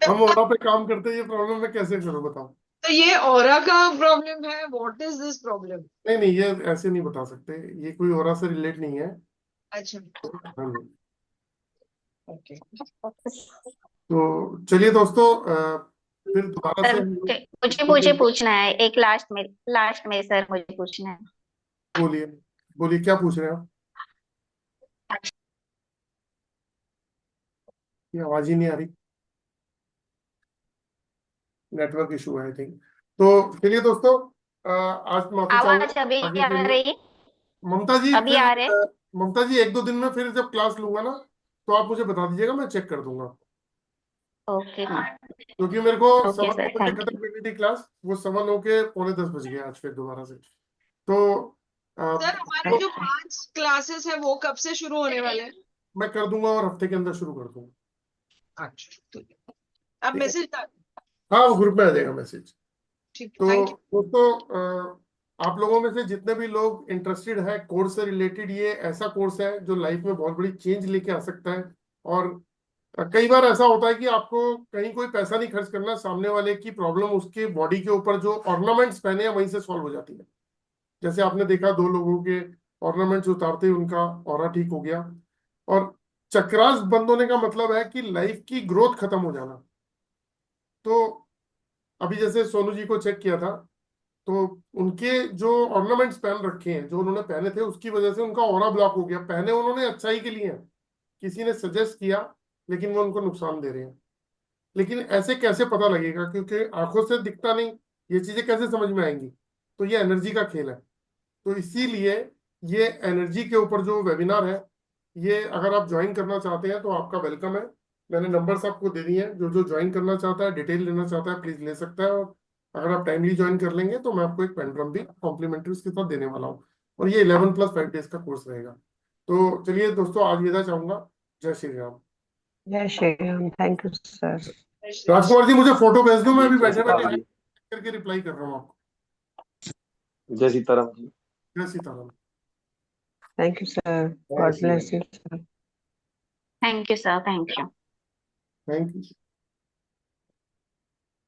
हम ऑरा पे काम करते हैं। ये प्रॉब्लम मैं कैसे करूँ बताओ। तो ये ऑरा का प्रॉब्लम है, व्हाट इज दिस प्रॉब्लम? नहीं नहीं, ये ऐसे नहीं बता सकते, ये कोई ऑरा से रिलेट नहीं है। अच्छा, हाँ जी। ओके। तो चलिए दोस्तों, फिर दोबारा से सर हम लोग मुझे इसको मुझे फिर पूछना है एक लास्ट में सर मुझे पूछना है। बोलिए, बोलिए क्या पूछ रहे हैं आप। ये आवाज ही नहीं आ रही, नेटवर्क इशू है आई थिंक। तो चलिए दोस्तों, आज माफी आवाज चाहूंगा अभी आगे आ के लिए। रही? ममता जी अभी फिर आ रहे? ममता जी 1 2 दिन में फिर जब क्लास लूंगा ना, तो आप मुझे बता दीजिएगा, मैं चेक कर दूंगा। ओके क्योंकि मेरे को ओके सर, 9:15 बजे थैंक खत्म यू। करनी थी क्लास, वो 9:15 के 9:45 बज गए आज फिर दोबारा से। तो सर हमारे जो 5 क्लासेस है वो कब से शुरू होने वाले हैं? मैं कर दूंगा, और हफ्ते के अंदर शुरू कर दूंगा। अच्छा, ठीक है। अब ठीक है, मैसेज डाल। हाँ वो ग्रुप में आ जाएगा मैसेज। ठीक है, तो थैंक यू। दोस्तों, आप लोगों में से जितने भी लोग इंटरेस्टेड है कोर्स से रिलेटेड, ये ऐसा कोर्स है जो लाइफ में बहुत बड़ी चेंज लेके आ सकता है। और कई बार ऐसा होता है कि आपको कहीं कोई पैसा नहीं खर्च करना, सामने वाले की प्रॉब्लम उसके बॉडी के ऊपर जो ऑर्नामेंट्स पहने हैं वहीं से सॉल्व हो जाती है। जैसे आपने देखा 2 लोगों के ऑर्नामेंट्स उतारते ही उनका ऑरा ठीक हो गया। और चक्रास बंद होने का मतलब है कि लाइफ की ग्रोथ खत्म हो जाना। तो अभी जैसे सोनू जी को चेक किया था, तो उनके जो ऑर्नामेंट्स पहन रखे हैं, जो उन्होंने पहने थे, उसकी वजह से उनका ऑरा ब्लॉक हो गया। पहने उन्होंने अच्छाई के लिए हैं, किसी ने सजेस्ट किया, लेकिन वो उनको नुकसान दे रहे हैं। लेकिन ऐसे कैसे पता लगेगा, क्योंकि आंखों से दिखता नहीं, ये चीजें कैसे समझ में आएंगी? तो ये एनर्जी का खेल है। तो इसीलिए ये एनर्जी के ऊपर जो वेबिनार है, ये अगर आप ज्वाइन करना चाहते हैं तो आपका वेलकम है। मैंने नंबर्स आपको दे दिए हैं, जो जो ज्वाइन करना चाहता है, डिटेल लेना चाहता है, प्लीज ले सकता है। और अगर आप टाइमली ज्वाइन कर लेंगे तो मैं आपको एक पेन ड्रम भी कॉम्प्लीमेंट्री उसके साथ देने वाला हूँ। और ये 11+5 डेज का कोर्स रहेगा। तो चलिए दोस्तों, आज विदा चाहूंगा। जय श्री राम। जय Shri Ram. Thank you sir. Rajkumar ji, मुझे फोटो भेज दो, मैं अभी जय बैठे सीताराम बैठे जी। करके रिप्लाई कर रहा हूँ आपको। जय सीताराम जी। जय सीताराम। Thank you sir. जय God Shri Ram. Bless you sir. Thank you sir, thank you. Thank you.